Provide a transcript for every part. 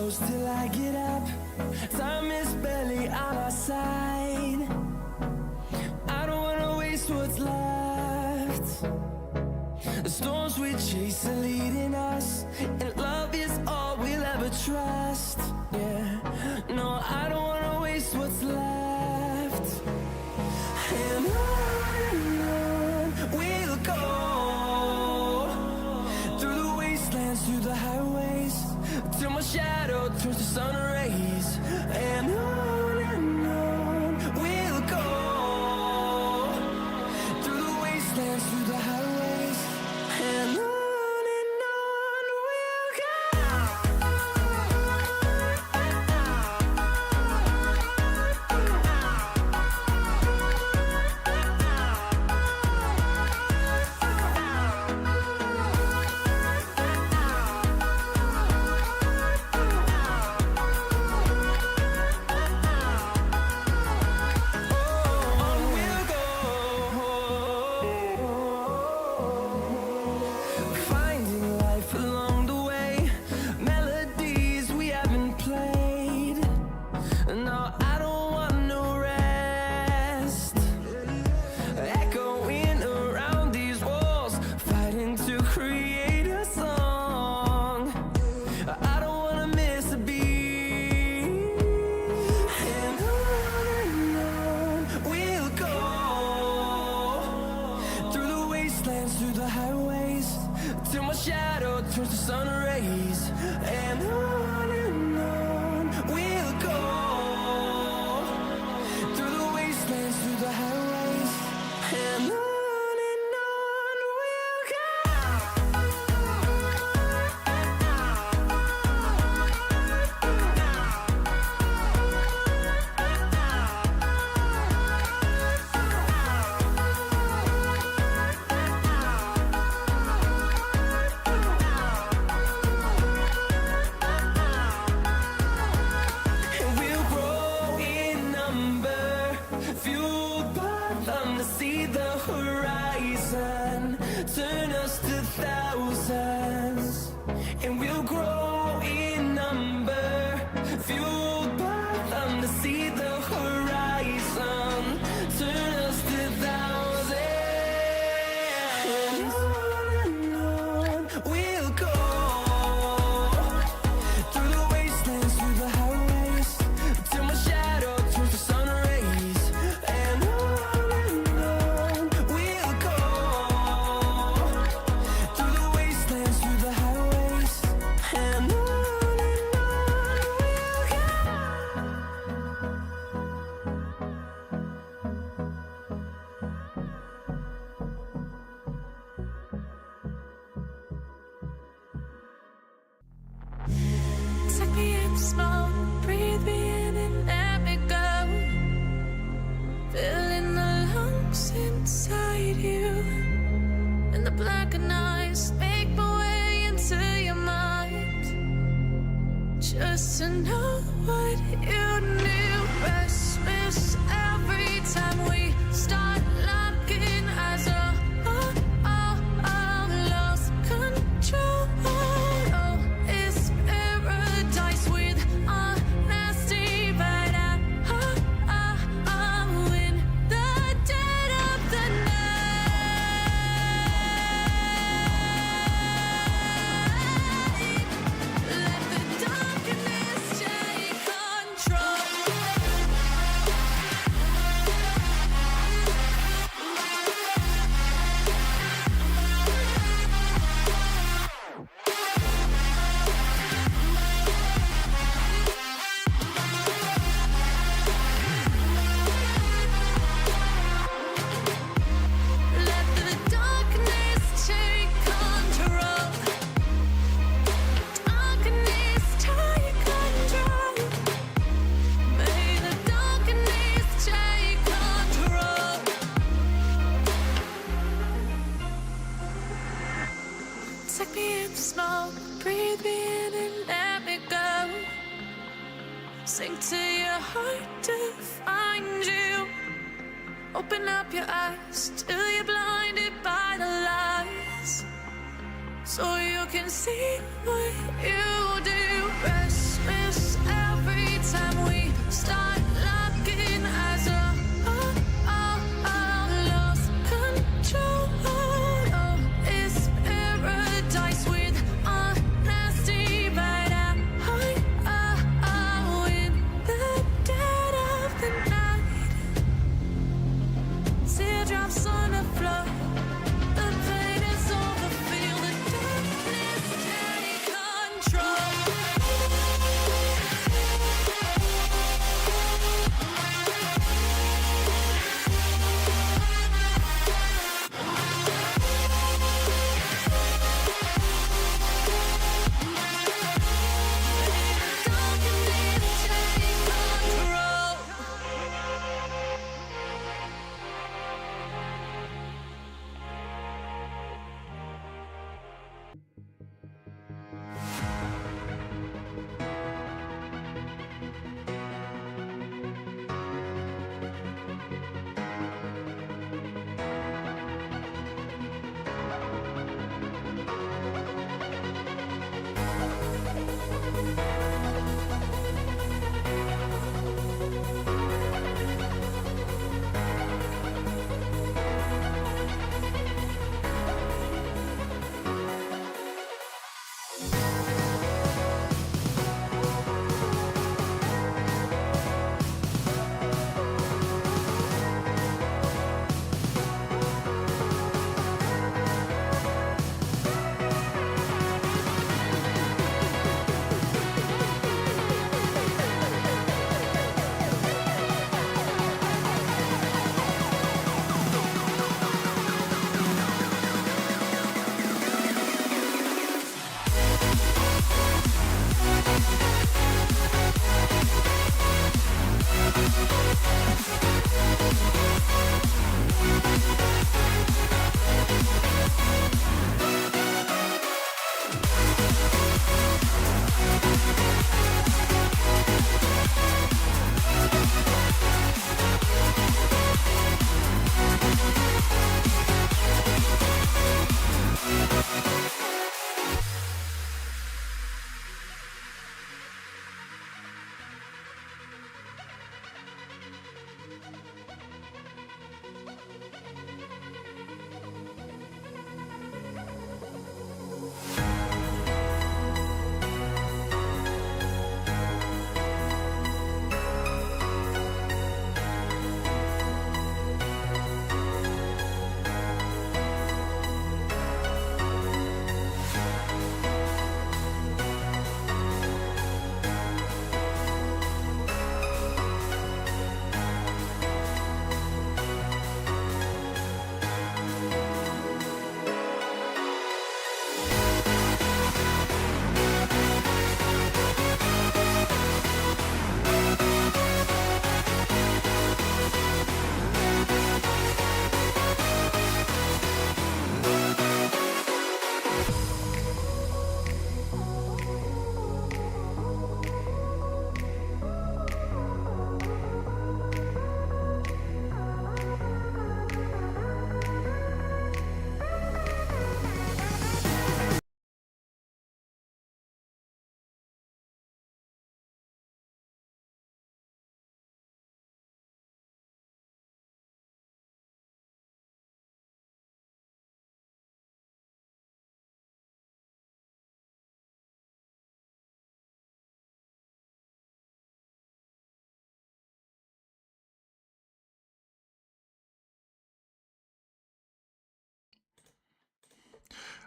close till I get up. Time is barely on our side. I don't wanna waste what's left. The storms we chase are leading us, and love is all we'll ever trust. Yeah, no, I don't wanna waste what's left. And on we'll go, through the wastelands, through the highways, till my shadow turns to sun rays. And on we'll go, through the wastelands, through the highways, and on we'll go. Through the highways, till my shadow turns to sun rays. And on we'll go, through the wastelands, through the highways, and on we'll go. See the horizon, turn us to thousands, and we'll grow in number, fueled by them to see the horizon, turn us to thousands. And on we'll go, through the wastelands, through the highways, till my shadow turns to sun rays. And take me in small, breathe me in and let me go. Filling the lungs inside you, and the blackened eyes make my way into your mind, just to know what you knew. Restless every time we start locking eyes. Lost control. Take me in the smoke, breathe me in and let me go. Sink to your heart to find you. Open up your eyes till you're blinded by the lies, so you can see what you do. Restless time we start locking eyes. Lost control. Oh, it's paradise with honesty, but in the dead of the night. Teardrops on the floor. The pain is over. Feel the darkness take control. Darkness take control.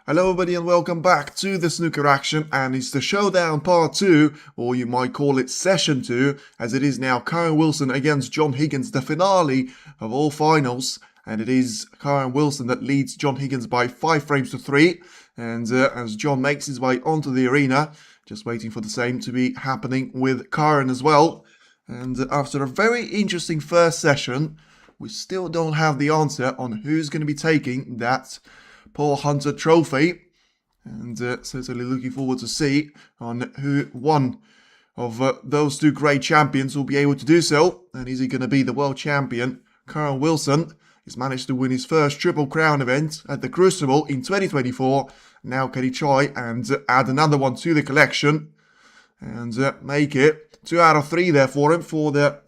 Hello everybody and welcome back to the snooker action, and it's the showdown part 2, or you might call it session 2, as it is now Kyren Wilson against John Higgins, the finale of all finals, and it is Kyren Wilson that leads John Higgins by 5 frames to 3, and as John makes his way onto the arena, just waiting for the same to be happening with Kyren as well. And after a very interesting first session, we still don't have the answer on who's going to be taking that Paul Hunter trophy, and certainly looking forward to see on who one of those two great champions will be able to do so. And is he going to be the world champion? Kyren Wilson has managed to win his first Triple Crown event at the Crucible in 2024. Now can he try and add another one to the collection and make it 2 out of 3 there for him for the,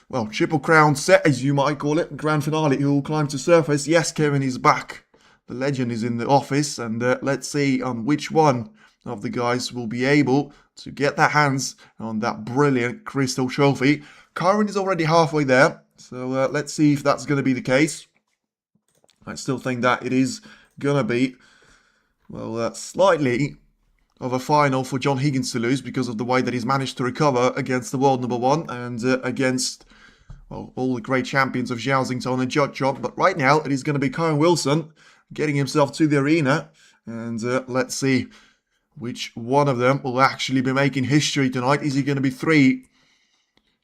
well, Triple Crown set, as you might call it. Grand finale, who will climb to surface. Yes, Kevin is back. The legend is in the office. And let's see on which one of the guys will be able to get their hands on that brilliant crystal trophy. Kyren is already halfway there. So let's see if that's going to be the case. I still think that it is going to be, well, slightly of a final for John Higgins to lose because of the way that he's managed to recover against the world #1 and against, well, all the great champions of Xiaoxington and Watchalong. But right now, it is going to be Kyren Wilson getting himself to the arena. And let's see which one of them will actually be making history tonight. Is he going to be 3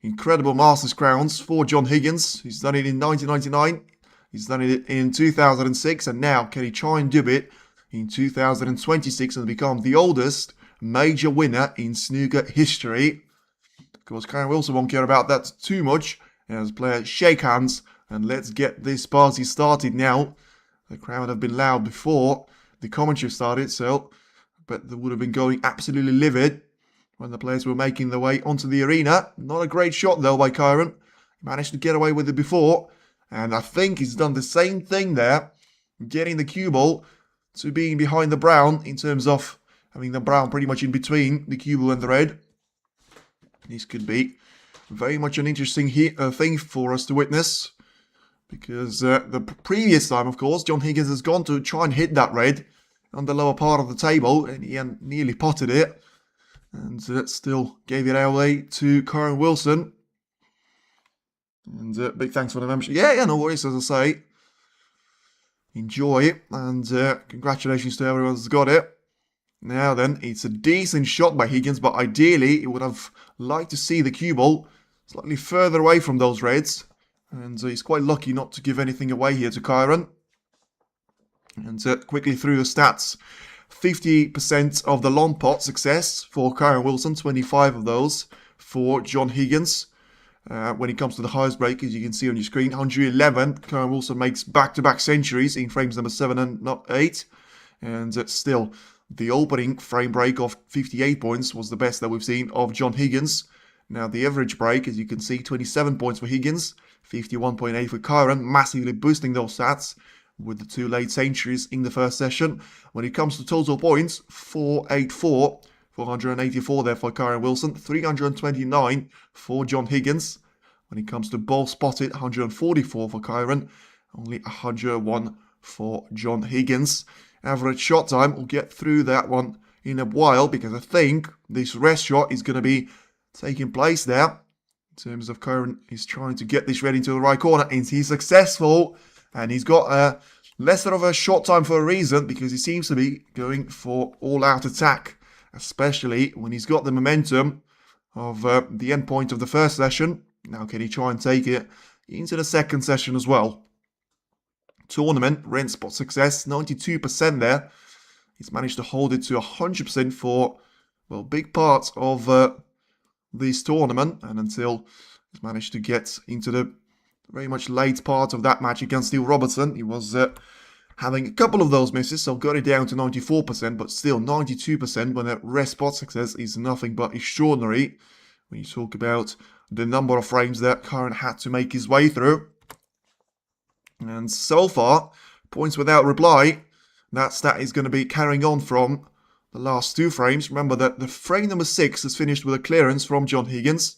incredible Masters crowns for John Higgins? He's done it in 1999. He's done it in 2006. And now, can he try and do it in 2026 and become the oldest major winner in snooker history? Of course, Kyren Wilson won't care about that too much as players shake hands. And let's get this party started now. The crowd have been loud before the commentary started, so but they would have been going absolutely livid when the players were making their way onto the arena. Not a great shot, though, by Kyren. He managed to get away with it before. And I think he's done the same thing there, getting the cue ball to being behind the brown in terms of having the brown pretty much in between the cue ball and the red. This could be very much an interesting thing for us to witness. Because the previous time, of course, John Higgins has gone to try and hit that red on the lower part of the table, and he nearly potted it. And still gave it away to Kyren Wilson. And big thanks for the membership. Yeah, no worries, as I say. Enjoy it, and congratulations to everyone who's got it. Now then, it's a decent shot by Higgins, but ideally, he would have liked to see the cue ball slightly further away from those reds. And he's quite lucky not to give anything away here to Kyren. And quickly through the stats. 50% of the long pot success for Kyren Wilson. 25 of those for John Higgins. When it comes to the highest break, as you can see on your screen. 111. Kyren Wilson makes back-to-back centuries in frames number 7 and not 8. And still, the opening frame break of 58 points was the best that we've seen of John Higgins. Now the average break, as you can see, 27 points for Higgins. 51.8 for Kyren, massively boosting those stats with the 2 late centuries in the first session. When it comes to total points, 484, 484 there for Kyren Wilson, 329 for John Higgins. When it comes to ball spotted, 144 for Kyren, only 101 for John Higgins. Average shot time, we'll get through that one in a while because I think this rest shot is going to be taking place there. In terms of Kyren, he's trying to get this red into the right corner, and he's successful. And he's got lesser of a shot time for a reason, because he seems to be going for all-out attack, especially when he's got the momentum of the end point of the first session. Now, can he try and take it into the second session as well? Tournament, red spot success, 92% there. He's managed to hold it to 100% for, well, big parts of this tournament, and until he's managed to get into the very much late part of that match against Steele Robertson, he was having a couple of those misses, so got it down to 94%, but still 92% when a rest spot success is nothing but extraordinary when you talk about the number of frames that Kyren had to make his way through. And so far, points without reply. That stat is going to be carrying on from the last 2 frames. Remember that the frame number 6 is finished with a clearance from John Higgins.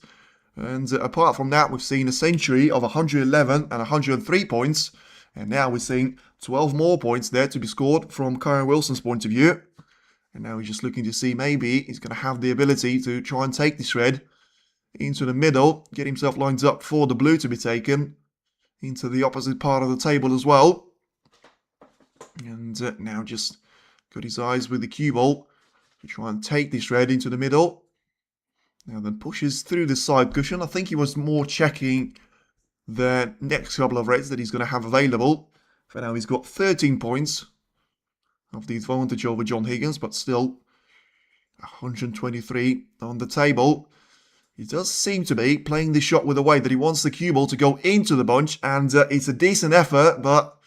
And apart from that, we've seen a century of 111 and 103 points. And now we're seeing 12 more points there to be scored from Kyren Wilson's point of view. And now he's just looking to see maybe he's going to have the ability to try and take this red into the middle. Get himself lined up for the blue to be taken into the opposite part of the table as well. And now just got his eyes with the cue ball to try and take this red into the middle. Now then pushes through the side cushion. I think he was more checking the next couple of reds that he's going to have available. For now he's got 13 points of the advantage over John Higgins, but still 123 on the table. He does seem to be playing the shot with the way that he wants the cue ball to go into the bunch, and it's a decent effort, but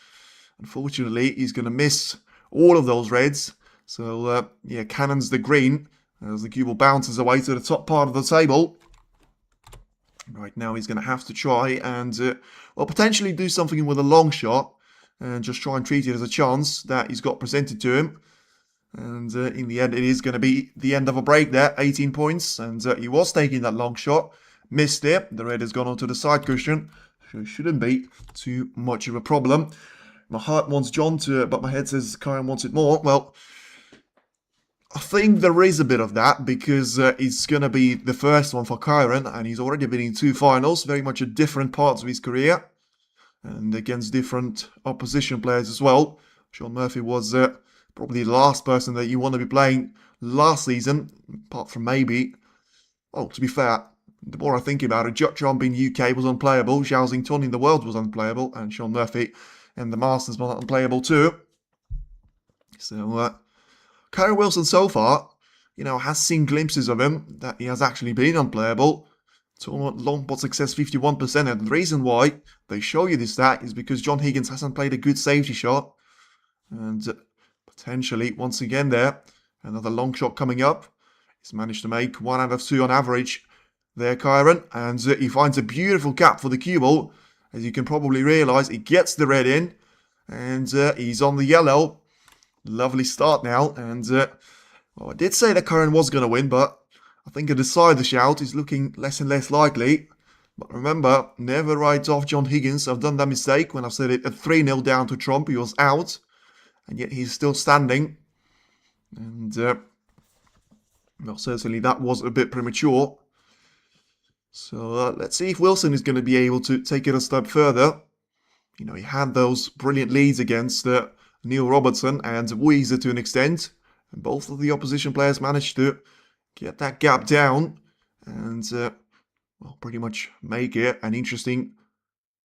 unfortunately he's going to miss all of those reds. So yeah, cannons the green as the cue ball bounces away to the top part of the table. Right now he's going to have to try and, well, potentially do something with a long shot and just try and treat it as a chance that he's got presented to him. And in the end, it is going to be the end of a break there, 18 points. And he was taking that long shot, missed it. The red has gone onto the side cushion, so it shouldn't be too much of a problem. My heart wants John to, but my head says Kyren wants it more. Well, I think there is a bit of that because it's going to be the first one for Kyren, and he's already been in 2 finals, very much at different parts of his career, and against different opposition players as well. Sean Murphy was probably the last person that you want to be playing last season, apart from maybe, oh, to be fair, the more I think about it, Watchalong in UK was unplayable, Zhao Xingtong in the World was unplayable, and Sean Murphy in the Masters was unplayable too. So, Kyren Wilson so far, you know, has seen glimpses of him that he has actually been unplayable. Tournament long pot success 51%, and the reason why they show you this stat is because John Higgins hasn't played a good safety shot. And potentially, once again there, another long shot coming up. He's managed to make 1 out of 2 on average there, Kyren. And he finds a beautiful cap for the cue ball. As you can probably realise, he gets the red in. And he's on the yellow. Lovely start now, and well, I did say that Kyren was going to win, but I think a decider shout is looking less and less likely. But remember, never write off John Higgins. I've done that mistake when I've said it at 3-0 down to Trump. He was out, and yet he's still standing. And, well, certainly that was a bit premature. So let's see if Wilson is going to be able to take it a step further. You know, he had those brilliant leads against Neil Robertson and Weezer to an extent, and both of the opposition players managed to get that gap down and well, pretty much make it an interesting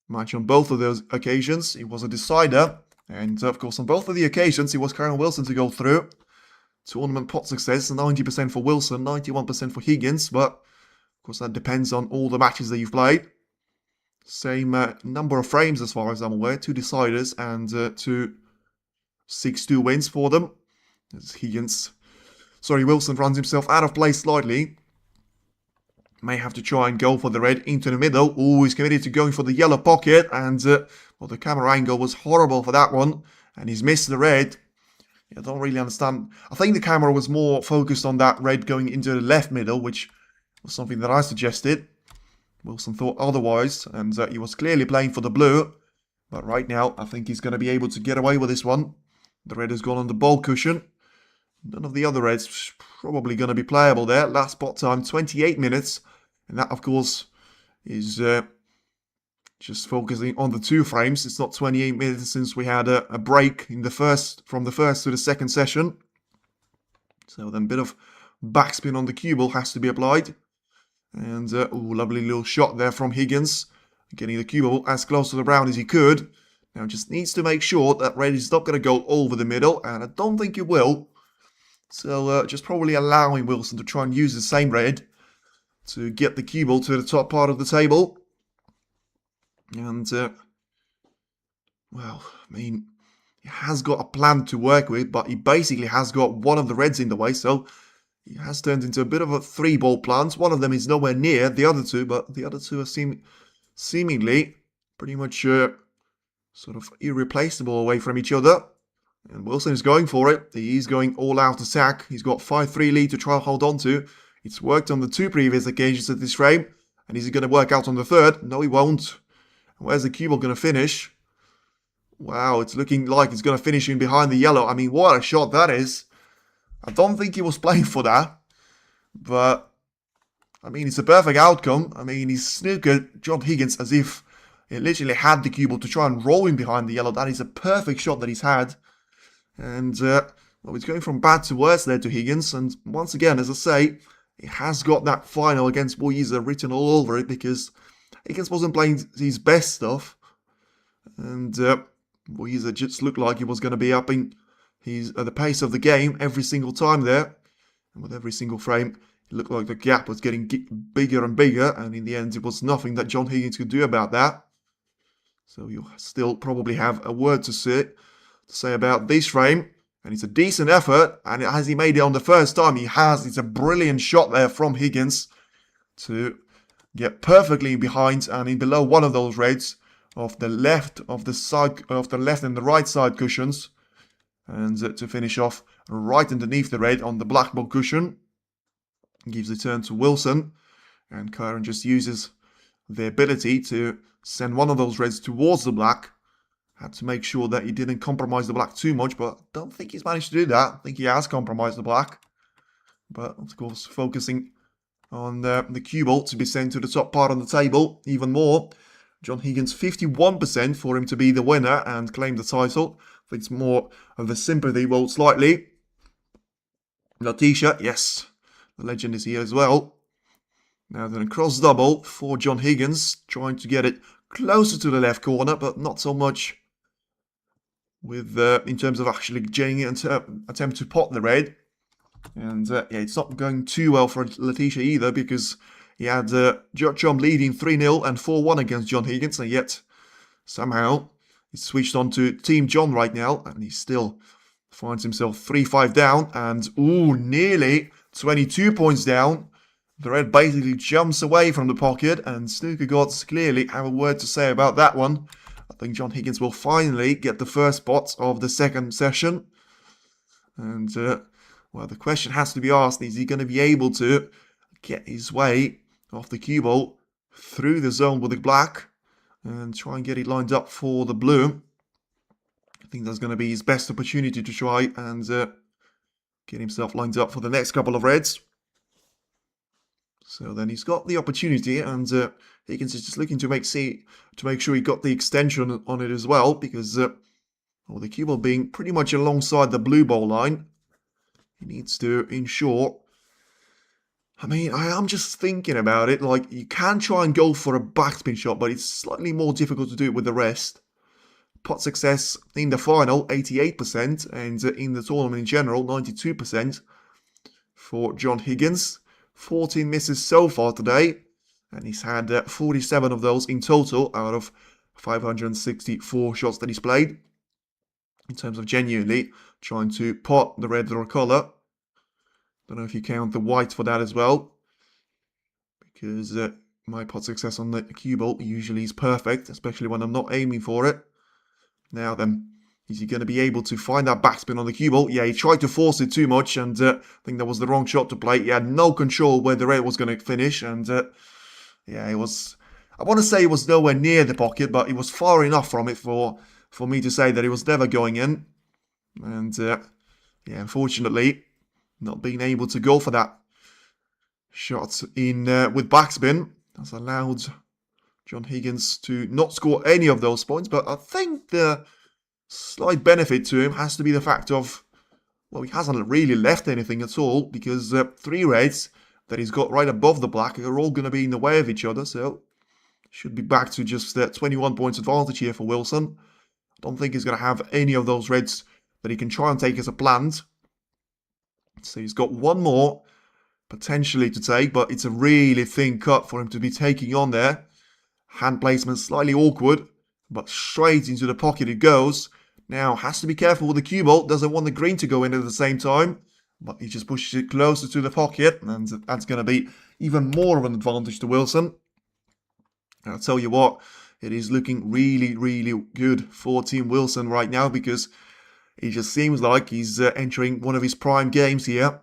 match on both of those occasions. It was a decider, and of course on both of the occasions it was Kyren Wilson to go through. Tournament pot success, 90% for Wilson, 91% for Higgins, but of course that depends on all the matches that you've played. Same number of frames as far as I'm aware, 2 deciders and 2 6-2 wins for them. As Wilson runs himself out of play slightly. May have to try and go for the red into the middle. Oh, he's committed to going for the yellow pocket. And, well, the camera angle was horrible for that one. And he's missed the red. I don't really understand. I think the camera was more focused on that red going into the left middle, which was something that I suggested. Wilson thought otherwise. And he was clearly playing for the blue. But right now, I think he's going to be able to get away with this one. The red has gone on the ball cushion. None of the other reds probably going to be playable there. Last pot time, 28 minutes. And that, of course, is just focusing on the 2 frames. It's not 28 minutes since we had a break in from the first to the second session. So then a bit of backspin on the cue ball has to be applied. And, lovely little shot there from Higgins. Getting the cue ball as close to the brown as he could. Now just needs to make sure that red is not going to go over the middle, and I don't think it will. So just probably allowing Wilson to try and use the same red to get the cue ball to the top part of the table. And, well, I mean, he has got a plan to work with, but he basically has got one of the reds in the way, so he has turned into a bit of a 3-ball plant. One of them is nowhere near the other 2, but the other 2 are seemingly pretty much sort of irreplaceable away from each other. And Wilson is going for it. He's going all out attack. He's got 5-3 lead to try and hold on to. It's worked on the 2 previous occasions at this frame. And is he going to work out on the 3rd? No, he won't. Where's the cue ball going to finish? Wow, it's looking like he's going to finish in behind the yellow. I mean, what a shot that is. I don't think he was playing for that. But, I mean, it's a perfect outcome. I mean, he snookered John Higgins as if he literally had the cue ball to try and roll him behind the yellow. That is a perfect shot that he's had. And, well, he's going from bad to worse there to Higgins. And once again, as I say, he has got that final against Weezer written all over it because Higgins wasn't playing his best stuff. And Weezer just looked like he was going to be upping the pace of the game every single time there. And with every single frame, it looked like the gap was getting bigger and bigger. And in the end, it was nothing that John Higgins could do about that. So you'll still probably have a word to say about this frame. And it's a decent effort. And has he made it on the first time? He has. It's a brilliant shot there from Higgins to get perfectly behind and in below one of those reds of the left and the right side cushions. And to finish off right underneath the red on the blackboard cushion. Gives the turn to Wilson. And Kyren just uses the ability to send one of those reds towards the black. Had to make sure that he didn't compromise the black too much, but I don't think he's managed to do that. I think he has compromised the black. But, of course, focusing on the cue ball to be sent to the top part on the table even more. John Higgins, 51% for him to be the winner and claim the title. I think it's more of the sympathy vote slightly. Letitia, yes, the legend is here as well. Now then a cross double for John Higgins, trying to get it closer to the left corner, but not so much with in terms of actually getting an attempt to pot the red. And yeah, it's not going too well for Letitia either, because he had Watchalong leading 3-0 and 4-1 against John Higgins, and yet somehow he's switched on to Team John right now, and he still finds himself 3-5 down, and ooh, nearly 22 points down. The red basically jumps away from the pocket, and Snooker Gods clearly have a word to say about that one. I think John Higgins will finally get the first spot of the second session. And, well, the question has to be asked, is he going to be able to get his way off the cue ball through the zone with the black and try and get it lined up for the blue? I think that's going to be his best opportunity to try and get himself lined up for the next couple of reds. So then he's got the opportunity, and Higgins is just looking to make sure he got the extension on it as well, because well, the cue ball being pretty much alongside the blue ball line, he needs to ensure. I mean, I'm just thinking about it, like, you can try and go for a backspin shot, but it's slightly more difficult to do it with the rest. Pot success in the final, 88%, and in the tournament in general, 92% for John Higgins. 14 misses so far today, and he's had 47 of those in total out of 564 shots that he's played. In terms of genuinely trying to pot the red or colour. Don't know if you count the white for that as well, because my pot success on the cue ball usually is perfect, especially when I'm not aiming for it. Now then, is he going to be able to find that backspin on the cue ball? Yeah, he tried to force it too much, and I think that was the wrong shot to play. He had no control where the red was going to finish, and yeah, it was. I want to say it was nowhere near the pocket, but it was far enough from it for me to say that it was never going in. And yeah, unfortunately, not being able to go for that shot in with backspin has allowed John Higgins to not score any of those points. But I think the slight benefit to him has to be the fact of, well, he hasn't really left anything at all, because 3 reds that he's got right above the black are all going to be in the way of each other, so should be back to just 21 points advantage here for Wilson. I don't think he's going to have any of those reds that he can try and take as a planned. So he's got one more potentially to take, but it's a really thin cut for him to be taking on there. Hand placement slightly awkward, but straight into the pocket it goes. Now, has to be careful with the cue ball. Doesn't want the green to go in at the same time. But he just pushes it closer to the pocket. And that's going to be even more of an advantage to Wilson. And I'll tell you what, it is looking really, really good for Team Wilson right now. Because it just seems like he's entering one of his prime games here.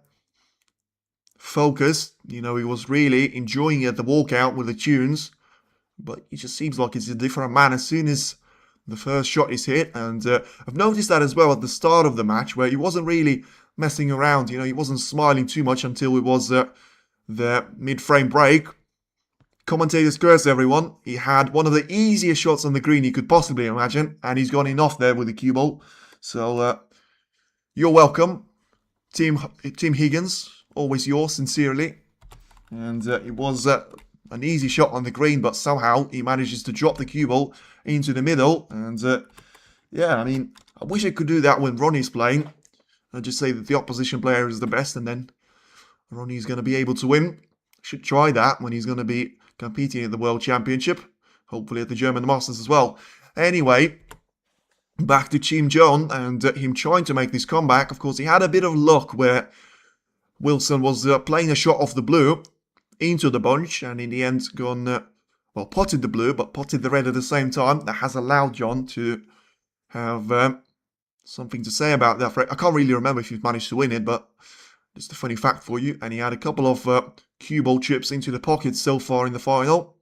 Focused. You know, he was really enjoying it at the walkout with the tunes. But it just seems like he's a different man as soon as the first shot is hit. And I've noticed that as well at the start of the match, where he wasn't really messing around. You know, he wasn't smiling too much until it was the mid-frame break. Commentators curse everyone. He had one of the easiest shots on the green he could possibly imagine. And he's gone in off there with the cue ball. So, you're welcome. Team Higgins, always yours, sincerely. And it was an easy shot on the green, but somehow he manages to drop the cue ball into the middle. And yeah, I mean, I wish I could do that when Ronnie's playing. I'd just say that the opposition player is the best, and then Ronnie's going to be able to win. Should try that when he's going to be competing at the World Championship. Hopefully at the German Masters as well. Anyway, back to Team John and him trying to make this comeback. Of course, he had a bit of luck where Wilson was playing a shot off the blue into the bunch, and in the end gone, potted the blue, but potted the red at the same time. That has allowed John to have something to say about that. I can't really remember if he's managed to win it, but just a funny fact for you. And he had a couple of cue ball chips into the pocket so far in the final.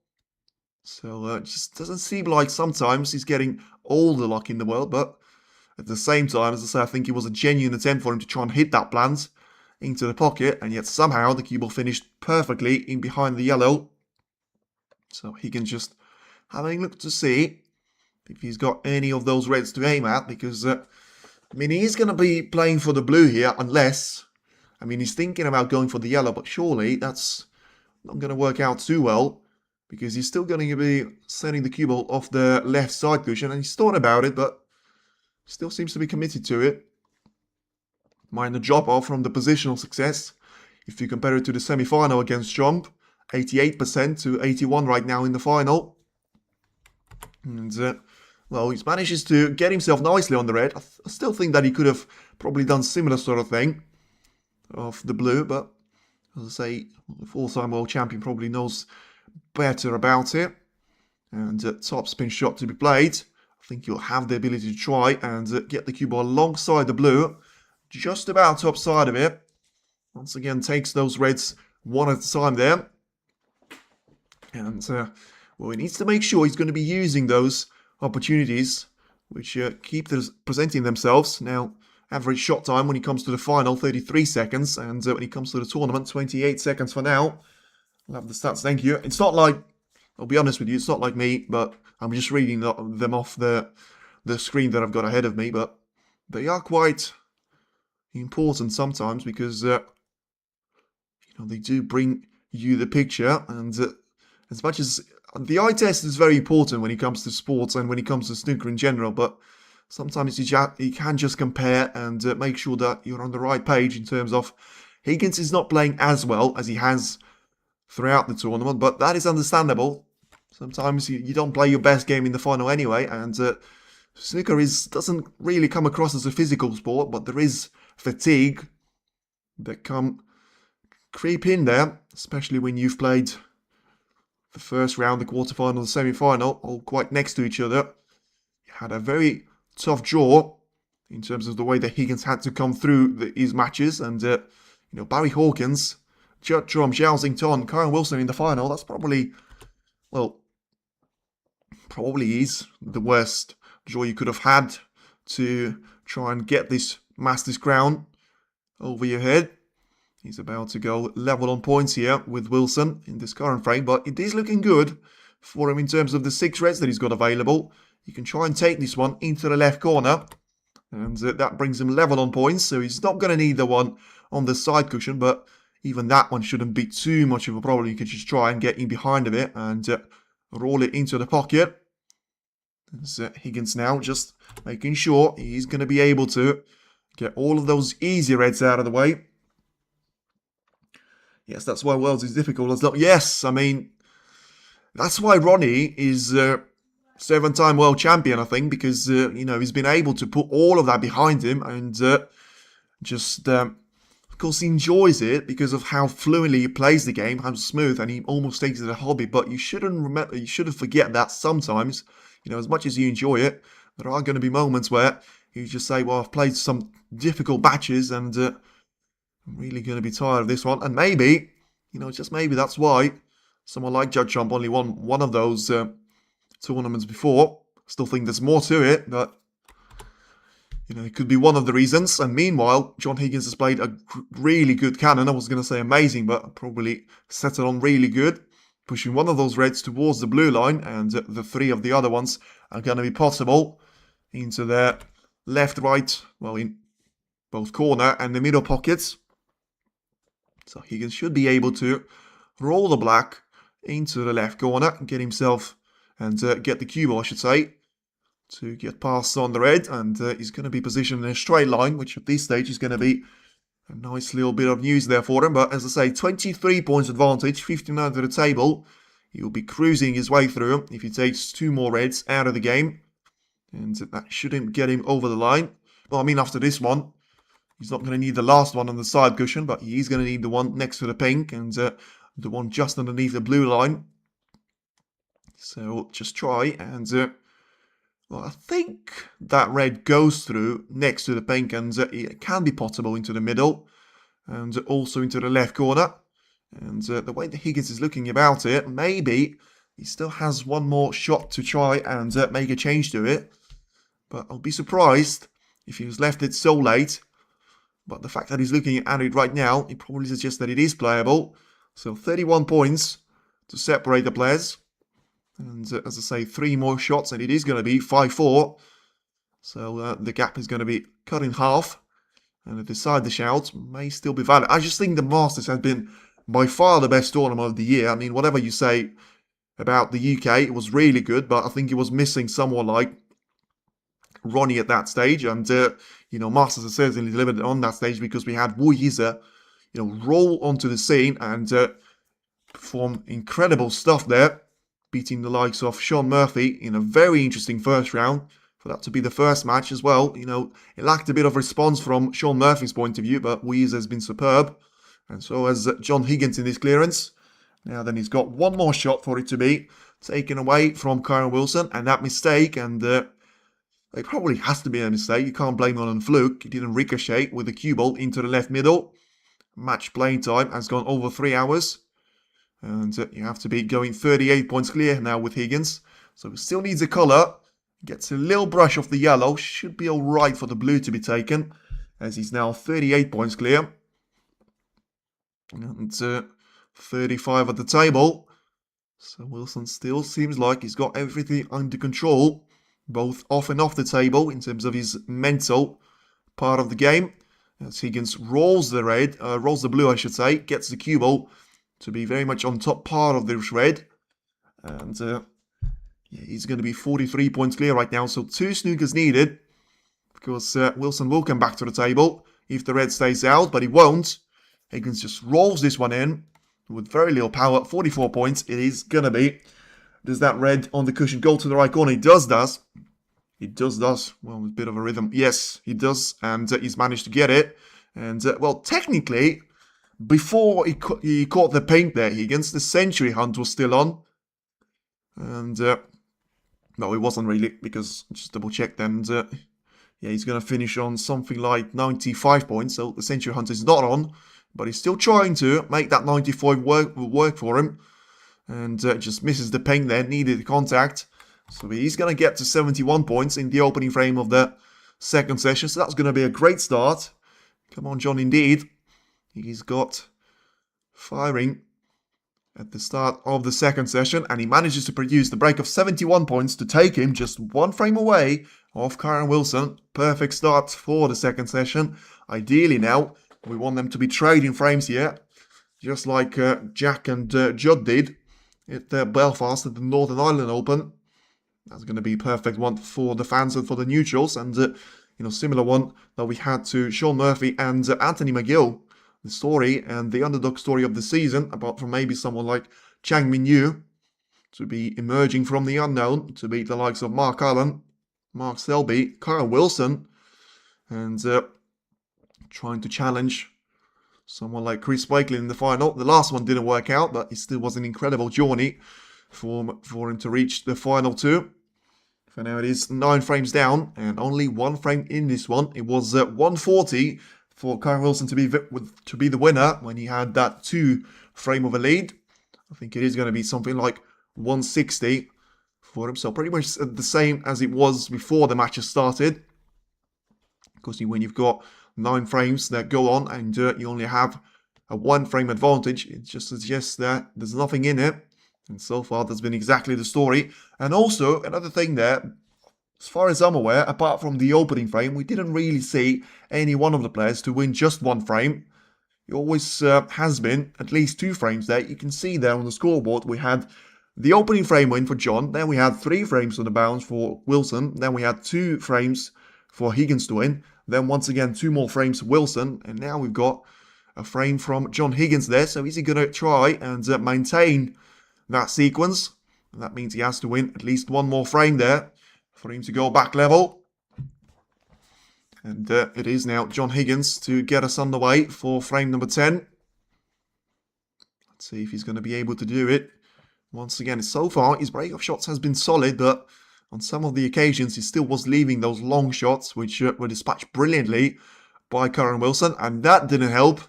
So it just doesn't seem like sometimes he's getting all the luck in the world, but at the same time, as I say, I think it was a genuine attempt for him to try and hit that plant into the pocket, and yet somehow the cue ball finished perfectly in behind the yellow. So he can just having a look to see if he's got any of those reds to aim at, because I mean, he's going to be playing for the blue here, unless, I mean, he's thinking about going for the yellow, but surely that's not going to work out too well, because he's still going to be sending the cue ball off the left side cushion, and he's thought about it, but still seems to be committed to it. Mind the drop off from the positional success. If you compare it to the semi-final against Trump, 88% to 81 right now in the final. And, well, he manages to get himself nicely on the red. I still think that he could have probably done similar sort of thing off the blue, but as I say, the four-time world champion probably knows better about it. And top spin shot to be played. I think you'll have the ability to try and get the cue ball alongside the blue, just about top side of it. Once again, takes those reds one at a time there. And, well, he needs to make sure he's going to be using those opportunities, which keep presenting themselves. Now, average shot time when he comes to the final, 33 seconds. And when he comes to the tournament, 28 seconds for now. I'll have the stats, thank you. It's not like, I'll be honest with you, it's not like me, but I'm just reading them off the screen that I've got ahead of me. But they are quite important sometimes, because you know, they do bring you the picture. And as much as the eye test is very important when it comes to sports and when it comes to snooker in general, but sometimes you can just compare and make sure that you're on the right page in terms of Higgins is not playing as well as he has throughout the tournament, but that is understandable. Sometimes you don't play your best game in the final anyway, and snooker doesn't really come across as a physical sport, but there is fatigue that can creep in there, especially when you've played the first round, the quarterfinal, the semi-final, all quite next to each other. You had a very tough draw in terms of the way that Higgins had to come through his matches, and you know, Barry Hawkins, Judd Trump, Zhao Xington, Kyren Wilson in the final. That's probably, well, probably is the worst draw you could have had to try and get this Masters crown over your head. He's about to go level on points here with Wilson in this current frame, but it is looking good for him in terms of the 6 reds that he's got available. He can try and take this one into the left corner, and that brings him level on points, so he's not going to need the one on the side cushion, but even that one shouldn't be too much of a problem. You can just try and get in behind of it and roll it into the pocket. There's Higgins now just making sure he's going to be able to get all of those easy reds out of the way. Yes, that's why Worlds is difficult. Yes, I mean, that's why Ronnie is 7-time world champion, I think, because, you know, he's been able to put all of that behind him and just, of course, he enjoys it because of how fluently he plays the game, how smooth, and he almost takes it a hobby. But you shouldn't forget that sometimes, you know, as much as you enjoy it, there are going to be moments where you just say, well, I've played some difficult matches and I'm really going to be tired of this one. And maybe, you know, just maybe that's why someone like Judd Trump only won one of those tournaments before. Still think there's more to it, but, you know, it could be one of the reasons. And meanwhile, John Higgins has played a really good cannon. I was going to say amazing, but probably set it on really good. Pushing one of those reds towards the blue line, and the 3 of the other ones are going to be possible into their left, right, well, in both corner and the middle pockets. So Higgins should be able to roll the black into the left corner and get himself, and get the cue ball, I should say, to get past on the red. And he's going to be positioned in a straight line, which at this stage is going to be a nice little bit of news there for him. But as I say, 23 points advantage, 59 to the table. He will be cruising his way through if he takes 2 more reds out of the game. And that shouldn't get him over the line. Well, I mean, after this one, he's not going to need the last one on the side cushion, but he's going to need the one next to the pink and the one just underneath the blue line. So just try and... well, I think that red goes through next to the pink and it can be possible into the middle and also into the left corner. And the way that Higgins is looking about it, maybe he still has one more shot to try and make a change to it. But I'll be surprised if he was left it so late. But the fact that he's looking at it right now, it probably suggests that it is playable. So 31 points to separate the players. And as I say, 3 more shots and it is going to be 5-4. So the gap is going to be cut in half. And the side dish out may still be valid. I just think the Masters has been by far the best tournament of the year. I mean, whatever you say about the UK, it was really good. But I think it was missing someone like Ronnie at that stage, and Masters has certainly delivered on that stage because we had Wu Yize, roll onto the scene and perform incredible stuff there, beating the likes of Shaun Murphy in a very interesting first round. For that to be the first match as well, it lacked a bit of response from Shaun Murphy's point of view, but Wu Yize has been superb, and so has John Higgins in this clearance. Now then, he's got one more shot for it to be taken away from Kyren Wilson, and that mistake, and it probably has to be a mistake. You can't blame it on fluke. He didn't ricochet with the cue ball into the left middle. Match playing time has gone over 3 hours. And you have to be going 38 points clear now with Higgins. So he still needs a colour. Gets a little brush off the yellow. Should be alright for the blue to be taken, as he's now 38 points clear. And 35 at the table. So Wilson still seems like he's got everything under control, both off and off the table in terms of his mental part of the game. As Higgins rolls the blue, I should say, gets the cue ball to be very much on top part of this red. And he's going to be 43 points clear right now, so 2 snookers needed. Because Wilson will come back to the table if the red stays out, but he won't. Higgins just rolls this one in with very little power, 44 points. It is going to be. Does that red on the cushion go to the right corner? It does. It does. Well, a bit of a rhythm. Yes, he does. And he's managed to get it. And, well, technically, before he caught the paint there, Higgins, the century hunt was still on. And, no, it wasn't really, because just double checked. And, yeah, he's going to finish on something like 95 points. So the century hunt is not on. But he's still trying to make that 95 work for him. And just misses the ping there, needed the contact. So he's going to get to 71 points in the opening frame of the second session. So that's going to be a great start. Come on, John, indeed. He's got firing at the start of the second session. And he manages to produce the break of 71 points to take him just 1 frame away of Kyren Wilson. Perfect start for the second session. Ideally now, we want them to be trading frames here. Just like Jack and Judd did at Belfast at the Northern Ireland Open. That's going to be a perfect one for the fans and for the neutrals. And, similar one that we had to Shaun Murphy and Anthony McGill. The story and the underdog story of the season, apart from maybe someone like Chang Min-yu, to be emerging from the unknown, to beat the likes of Mark Allen, Mark Selby, Kyren Wilson, and trying to challenge someone like Chris Wakelin in the final. The last one didn't work out, but it still was an incredible journey for him to reach the final 2. For now, it is 9 frames down and only 1 frame in this one. It was 140 for Kyren Wilson to be the winner when he had that 2 frame of a lead. I think it is going to be something like 160 for him. So pretty much the same as it was before the match has started. Because when you've got 9 frames that go on and you only have a 1 frame advantage, it just suggests that there's nothing in it. And so far, that's been exactly the story. And also, another thing there, as far as I'm aware, apart from the opening frame, we didn't really see any one of the players to win just 1 frame. It always has been at least 2 frames there. You can see there on the scoreboard, we had the opening frame win for John. Then we had 3 frames on the bounce for Wilson. Then we had 2 frames for Higgins to win. Then once again, 2 more frames for Wilson. And now we've got a frame from John Higgins there. So is he going to try and maintain that sequence? And that means he has to win at least 1 more frame there for him to go back level. And it is now John Higgins to get us underway for frame number 10. Let's see if he's going to be able to do it. Once again, so far, his break-off shots has been solid, but on some of the occasions, he still was leaving those long shots, which were dispatched brilliantly by Kyren Wilson, and that didn't help.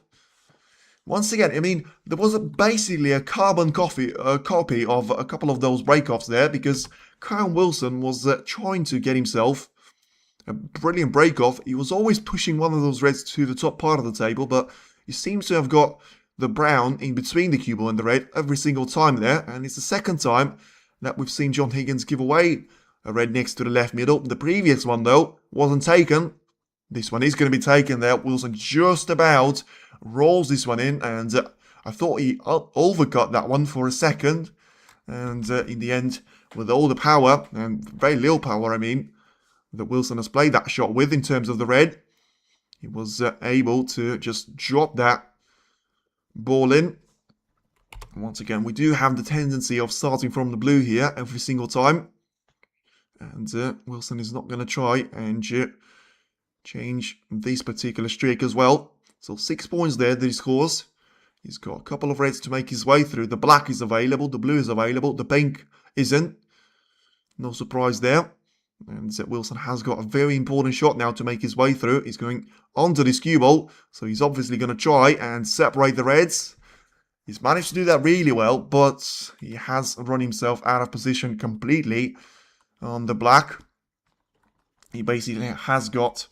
Once again, I mean, there was basically a carbon copy of a couple of those break-offs there, because Kyren Wilson was trying to get himself a brilliant break-off. He was always pushing one of those reds to the top part of the table, but he seems to have got the brown in between the cue ball and the red every single time there, and it's the second time that we've seen John Higgins give away a red next to the left middle. The previous one, though, wasn't taken. This one is going to be taken there. Wilson just about rolls this one in, and I thought he overcut that one for a second, and in the end, with all the power, and very little power, I mean, that Wilson has played that shot with in terms of the red, he was able to just drop that ball in. Once again, we do have the tendency of starting from the blue here every single time, and Wilson is not going to try and change this particular streak as well. So 6 points there that he scores. He's got a couple of reds to make his way through. The black is available, the blue is available, the pink isn't. No surprise there. And Wilson has got a very important shot now to make his way through. He's going onto this cue ball, so he's obviously going to try and separate the reds. He's managed to do that really well, but he has run himself out of position completely on the black. He basically has got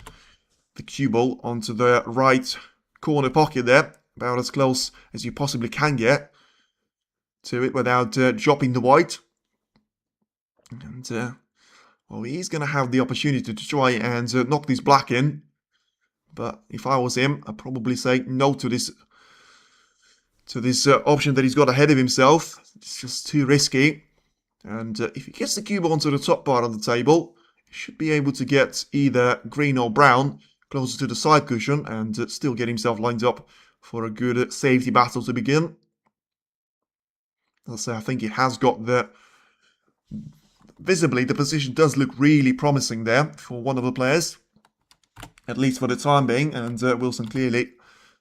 the cue ball onto the right corner pocket there, about as close as you possibly can get to it without dropping the white. And well, he's going to have the opportunity to try and knock this black in. But if I was him, I'd probably say no to this option that he's got ahead of himself. It's just too risky. And if he gets the cue ball onto the top part of the table, he should be able to get either green or brown closer to the side cushion and still get himself lined up for a good safety battle to begin. As I say, I think he has got the... Visibly, the position does look really promising there for one of the players, at least for the time being, and Wilson clearly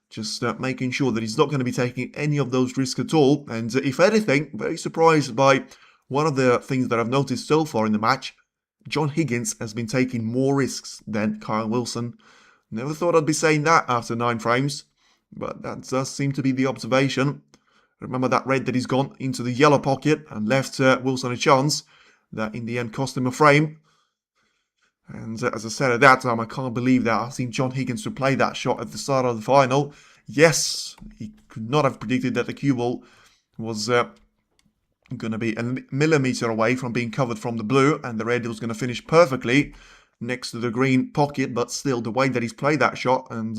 just making sure that he's not going to be taking any of those risks at all. And if anything, very surprised by one of the things that I've noticed so far in the match. John Higgins has been taking more risks than Kyren Wilson. Never thought I'd be saying that after 9 frames, but that does seem to be the observation. Remember that red that he's gone into the yellow pocket and left Wilson a chance. That in the end cost him a frame. And as I said at that time, I can't believe that I've seen John Higgins to play that shot at the start of the final. Yes, he could not have predicted that the cue ball was going to be a millimetre away from being covered from the blue, and the red was going to finish perfectly next to the green pocket. But still, the way that he's played that shot and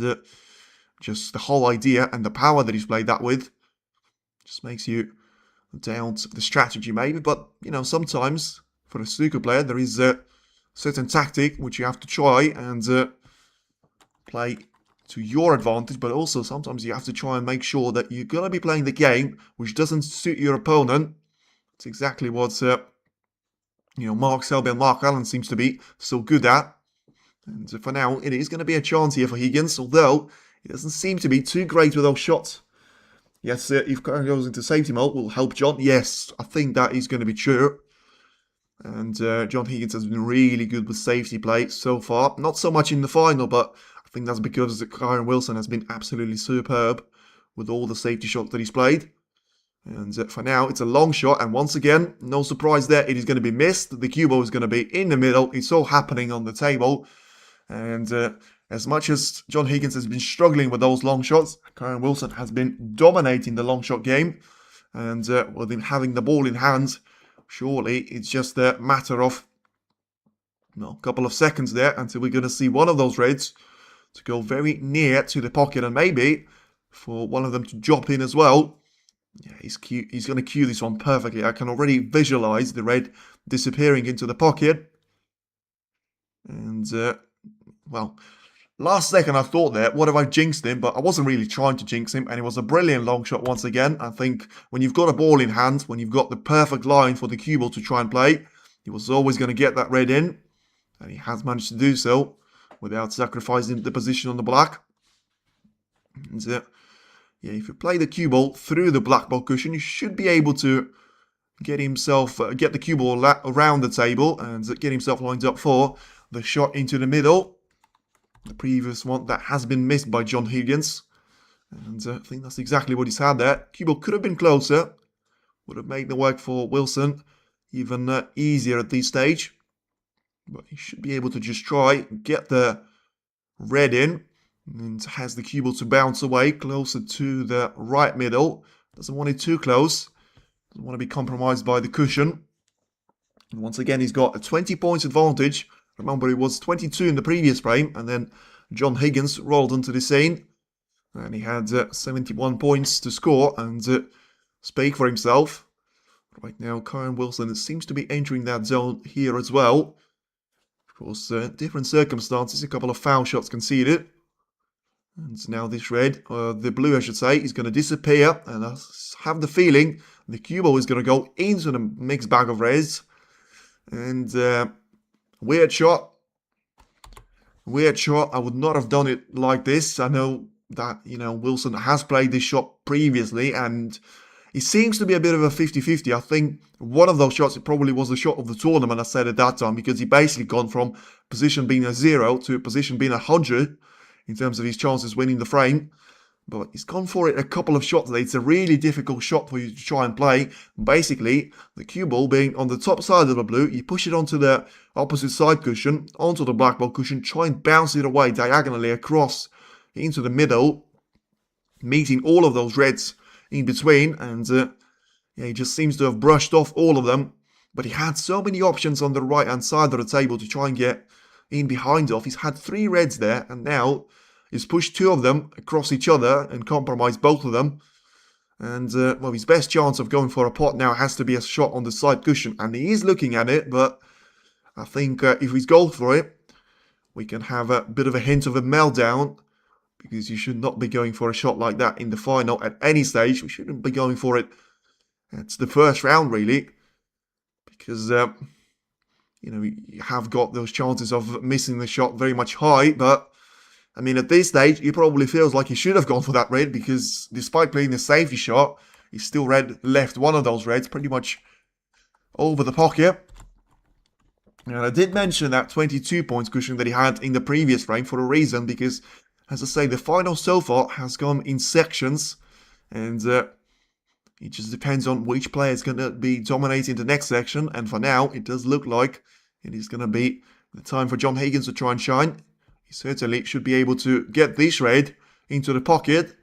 just the whole idea and the power that he's played that with just makes you doubt the strategy maybe. But you know, sometimes for a snooker player there is a certain tactic which you have to try and play to your advantage, but also sometimes you have to try and make sure that you're going to be playing the game which doesn't suit your opponent. It's exactly what Mark Selby and Mark Allen seems to be so good at. And for now it is going to be a chance here for Higgins, although he doesn't seem to be too great with those shots. Yes, if Kyren goes into safety mode, will help John. Yes, I think that is going to be true. And John Higgins has been really good with safety play so far. Not so much in the final, but I think that's because Kyren Wilson has been absolutely superb with all the safety shots that he's played. And for now, it's a long shot. And once again, no surprise there, it is going to be missed. The cue ball is going to be in the middle. It's all happening on the table. And as much as John Higgins has been struggling with those long shots, Kyren Wilson has been dominating the long shot game. And with him having the ball in hand, surely it's just a matter of a couple of seconds there until we're going to see one of those reds to go very near to the pocket, and maybe for one of them to drop in as well. Yeah, he's going to cue this one perfectly. I can already visualize the red disappearing into the pocket. And, well, last second I thought there, what if I jinxed him? But I wasn't really trying to jinx him, and it was a brilliant long shot once again. I think when you've got a ball in hand, when you've got the perfect line for the cue ball to try and play, he was always going to get that red in. And he has managed to do so without sacrificing the position on the black. And, yeah, if you play the cue ball through the black ball cushion, you should be able to get the cue ball around the table and get himself lined up for the shot into the middle. The previous one that has been missed by John Higgins. And I think that's exactly what he's had there. Cue ball could have been closer. Would have made the work for Wilson even easier at this stage. But he should be able to just try and get the red in. And has the cue ball to bounce away closer to the right middle. Doesn't want it too close. Doesn't want to be compromised by the cushion. And once again, he's got a 20 points advantage. Remember, it was 22 in the previous frame. And then John Higgins rolled onto the scene. And he had 71 points to score and speak for himself. Right now, Kyren Wilson seems to be entering that zone here as well. Of course, different circumstances. A couple of foul shots conceded. And now this red, the blue I should say, is going to disappear. And I have the feeling the cue ball is going to go into the mixed bag of reds. And weird shot. Weird shot. I would not have done it like this. I know that, Wilson has played this shot previously. And it seems to be a bit of a 50-50. I think one of those shots, it probably was the shot of the tournament, I said at that time. Because he basically gone from position being a 0 to position being 100. In terms of his chances winning the frame. But he's gone for it a couple of shots there. It's a really difficult shot for you to try and play. Basically, the cue ball being on the top side of the blue, you push it onto the opposite side cushion, onto the black ball cushion, try and bounce it away diagonally across into the middle, meeting all of those reds in between. And he just seems to have brushed off all of them. But he had so many options on the right-hand side of the table to try and get in behind off. He's had 3 reds there, and now he's pushed 2 of them across each other and compromised both of them. And, well, his best chance of going for a pot now has to be a shot on the side cushion, and he is looking at it, but I think if he's goes for it, we can have a bit of a hint of a meltdown, because you should not be going for a shot like that in the final at any stage. We shouldn't be going for it. It's the first round, really, because you have got those chances of missing the shot very much high. But, I mean, at this stage, he probably feels like he should have gone for that red, because despite playing the safety shot, he still left one of those reds pretty much over the pocket. And I did mention that 22 points cushion that he had in the previous frame for a reason, because, as I say, the final so far has gone in sections, and it just depends on which player is going to be dominating the next section. And for now, it does look like it is going to be the time for John Higgins to try and shine. He certainly should be able to get this red into the pocket.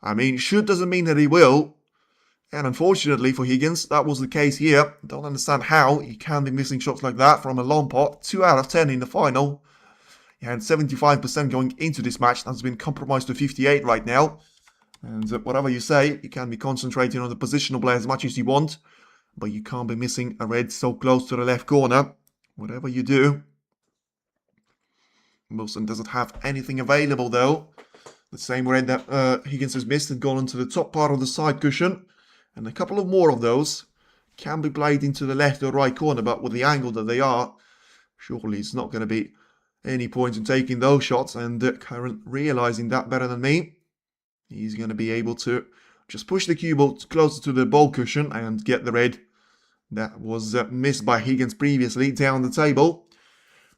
I mean, should doesn't mean that he will. And unfortunately for Higgins, that was the case here. Don't understand how he can be missing shots like that from a long pot. 2 out of 10 in the final. He had 75% going into this match. That's been compromised to 58 right now. And whatever you say, you can be concentrating on the positional play as much as you want. But you can't be missing a red so close to the left corner. Whatever you do. Wilson doesn't have anything available though. The same red that Higgins has missed and gone into the top part of the side cushion. And a couple of more of those can be played into the left or right corner. But with the angle that they are, surely it's not going to be any point in taking those shots. And Kyren realizing that better than me. He's going to be able to just push the cue ball closer to the ball cushion and get the red that was missed by Higgins previously down the table.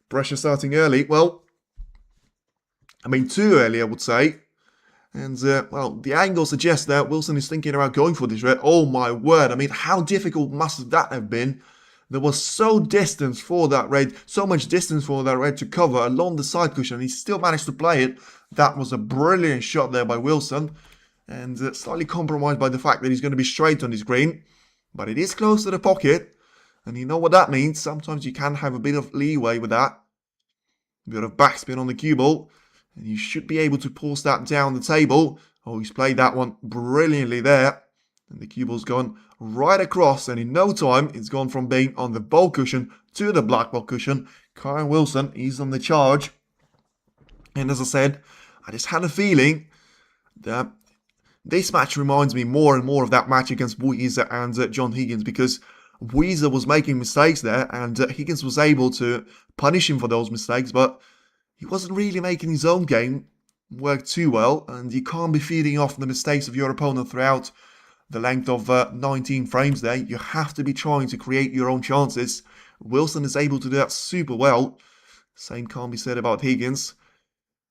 Pressure starting early. Well, I mean too early I would say. And well, the angle suggests that Wilson is thinking about going for this red. Oh my word, I mean how difficult must that have been? There was so distance for that red, so much distance for that red to cover along the side cushion. He still managed to play it. That was a brilliant shot there by Wilson. And slightly compromised by the fact that he's going to be straight on his green. But it is close to the pocket. And you know what that means. Sometimes you can have a bit of leeway with that. A bit of backspin on the cue ball. And you should be able to pulse that down the table. Oh, he's played that one brilliantly there. And the cue ball's gone right across. And in no time, it's gone from being on the ball cushion to the black ball cushion. Kyren Wilson, he's on the charge. And as I said, I just had a feeling that this match reminds me more and more of that match against Boyiza and John Higgins, because Weezer was making mistakes there, and Higgins was able to punish him for those mistakes, but he wasn't really making his own game work too well, and you can't be feeding off the mistakes of your opponent throughout the length of 19 frames there. You have to be trying to create your own chances. Wilson is able to do that super well. Same can't be said about Higgins.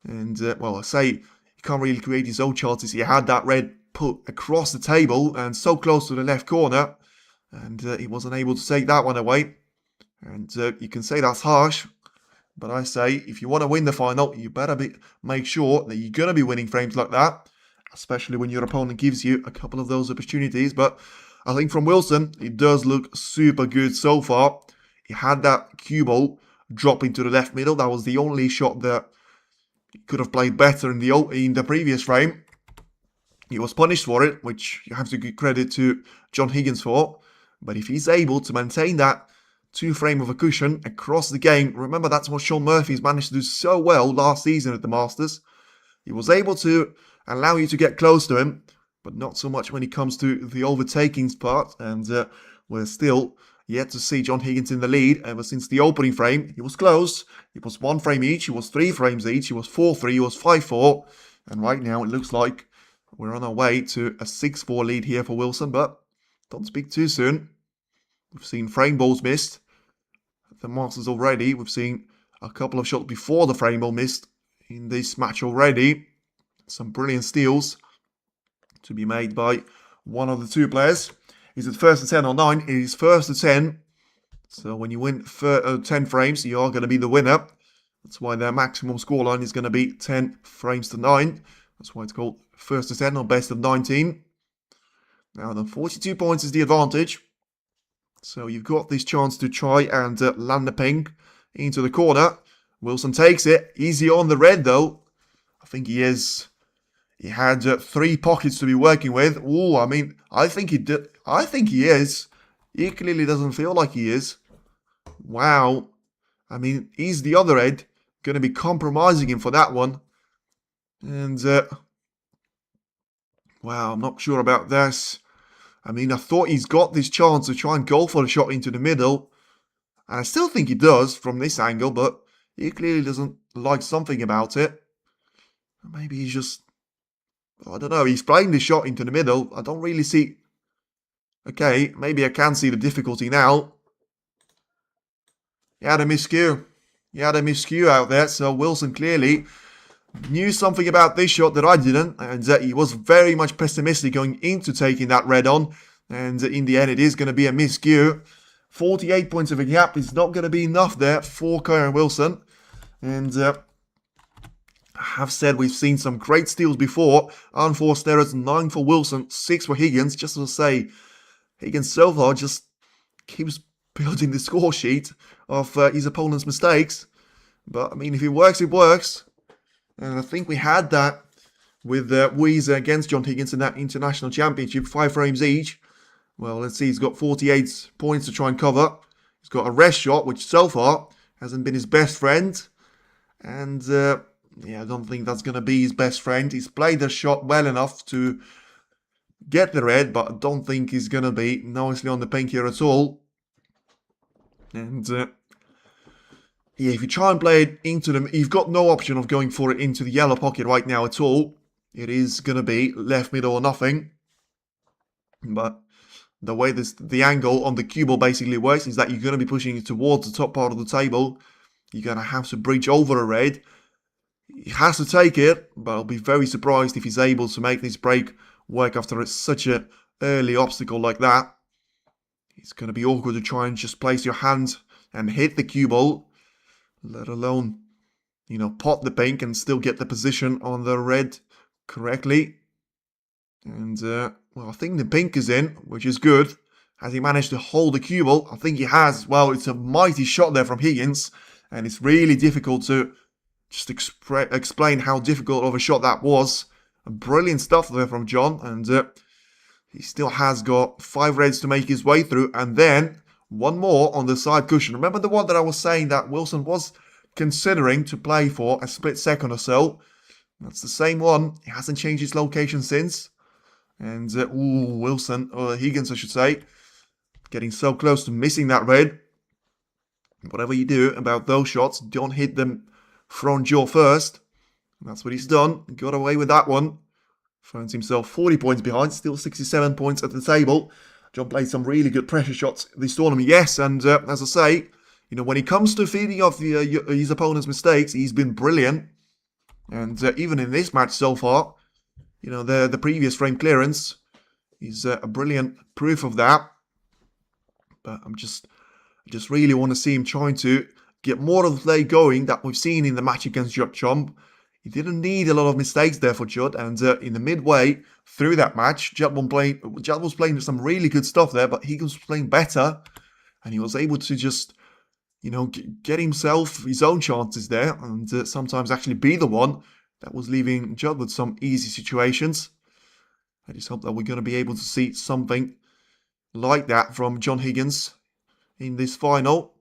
And, well, I say he can't really create his own chances. He had that red put across the table and so close to the left corner. And he wasn't able to take that one away. And you can say that's harsh. But I say, if you want to win the final, you better make sure that you're going to be winning frames like that. Especially when your opponent gives you a couple of those opportunities. But I think from Wilson, it does look super good so far. He had that cue ball drop into the left middle. That was the only shot that he could have played better in the previous frame. He was punished for it, which you have to give credit to John Higgins for. But if he's able to maintain that 2-frame of a cushion across the game, remember that's what Shaun Murphy's managed to do so well last season at the Masters. He was able to allow you to get close to him, but not so much when it comes to the overtaking part. And we're still yet to see John Higgins in the lead ever since the opening frame. He was close. It was 1 frame each. It was 3 frames each. It was 4-3. It was 5-4. And right now it looks like we're on our way to a 6-4 lead here for Wilson, but don't speak too soon. We've seen frame balls missed at the Masters already. We've seen a couple of shots before the frame ball missed in this match already. Some brilliant steals to be made by one of the two players. Is it first to 10 or 9? It is first to 10. So when you win 10 frames, you are going to be the winner. That's why their maximum scoreline is going to be 10 frames to 9. That's why it's called first to 10 or best of 19. Now the 42 points is the advantage. So you've got this chance to try and land the pink into the corner. Wilson takes it. Easy on the red though. I think he is. He had 3 pockets to be working with. Oh, I mean, I think he did. I think he is. He clearly doesn't feel like he is. Wow. I mean, he's the other end. Going to be compromising him for that one. And, wow, I'm not sure about this. I mean, I thought he's got this chance to try and go for a shot into the middle. And I still think he does from this angle, but he clearly doesn't like something about it. Maybe he's just, I don't know, he's playing the shot into the middle. I don't really see, okay, maybe I can see the difficulty now. He had a miscue. He had a miscue out there, so Wilson clearly knew something about this shot that I didn't, and he was very much pessimistic going into taking that red on, and in the end it is going to be a miscue. 48 points of a gap is not going to be enough there for Kyren Wilson, and I have said we've seen some great steals before. Unforced errors, 9 for Wilson, 6 for Higgins. Just to say, Higgins so far just keeps building the score sheet of his opponent's mistakes, but I mean, if it works, it works. And I think we had that with Weezer against John Higgins in that international championship, 5 frames each. Well, let's see, he's got 48 points to try and cover. He's got a rest shot, which so far hasn't been his best friend. And, yeah, I don't think that's going to be his best friend. He's played the shot well enough to get the red, but I don't think he's going to be nicely on the pink here at all. And, yeah, if you try and play it into them, you've got no option of going for it into the yellow pocket right now at all. It is going to be left middle or nothing. But the way the angle on the cue ball basically works is that you're going to be pushing it towards the top part of the table. You're going to have to breach over a red. He has to take it, but I'll be very surprised if he's able to make this break work after such an early obstacle like that. It's going to be awkward to try and just place your hand and hit the cue ball, let alone, you know, pot the pink and still get the position on the red correctly. And, well, I think the pink is in, which is good. Has he managed to hold the cue ball? I think he has. Well, it's a mighty shot there from Higgins, and it's really difficult to just explain how difficult of a shot that was. Brilliant stuff there from John, and he still has got 5 reds to make his way through, and then one more on the side cushion. Remember the one that I was saying that Wilson was considering to play for a split second or so? That's the same one. He hasn't changed his location since. And, Wilson, or Higgins I should say, getting so close to missing that red. Whatever you do about those shots, don't hit them front jaw first. And that's what he's done. Got away with that one. Finds himself 40 points behind, still 67 points at the table. John played some really good pressure shots this tournament, yes, and as I say, when it comes to feeding off his opponent's mistakes, he's been brilliant. And even in this match so far, the previous frame clearance is a brilliant proof of that. But I just really want to see him trying to get more of the play going that we've seen in the match against Judd Trump. He didn't need a lot of mistakes there for Judd, and in the midway through that match, Judd was playing some really good stuff there, but Higgins was playing better, and he was able to just, get himself his own chances there, and sometimes actually be the one that was leaving Judd with some easy situations. I just hope that we're going to be able to see something like that from John Higgins in this final.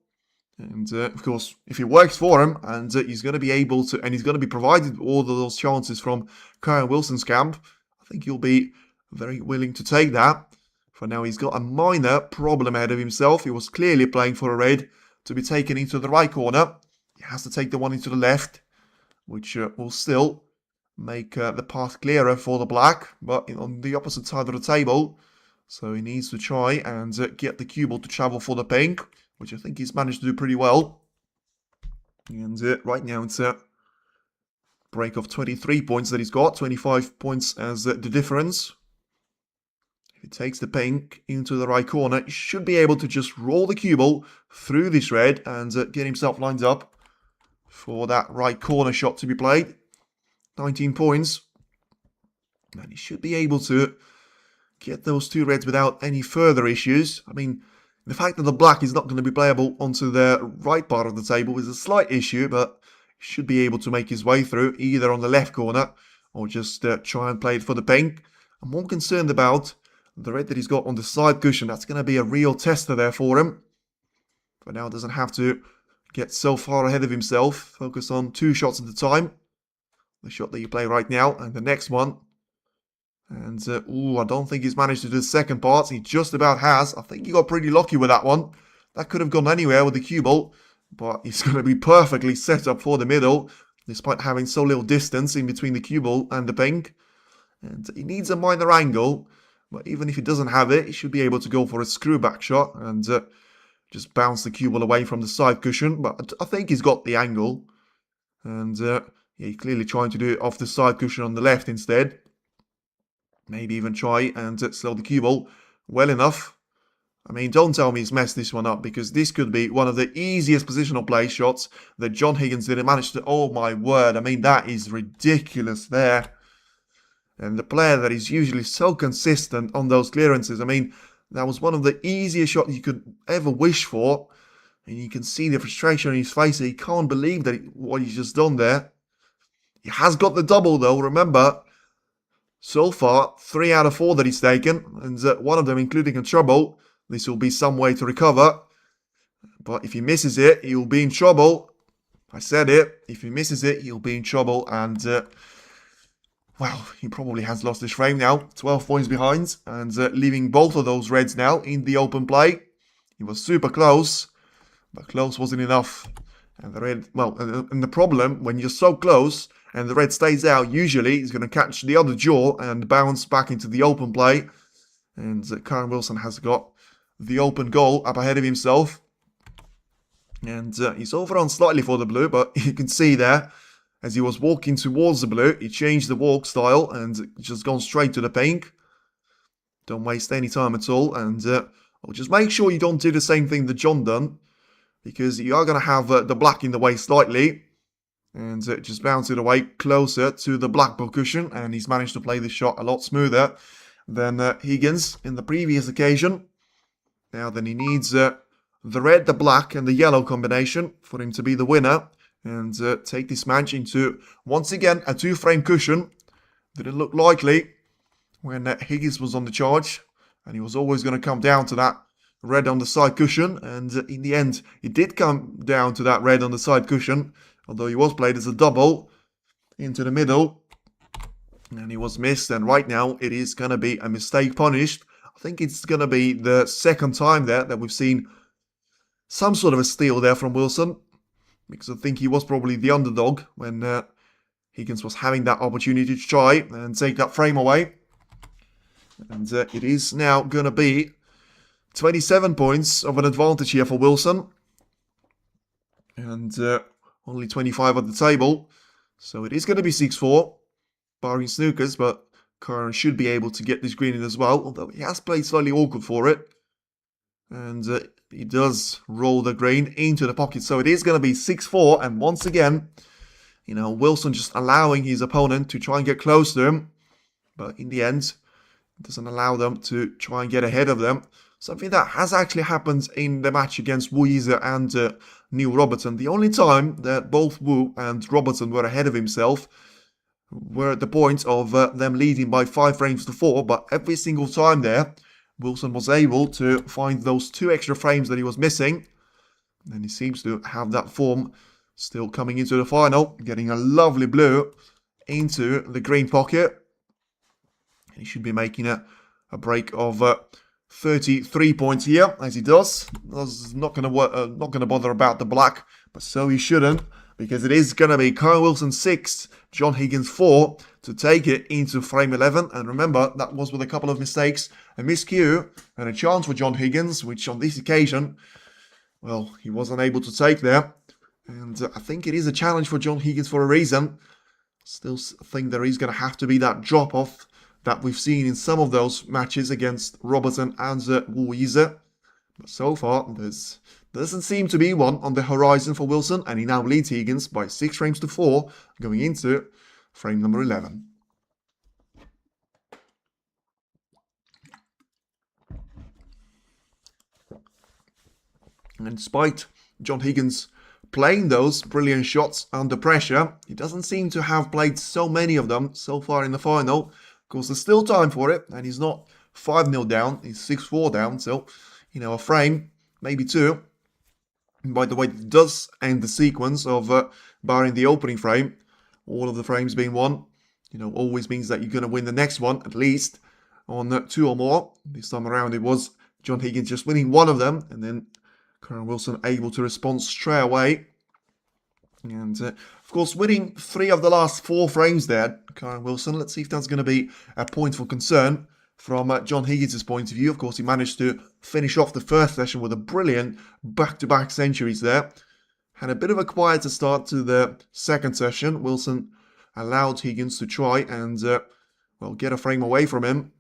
And of course, if it works for him, and he's going to be able to, and he's going to be provided all of those chances from Kyren Wilson's camp, I think he'll be very willing to take that. For now, he's got a minor problem ahead of himself. He was clearly playing for a red to be taken into the right corner. He has to take the one into the left, which will still make the path clearer for the black, but on the opposite side of the table. So he needs to try and get the cue ball to travel for the pink, which I think he's managed to do pretty well. And right now it's a break of 23 points that he's got, 25 points as the difference. If he takes the pink into the right corner, he should be able to just roll the cue ball through this red and get himself lined up for that right corner shot to be played. 19 points. And he should be able to get those two reds without any further issues. I mean, the fact that the black is not going to be playable onto the right part of the table is a slight issue, but he should be able to make his way through either on the left corner or just try and play it for the pink. I'm more concerned about the red that he's got on the side cushion. That's going to be a real tester there for him. But now doesn't have to get so far ahead of himself. Focus on two shots at a time. The shot that you play right now and the next one. And, I don't think he's managed to do the second part. He just about has. I think he got pretty lucky with that one. That could have gone anywhere with the cue ball. But he's going to be perfectly set up for the middle, despite having so little distance in between the cue ball and the pink. And he needs a minor angle. But even if he doesn't have it, he should be able to go for a screw back shot and just bounce the cue ball away from the side cushion. But I think he's got the angle. And he's clearly trying to do it off the side cushion on the left instead. Maybe even try and slow the cue ball well enough. I mean, don't tell me he's messed this one up, because this could be one of the easiest positional play shots that John Higgins didn't manage to... Oh my word, I mean, that is ridiculous there. And the player that is usually so consistent on those clearances, I mean, that was one of the easiest shots you could ever wish for. And you can see the frustration on his face. He can't believe that what he's just done there. He has got the double though, remember. So far, 3 out of 4 that he's taken, and one of them including a trouble. This will be some way to recover. But if he misses it, he will be in trouble. I said it. If he misses it, he'll be in trouble. And, well, he probably has lost his frame now. 12 points behind. And leaving both of those reds now in the open play. He was super close, but close wasn't enough. And the red, well, and the problem, when you're so close and the red stays out, usually he's going to catch the other jaw and bounce back into the open play. And Kyren Wilson has got the open goal up ahead of himself. And he's over on slightly for the blue, but you can see there, as he was walking towards the blue, he changed the walk style and just gone straight to the pink. Don't waste any time at all. And just make sure you don't do the same thing that John done, because you are going to have the black in the way slightly. And just bounce it away closer to the black ball cushion. And he's managed to play this shot a lot smoother than Higgins in the previous occasion. Now then he needs the red, the black and the yellow combination for him to be the winner. And take this match into, once again, a 2-frame cushion. Didn't look likely when Higgins was on the charge. And he was always going to come down to that red on the side cushion. And in the end, he did come down to that red on the side cushion. Although he was played as a double into the middle. And he was missed. And right now, it is going to be a mistake punished I think it's going to be the second time there that we've seen some sort of a steal there from Wilson, because I think he was probably the underdog when Higgins was having that opportunity to try and take that frame away. And it is now going to be 27 points of an advantage here for Wilson. And only 25 on the table. So it is going to be 6-4, barring snookers, but Kyren should be able to get this green in as well, although he has played slightly awkward for it. And he does roll the green into the pocket, so it is going to be 6-4, and once again, Wilson just allowing his opponent to try and get close to him, but in the end, it doesn't allow them to try and get ahead of them. Something that has actually happened in the match against Wu Yize and Neil Robertson. The only time that both Wu and Robertson were ahead of himself were at the point of them leading by 5 frames to 4, but every single time there, Wilson was able to find those 2 extra frames that he was missing, and he seems to have that form still coming into the final, getting a lovely blue into the green pocket. And he should be making a break of 33 points here, as he does. He's not going to bother about the black, but so he shouldn't, because it is going to be Kyren Wilson 6, John Higgins 4 to take it into frame 11. And remember, that was with a couple of mistakes, a miscue, and a chance for John Higgins, which on this occasion, well, he wasn't able to take there. And I think it is a challenge for John Higgins for a reason. Still think there is going to have to be that drop-off that we've seen in some of those matches against Robertson and Wu Yize. But so far, there doesn't seem to be one on the horizon for Wilson, and he now leads Higgins by 6 frames to 4, going into frame number 11. And despite John Higgins playing those brilliant shots under pressure, he doesn't seem to have played so many of them so far in the final. Of course, there's still time for it, and he's not 5-0 down, he's 6-4 down, so, a frame, maybe 2. And by the way, it does end the sequence of barring the opening frame, all of the frames being won, always means that you're going to win the next one, at least, on 2 or more. This time around, it was John Higgins just winning one of them, and then Kyren Wilson able to respond straight away. And, of course, winning 3 of the last 4 frames there, Kyren Wilson. Let's see if that's going to be a point for concern from John Higgins' point of view. Of course, he managed to finish off the first session with a brilliant back-to-back centuries there. Had a bit of a quieter start to the second session. Wilson allowed Higgins to try and, get a frame away from him.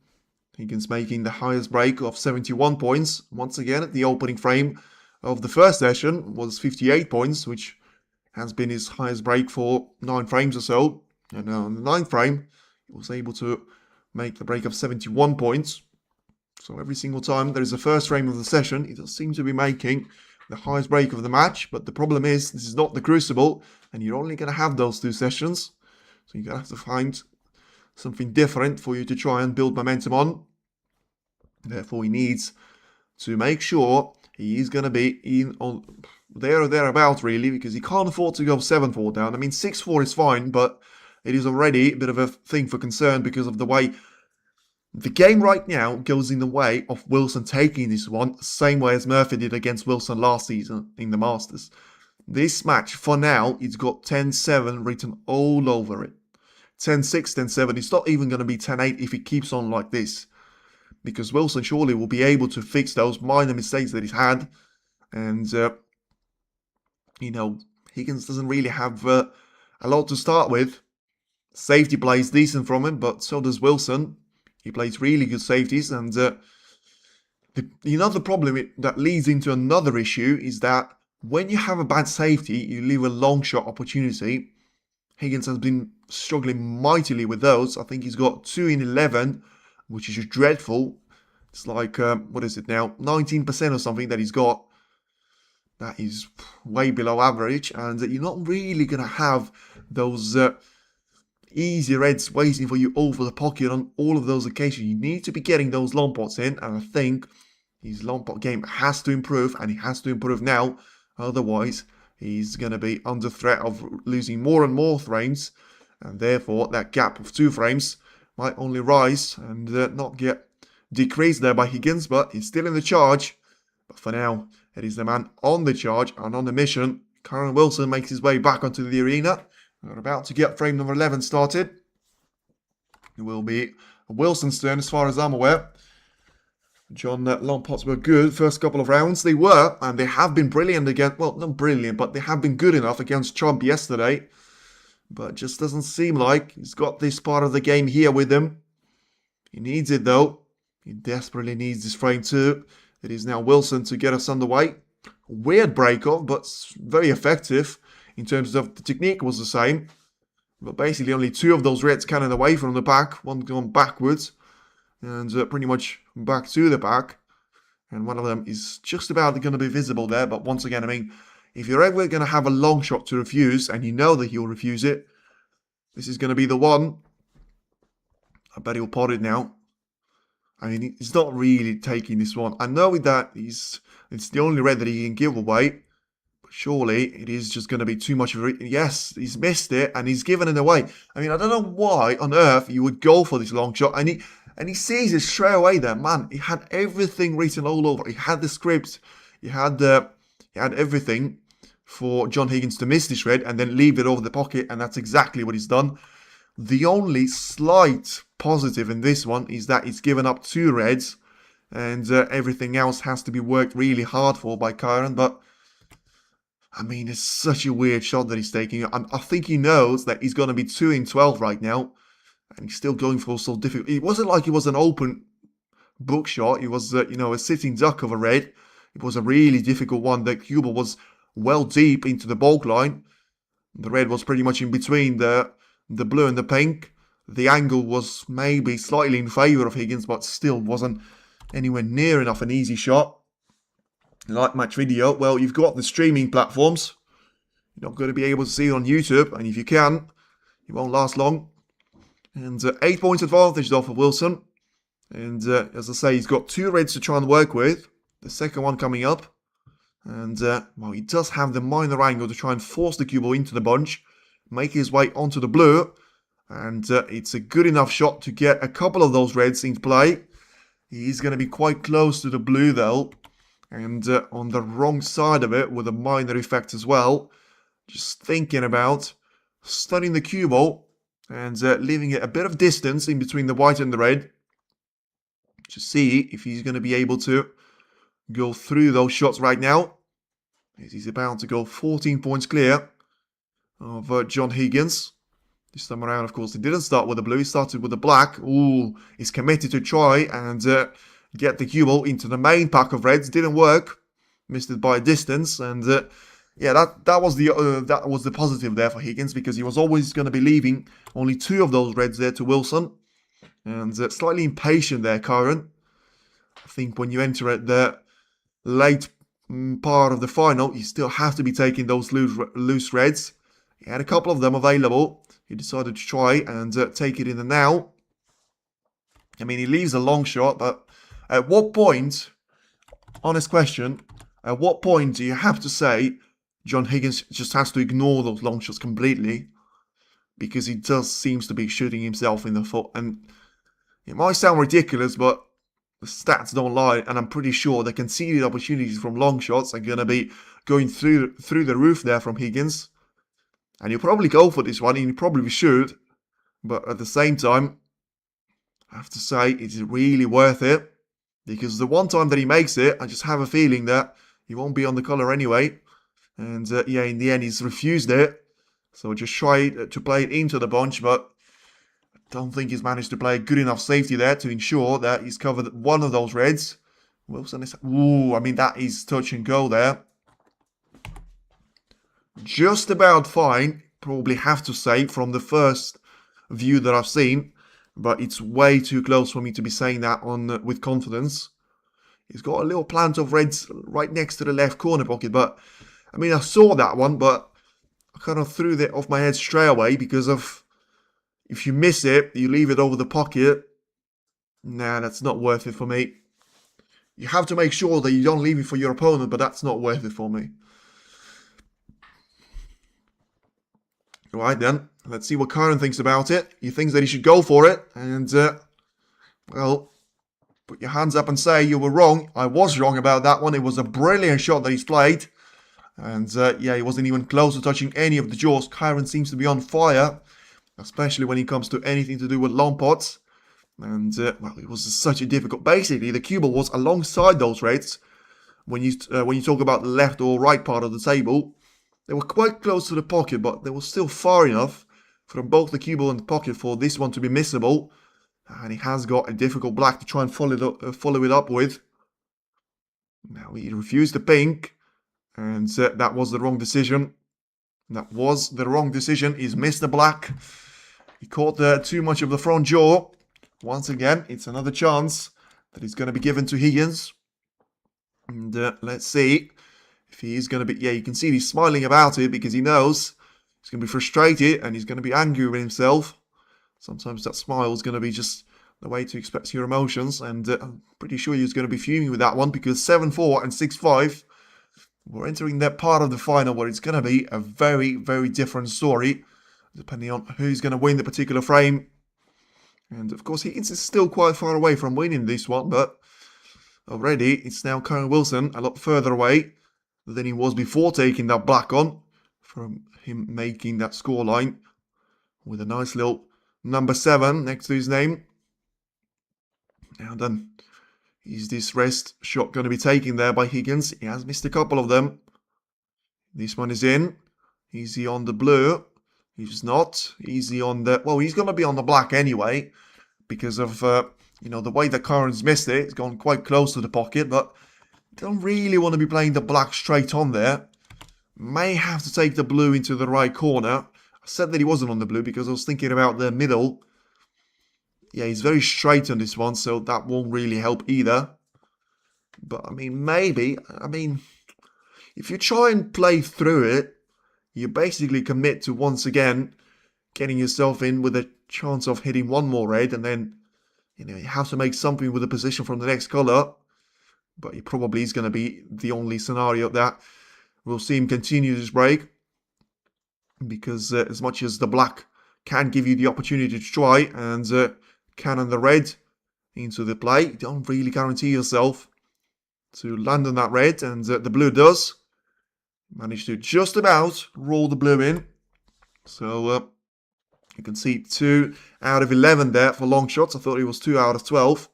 Higgins making the highest break of 71 points. Once again, the opening frame of the first session was 58 points, which has been his highest break for 9 frames or so. And on the 9th frame, he was able to make the break of 71 points. So every single time there is a first frame of the session, he does seem to be making the highest break of the match. But the problem is, this is not the Crucible, and you're only going to have those 2 sessions. So you're going to have to find something different for you to try and build momentum on. Therefore, he needs to make sure he is going to be in on there or thereabouts, really, because he can't afford to go 7-4 down. I mean, 6-4 is fine, but it is already a bit of a thing for concern because of the way the game right now goes in the way of Wilson taking this one, same way as Murphy did against Wilson last season in the Masters. This match, for now, it's got 10-7 written all over it. 10-6, 10-7. It's not even going to be 10-8 if it keeps on like this, because Wilson surely will be able to fix those minor mistakes that he's had. And, Higgins doesn't really have a lot to start with. Safety plays decent from him, but so does Wilson. He plays really good safeties. And another problem that leads into another issue is that when you have a bad safety, you leave a long shot opportunity. Higgins has been struggling mightily with those. I think he's got 2 in 11, which is just dreadful. It's like, what is it now? 19% or something that he's got. That is way below average. And you're not really going to have those easy reds waiting for you over the pocket on all of those occasions. You need to be getting those long pots in. And I think his long pot game has to improve. And he has to improve now. Otherwise, he's going to be under threat of losing more and more frames. And therefore, that gap of 2 frames might only rise and not get decreased there by Higgins, but he's still in the charge. But for now, it is the man on the charge and on the mission. Kyren Wilson makes his way back onto the arena. We're about to get frame number 11 started. It will be Wilson's turn as far as I'm aware. John Longpots were good first couple of rounds. They were, and they have been brilliant against, well, not brilliant, but they have been good enough against Trump yesterday. But just doesn't seem like he's got this part of the game here with him. He needs it though. He desperately needs this frame too. It is now Wilson to get us underway. Weird break-off, but very effective in terms of the technique was the same. But basically only 2 of those reds cannoned away from the back. One gone backwards and pretty much back to the back. And one of them is just about going to be visible there. But once again, I mean, if you're ever going to have a long shot to refuse and you know that he'll refuse it, this is going to be the one. I bet he'll pot it now. I mean, he's not really taking this one. I know that it's the only red that he can give away. But surely it is just going to be too much of a... Yes, he's missed it and he's given it away. I mean, I don't know why on earth you would go for this long shot. And he sees it straight away there. Man, he had everything written all over. He had the script. He had everything for John Higgins to miss this red and then leave it over the pocket. And that's exactly what he's done. The only slight positive in this one is that he's given up 2 reds. And everything else has to be worked really hard for by Kyren. But, I mean, it's such a weird shot that he's taking. I think he knows that he's going to be 2 in 12 right now. And he's still going for so difficult. It wasn't like it was an open book shot. It was, a sitting duck of a red. It was a really difficult one. The cue ball was well deep into the bulk line. The red was pretty much in between the blue and the pink. The angle was maybe slightly in favour of Higgins, but still wasn't anywhere near enough an easy shot. Like match video, well, you've got the streaming platforms. You're not going to be able to see it on YouTube, and if you can, it won't last long. And 8 points advantage though for Wilson. And as I say, he's got 2 reds to try and work with. The second one coming up. And, well, he does have the minor angle to try and force the cue ball into the bunch. Make his way onto the blue. And it's a good enough shot to get a couple of those reds into play. He's going to be quite close to the blue though. And on the wrong side of it with a minor effect as well. Just thinking about studying the cue ball. And leaving it a bit of distance in between the white and the red. To see if he's going to be able to go through those shots right now. He's about to go 14 points clear of John Higgins. This time around, of course, he didn't start with the blue. He started with the black. Ooh, he's committed to try and get the cue ball into the main pack of reds. Didn't work. Missed it by a distance. And yeah, that was the positive there for Higgins, because he was always going to be leaving only 2 of those reds there to Wilson. And slightly impatient there, Kyren. I think when you enter at the late part of the final, you still have to be taking those loose reds. He had a couple of them available. He decided to try and take it in the now. I mean, he leaves a long shot, but at what point, honest question, at what point do you have to say John Higgins just has to ignore those long shots completely? Because he just seems to be shooting himself in the foot. And it might sound ridiculous, but the stats don't lie. And I'm pretty sure the conceded opportunities from long shots are going to be going through the roof there from Higgins. And he'll probably go for this one, and he probably should. But at the same time, I have to say, it's really worth it. Because the one time that he makes it, I just have a feeling that he won't be on the colour anyway. And yeah, in the end, he's refused it. So just try to play it into the bunch, but I don't think he's managed to play good enough safety there to ensure that he's covered one of those reds. Wilson is... Ooh, I mean, that is touch and go there. Just about fine, probably have to say, from the first view that I've seen. But it's way too close for me to be saying that with confidence. He's got a little plant of reds right next to the left corner pocket, but... I mean, I saw that one, but I kind of threw that off my head straight away because of... If you miss it, you leave it over the pocket. Nah, that's not worth it for me. You have to make sure that you don't leave it for your opponent, but that's not worth it for me. Alright then, let's see what Kyren thinks about it. He thinks that he should go for it, and, well, put your hands up and say you were wrong. I was wrong about that one. It was a brilliant shot that he's played. And yeah, he wasn't even close to touching any of the jaws. Kyren seems to be on fire, especially when it comes to anything to do with long pots. And, well, it was such a difficult... Basically, the cue ball was alongside those reds. When you talk about the left or right part of the table, they were quite close to the pocket, but they were still far enough from both the cue ball and the pocket for this one to be missable. And he has got a difficult black to try and follow it up with. Now, he refused the pink. And that was the wrong decision. That was the wrong decision. He's missed the black. He caught too much of the front jaw. Once again, it's another chance that is going to be given to Higgins. And let's see if he's going to be... Yeah, you can see he's smiling about it because he knows he's going to be frustrated and he's going to be angry with himself. Sometimes that smile is going to be just the way to express your emotions. And I'm pretty sure he's going to be fuming with that one because 7-4 and 6-5... We're entering that part of the final where it's going to be a very, very different story, depending on who's going to win the particular frame. And of course, Higgins is still quite far away from winning this one, but already it's now Kyren Wilson a lot further away than he was before taking that black on, from him making that scoreline with a nice little number 7 next to his name. Now then, is this rest shot going to be taken there by Higgins? He has missed a couple of them. This one is in. Easy on the blue. He's not. Easy on the... Well, he's going to be on the black anyway. Because of, you know, the way that Kyren's missed it. It's gone quite close to the pocket. But don't really want to be playing the black straight on there. May have to take the blue into the right corner. I said that he wasn't on the blue because I was thinking about the middle. Yeah, he's very straight on this one, so that won't really help either. But, I mean, maybe. I mean, if you try and play through it, you basically commit to once again getting yourself in with a chance of hitting one more red. And then, you know, you have to make something with the position from the next color. But it probably is going to be the only scenario that we'll see him continue this break. Because as much as the black can give you the opportunity to try and... cannon the red into the play. You don't really guarantee yourself to land on that red, and the blue does. Managed to just about roll the blue in. So you can see 2 out of 11 there for long shots. I thought it was 2 out of 12.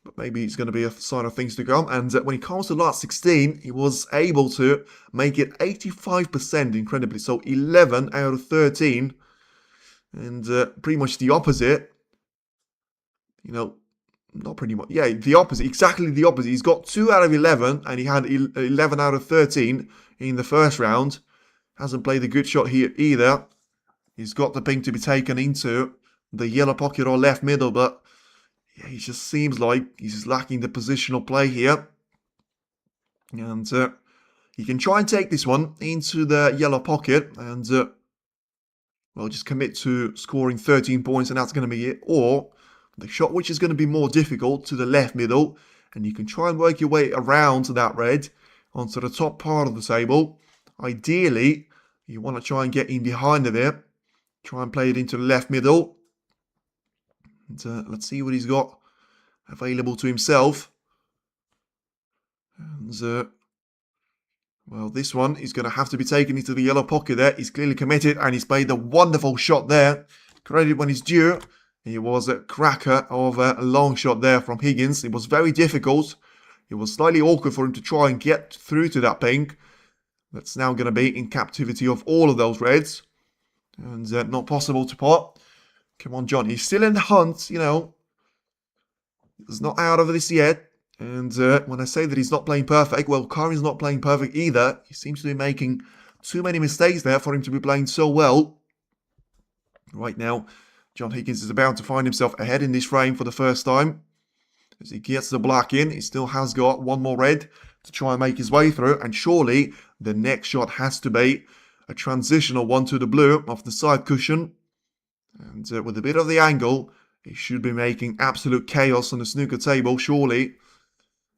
But maybe it's going to be a sign of things to come. And when it comes to last 16, he was able to make it 85% incredibly. So 11 out of 13. And pretty much the opposite. You know, not pretty much. Yeah, the opposite. Exactly the opposite. He's got 2 out of 11 and he had 11 out of 13 in the first round. Hasn't played a good shot here either. He's got the pink to be taken into the yellow pocket or left middle, but yeah, he just seems like he's lacking the positional play here. And he can try and take this one into the yellow pocket and, well, just commit to scoring 13 points and that's going to be it. Or the shot which is going to be more difficult to the left middle, and you can try and work your way around that red onto the top part of the table. Ideally, you want to try and get in behind of it. Try and play it into the left middle. And, let's see what he's got available to himself. And, well, this one is going to have to be taken into the yellow pocket there. He's clearly committed, and he's played a wonderful shot there. Credit when it's due. It was a cracker of a long shot there from Higgins. It was very difficult. It was slightly awkward for him to try and get through to that pink. That's now going to be in captivity of all of those reds. And not possible to pot. Come on, John. He's still in the hunt, you know. He's not out of this yet. And when I say that he's not playing perfect, well, Kyren's not playing perfect either. He seems to be making too many mistakes there for him to be playing so well. Right now, John Higgins is about to find himself ahead in this frame for the first time. As he gets the black in, he still has got one more red to try and make his way through. And surely the next shot has to be a transitional one to the blue off the side cushion. And with a bit of the angle, he should be making absolute chaos on the snooker table, surely,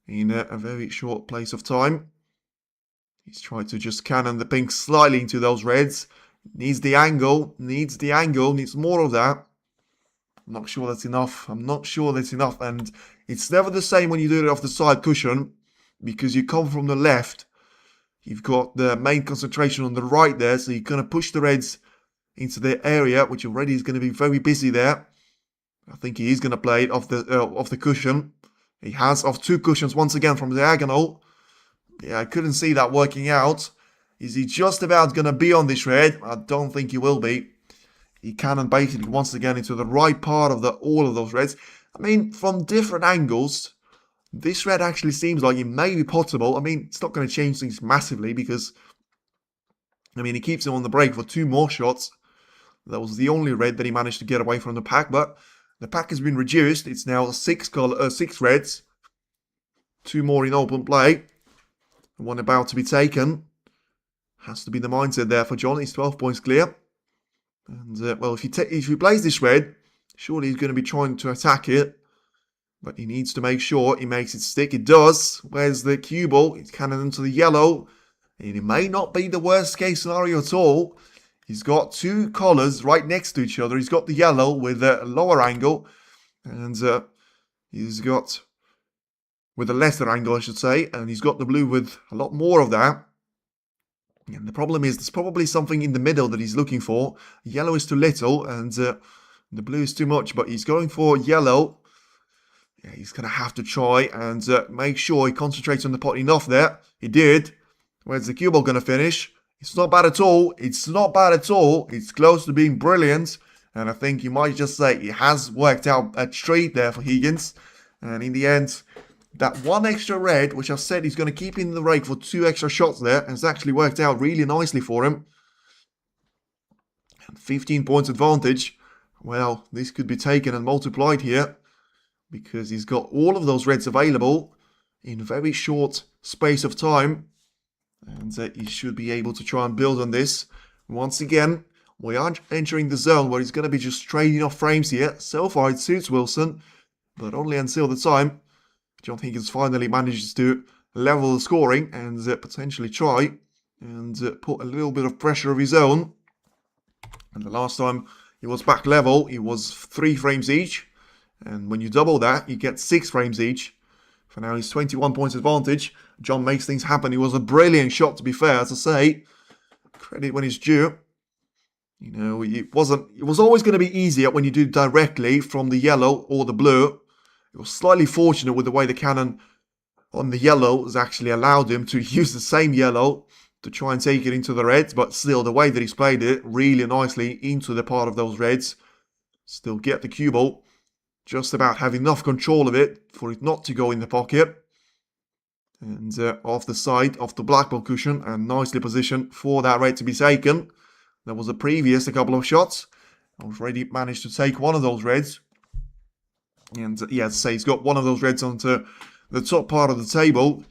in a very short place of time. He's tried to just cannon the pink slightly into those reds. Needs the angle, needs more of that. I'm not sure that's enough. I'm not sure that's enough. And it's never the same when you do it off the side cushion, because you come from the left. You've got the main concentration on the right there, so you're going to push the reds into their area, which already is going to be very busy there. I think he is going to play it off the cushion. He has off 2 cushions once again from diagonal. Yeah, I couldn't see that working out. Is he just about going to be on this red? I don't think he will be. He cannon basically once again into the right part of all of those reds. I mean, from different angles, this red actually seems like it may be potable. I mean, it's not going to change things massively because, I mean, he keeps him on the break for 2 more shots. That was the only red that he managed to get away from the pack, but the pack has been reduced. It's now 6 reds. 2 more in open play. One about to be taken. Has to be the mindset there for John. He's 12 points clear. And, well, if he plays this red, surely he's going to be trying to attack it. But he needs to make sure he makes it stick. It does. Where's the cue ball? It's cannon into the yellow. And it may not be the worst case scenario at all. He's got 2 collars right next to each other. He's got the yellow with a lower angle. And he's got, with a lesser angle, I should say. And he's got the blue with a lot more of that. And the problem is there's probably something in the middle that he's looking for. Yellow is too little and the blue is too much, but he's going for yellow. Yeah, he's going to have to try and make sure he concentrates on the pot enough there. He did. Where's the cue ball going to finish? It's not bad at all. It's not bad at all. It's close to being brilliant. And I think you might just say it has worked out a treat there for Higgins. And in the end, that 1 extra red, which I've said he's going to keep in the rake for 2 extra shots there, has actually worked out really nicely for him. And 15 points advantage. Well, this could be taken and multiplied here, because he's got all of those reds available in a very short space of time. And he should be able to try and build on this. Once again, we are entering the zone where he's going to be just trading off frames here. So far it suits Wilson, but only until the time John Higgins finally manages to level the scoring and potentially try and put a little bit of pressure of his own. And the last time he was back level, it was 3 frames each. And when you double that, you get 6 frames each. For now, he's 21 points advantage. John makes things happen. It was a brilliant shot, to be fair, as I say. Credit when it's due. You know, it was always going to be easier when you do directly from the yellow or the blue. It was slightly fortunate with the way the cannon on the yellow has actually allowed him to use the same yellow to try and take it into the reds. But still, the way that he's played it really nicely into the part of those reds. Still get the cue ball. Just about have enough control of it for it not to go in the pocket. And off the side, off the black ball cushion, and nicely positioned for that red to be taken. There was a couple of shots. I've already managed to take one of those reds. And yeah, as I say, he's got one of those reds onto the top part of the table,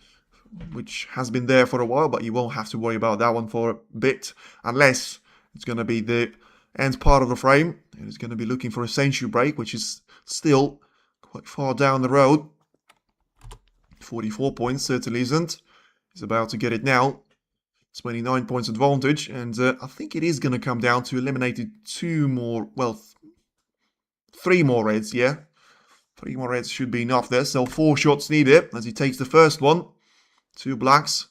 which has been there for a while, but you won't have to worry about that one for a bit, unless it's going to be the end part of the frame. And it's going to be looking for a century break, which is still quite far down the road. 44 points certainly isn't. He's about to get it now. 29 points advantage, and I think it is going to come down to eliminating 3 more reds, yeah. 3 more reds should be enough there, so 4 shots needed as he takes the first one. 2 blacks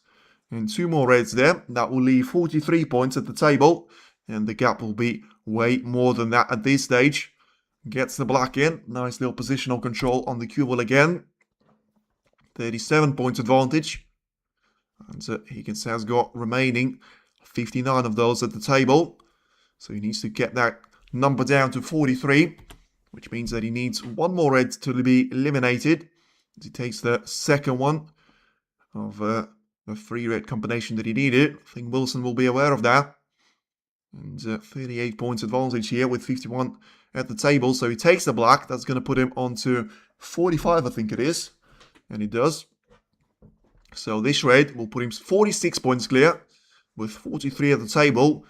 and 2 more reds there. That will leave 43 points at the table, and the gap will be way more than that at this stage. Gets the black in. Nice little positional control on the cue ball again. 37 points advantage. And Higgins has got remaining 59 of those at the table. So he needs to get that number down to 43. Which means that he needs 1 more red to be eliminated. As he takes the second one of the 3 red combination that he needed. I think Wilson will be aware of that. And 38 points advantage here with 51 at the table. So he takes the black. That's going to put him on to 45, I think it is. And he does. So this red will put him 46 points clear with 43 at the table.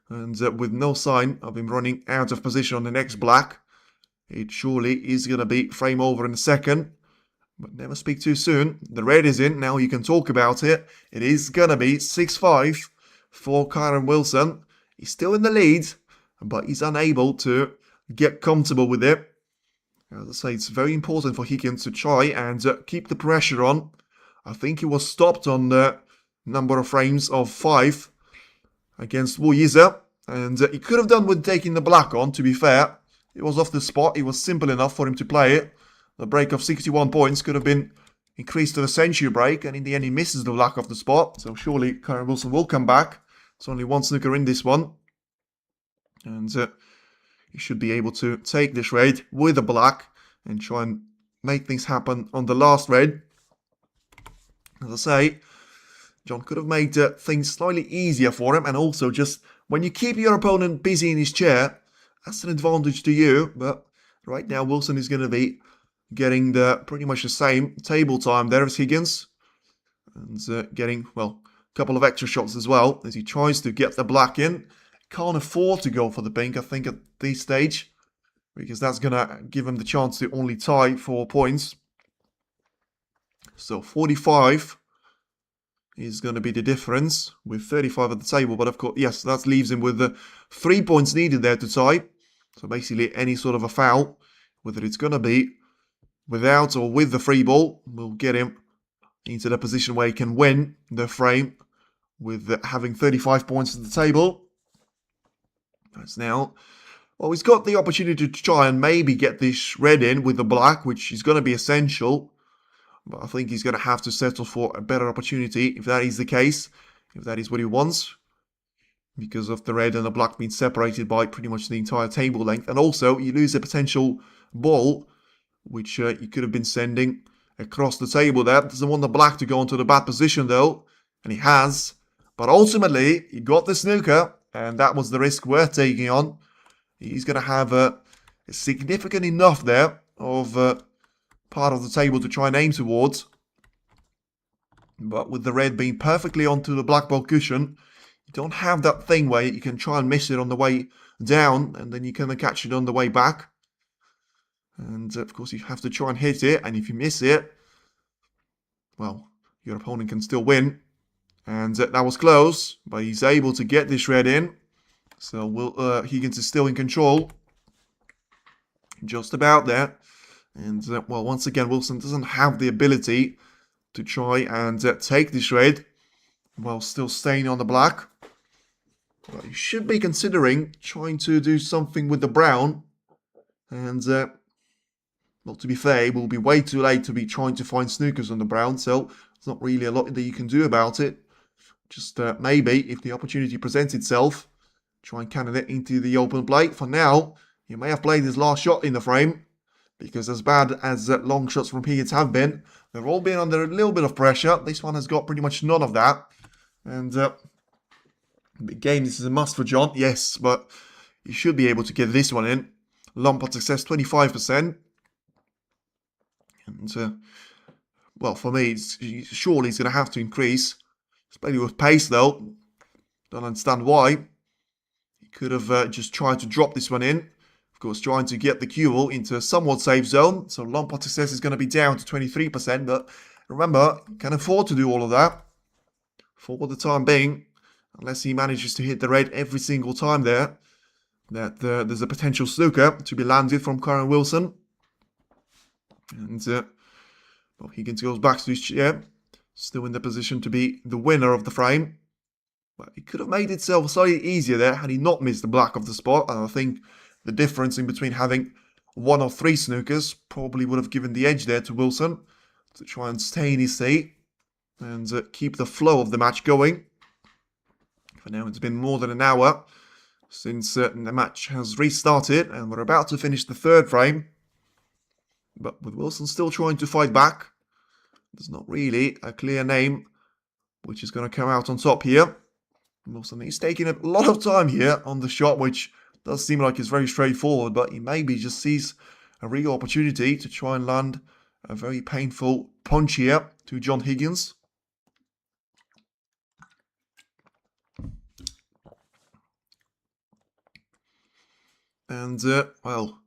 And with no sign of him running out of position on the next black. It surely is going to be frame over in a second. But never speak too soon. The red is in. Now you can talk about it. It is going to be 6-5 for Kyren Wilson. He's still in the lead, but he's unable to get comfortable with it. As I say, it's very important for Higgins to try and keep the pressure on. I think he was stopped on the number of frames of 5 against Wu Yize. And he could have done with taking the black on, to be fair. It was off the spot. It was simple enough for him to play it. The break of 61 points could have been increased to the century break. And in the end, he misses the black off the spot. So surely Kyren Wilson will come back. It's only one snooker in this one. And he should be able to take this raid with a black and try and make things happen on the last raid. As I say, John could have made things slightly easier for him. And also just when you keep your opponent busy in his chair, that's an advantage to you. But right now, Wilson is going to be getting pretty much the same table time there as Higgins. And getting, well, a couple of extra shots as well as he tries to get the black in. Can't afford to go for the pink, I think, at this stage, because that's going to give him the chance to only tie 4 points. So 45 is going to be the difference with 35 at the table. But of course, yes, that leaves him with the 3 points needed there to tie. So basically any sort of a foul, whether it's going to be without or with the free ball, will get him into the position where he can win the frame with having 35 points at the table. That's now, well, he's got the opportunity to try and maybe get this red in with the black, which is going to be essential. But I think he's going to have to settle for a better opportunity if that is the case, if that is what he wants. Because of the red and the black being separated by pretty much the entire table length. And also, you lose a potential ball, which you could have been sending across the table there. Doesn't want the black to go into the bad position though, and he has. But ultimately, he got the snooker. And that was the risk worth taking on. He's going to have a significant enough there of part of the table to try and aim towards. But with the red being perfectly onto the black ball cushion, you don't have that thing where you can try and miss it on the way down. And then you can catch it on the way back. And of course you have to try and hit it. And if you miss it, well, your opponent can still win. And that was close, but he's able to get this red in. So Higgins is still in control. Just about there. And, well, once again, Wilson doesn't have the ability to try and take this red while still staying on the black. But he should be considering trying to do something with the brown. And, well, to be fair, it will be way too late to be trying to find snookers on the brown. So there's not really a lot that you can do about it. Just maybe, if the opportunity presents itself, try and cannon it into the open plate. For now, he may have played his last shot in the frame, because as bad as long shots from Higgins have been, they've all been under a little bit of pressure. This one has got pretty much none of that. And big game, this is a must for John, yes, but he should be able to get this one in. Lompot success, 25%. And, well, for me, surely he's going to have to increase. He's playing with pace, though. Don't understand why. He could have just tried to drop this one in. Of course, trying to get the cue ball into a somewhat safe zone. So Lompot success is going to be down to 23%. But remember, can afford to do all of that for the time being. Unless he manages to hit the red every single time there. That there's a potential snooker to be landed from Kyren Wilson. And well, Higgins goes back to his chair. Still in the position to be the winner of the frame. But he could have made itself slightly easier there had he not missed the black of the spot. And I think the difference in between having 1 or 3 snookers probably would have given the edge there to Wilson. To try and stay in his seat. And keep the flow of the match going. For now it's been more than an hour since the match has restarted. And we're about to finish the 3rd frame. But with Wilson still trying to fight back. There's not really a clear name which is going to come out on top here. Wilson, he's taking a lot of time here on the shot, which does seem like it's very straightforward, but he maybe just sees a real opportunity to try and land a very painful punch here to John Higgins. And, well,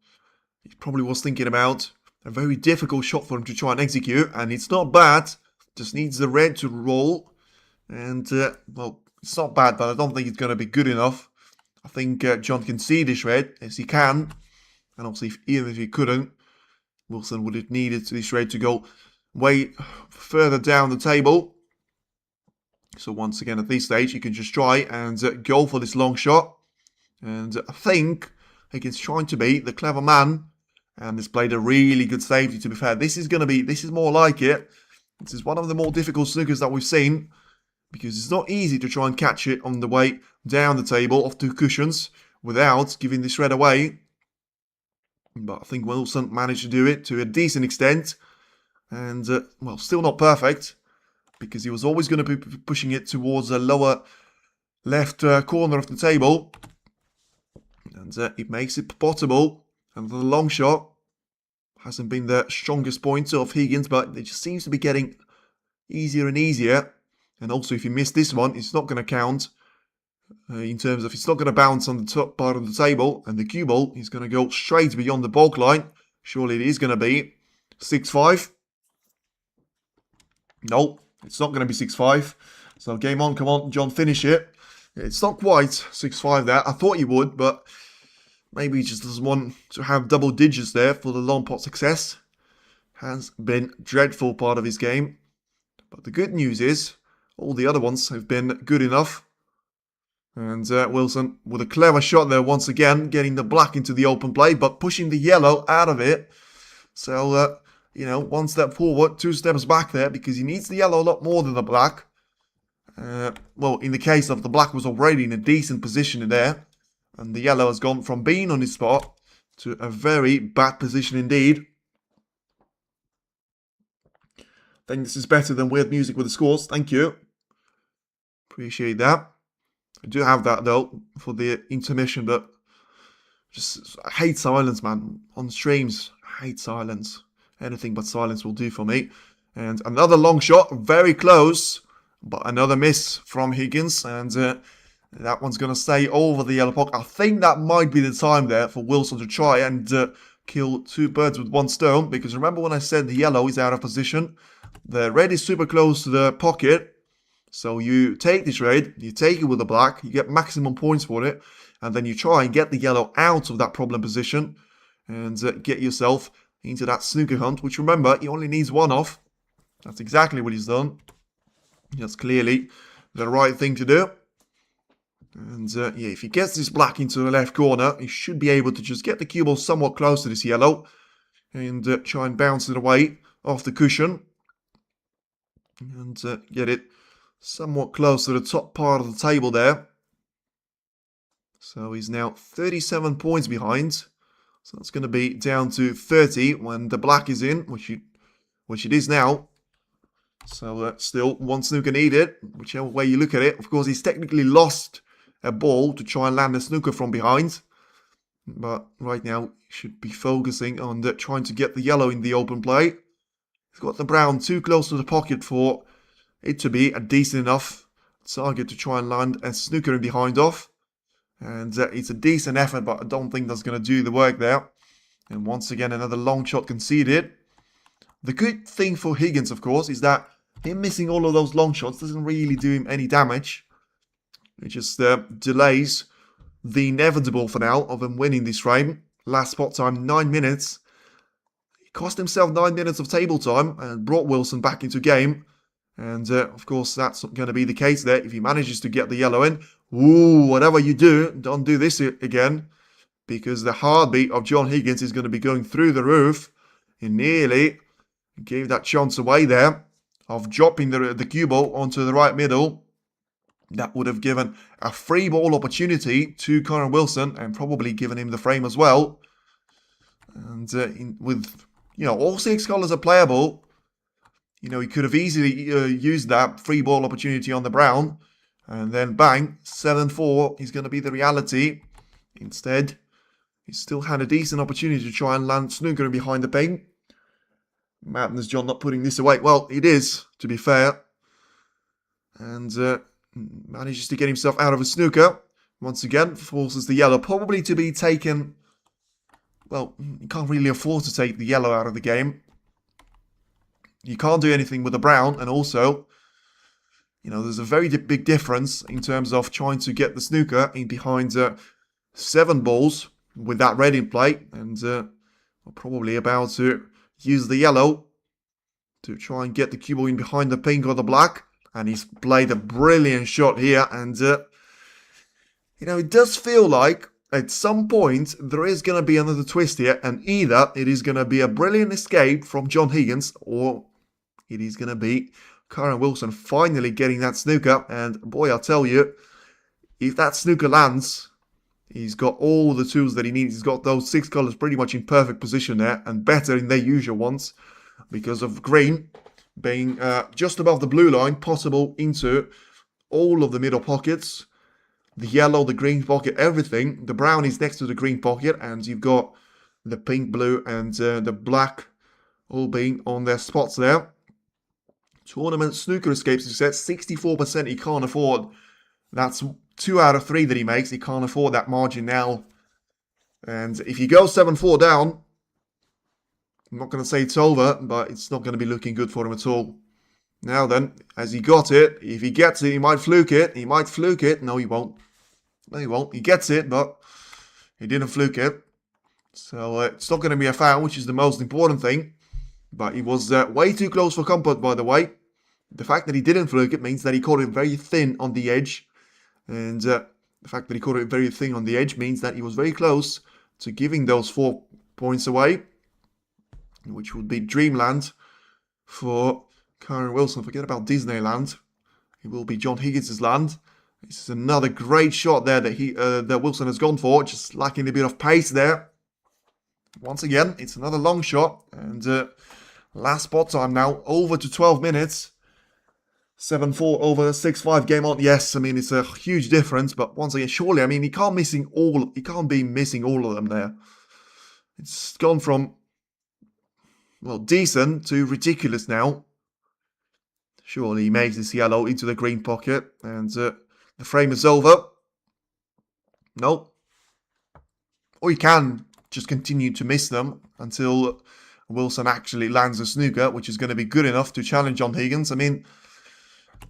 he probably was thinking about a very difficult shot for him to try and execute, and it's not bad. Just needs the red to roll, and, well, it's not bad, but I don't think it's going to be good enough. I think John can see this red, as he can, and obviously even if he couldn't, Wilson would have needed this raid to go way further down the table. So once again, at this stage, you can just try and go for this long shot. And I think Higgins trying to be the clever man. And has played a really good safety, to be fair. This is more like it. This is one of the more difficult snookers that we've seen. Because it's not easy to try and catch it on the way down the table off 2 cushions without giving this red away. But I think Wilson managed to do it to a decent extent. And, well, still not perfect. Because he was always going to be pushing it towards the lower left corner of the table. And it makes it potable. And the long shot hasn't been the strongest point of Higgins, but it just seems to be getting easier and easier. And also, if you miss this one, it's not going to count. In terms of, it's not going to bounce on the top part of the table. And the cue ball is going to go straight beyond the bulk line. Surely it is going to be 6-5. No, it's not going to be 6-5. So game on, come on, John, finish it. It's not quite 6-5 there. I thought he would, but maybe he just doesn't want to have double digits there for the long pot success. Has been a dreadful part of his game. But the good news is, all the other ones have been good enough. And Wilson with a clever shot there once again, getting the black into the open play, but pushing the yellow out of it. So, you know, 1 step forward, 2 steps back there, because he needs the yellow a lot more than the black. Well, in the case of the black was already in a decent position in there. And the yellow has gone from being on his spot to a very bad position indeed. I think this is better than weird music with the scores. Thank you. Appreciate that. I do have that though for the intermission, but I hate silence, man. On streams, I hate silence. Anything but silence will do for me. And another long shot, very close, but another miss from Higgins. And that one's going to stay over the yellow puck. I think that might be the time there for Wilson to try and kill 2 birds with 1 stone. Because remember when I said the yellow is out of position? The red is super close to the pocket. So you take this red, you take it with the black, you get maximum points for it. And then you try and get the yellow out of that problem position. And get yourself into that snooker hunt. Which remember, he only needs 1 off. That's exactly what he's done. That's clearly the right thing to do. And yeah, if he gets this black into the left corner, he should be able to just get the cue ball somewhat close to this yellow. And try and bounce it away off the cushion. And get it somewhat close to the top part of the table there. So he's now 37 points behind. So that's going to be down to 30 when the black is in, which it is now. So still 1 snooker needed, whichever way you look at it. Of course, he's technically lost a ball to try and land a snooker from behind. But right now, he should be focusing on trying to get the yellow in the open play. He's got the brown too close to the pocket for it to be a decent enough target to try and land a snooker in behind off. And it's a decent effort, but I don't think that's going to do the work there. And once again, another long shot conceded. The good thing for Higgins, of course, is that him missing all of those long shots doesn't really do him any damage. It just delays the inevitable for now of him winning this frame. Last spot time, 9 minutes. He cost himself 9 minutes of table time and brought Wilson back into game. And of course, that's going to be the case there if he manages to get the yellow in. Ooh, whatever you do, don't do this again. Because the heartbeat of John Higgins is going to be going through the roof. He nearly gave that chance away there of dropping the cue ball onto the right middle. That would have given a free ball opportunity to Kyren Wilson and probably given him the frame as well. And with, you know, all 6 colours are playable, you know, he could have easily used that free ball opportunity on the brown. And then bang, 7-4 is going to be the reality. Instead, he still had a decent opportunity to try and land snooker behind the pin. Madness John not putting this away. Well, it is, to be fair. And manages to get himself out of a snooker. Once again, forces the yellow probably to be taken. Well, you can't really afford to take the yellow out of the game. You can't do anything with the brown. And also, you know, there's a very big difference in terms of trying to get the snooker in behind 7 balls with that red in play. And we're probably about to use the yellow to try and get the cue ball in behind the pink or the black. And he's played a brilliant shot here. And, it does feel like at some point there is going to be another twist here. And either it is going to be a brilliant escape from John Higgins, or it is going to be Kyren Wilson finally getting that snooker. And boy, I'll tell you, if that snooker lands, he's got all the tools that he needs. He's got those 6 colours pretty much in perfect position there, and better in their usual ones, because of green being just above the blue line, possible into all of the middle pockets. The yellow, the green pocket, everything. The brown is next to the green pocket, and you've got the pink, blue, and the black all being on their spots there. Tournament snooker escapes, he said, 64% he can't afford. That's 2 out of 3 that he makes. He can't afford that margin now. And if he goes 7-4 down, I'm not going to say it's over, but it's not going to be looking good for him at all. Now then, has he got it? If he gets it, he might fluke it. He might fluke it. No, he won't. No, he won't. He gets it, but he didn't fluke it. So it's not going to be a foul, which is the most important thing. But he was way too close for comfort, by the way. The fact that he didn't fluke it means that he caught it very thin on the edge. And the fact that he caught it very thin on the edge means that he was very close to giving those 4 points away, which would be dreamland for Kyren Wilson. Forget about Disneyland. It will be John Higgins' land. This is another great shot there that Wilson has gone for, just lacking a bit of pace there. Once again, it's another long shot, and last spot time now, over to 12 minutes. 7-4 over 6-5 game on. Yes, I mean, it's a huge difference, but once again, surely, I mean, he can't be missing all of them there. It's gone from, well, decent to ridiculous now. Surely he makes this yellow into the green pocket, and the frame is over. No. Or he can just continue to miss them until Wilson actually lands a snooker, which is going to be good enough to challenge John Higgins. I mean,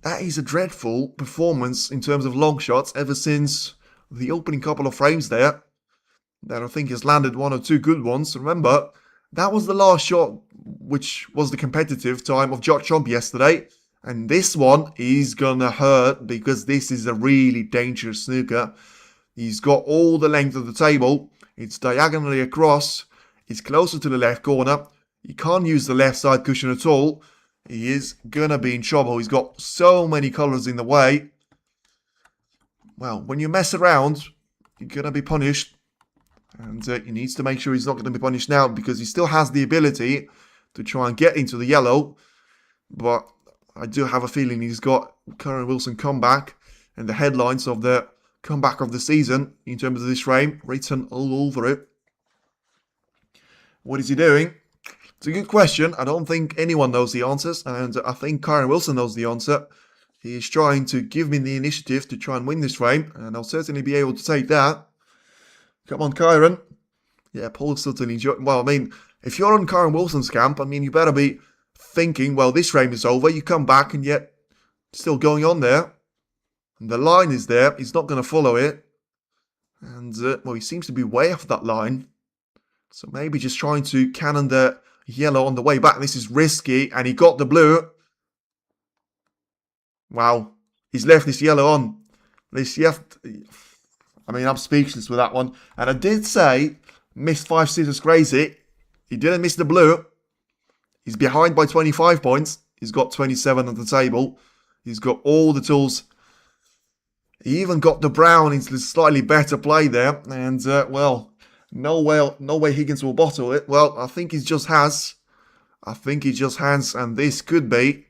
that is a dreadful performance in terms of long shots ever since the opening couple of frames there. That I think has landed 1 or 2 good ones. Remember, that was the last shot, which was the competitive time of Watchalong yesterday. And this one is going to hurt, because this is a really dangerous snooker. He's got all the length of the table. It's diagonally across. It's closer to the left corner. He can't use the left side cushion at all. He is going to be in trouble. He's got so many colours in the way. Well, when you mess around, you're going to be punished. And he needs to make sure he's not going to be punished now, because he still has the ability to try and get into the yellow. But I do have a feeling he's got Kyren Wilson comeback and the headlines of the comeback of the season in terms of this frame written all over it. What is he doing? It's a good question. I don't think anyone knows the answers, and I think Kyren Wilson knows the answer. He is trying to give me the initiative to try and win this frame, and I'll certainly be able to take that. Come on, Kyren. Yeah, Paul's certainly enjoying. Well, I mean, if you're on Kyren Wilson's camp, I mean, you better be thinking, well, this frame is over. You come back, and yet still going on there. And the line is there. He's not going to follow it. And, well, he seems to be way off that line. So maybe just trying to cannon the yellow on the way back. This is risky, and he got the blue. Wow. He's left this yellow on. I mean, I'm speechless with that one. And I did say, missed 5 scissors crazy. He didn't miss the blue. He's behind by 25 points. He's got 27 on the table. He's got all the tools. He even got the brown into the slightly better play there. And, well, no way Higgins will bottle it. Well, I think he just has. And this could be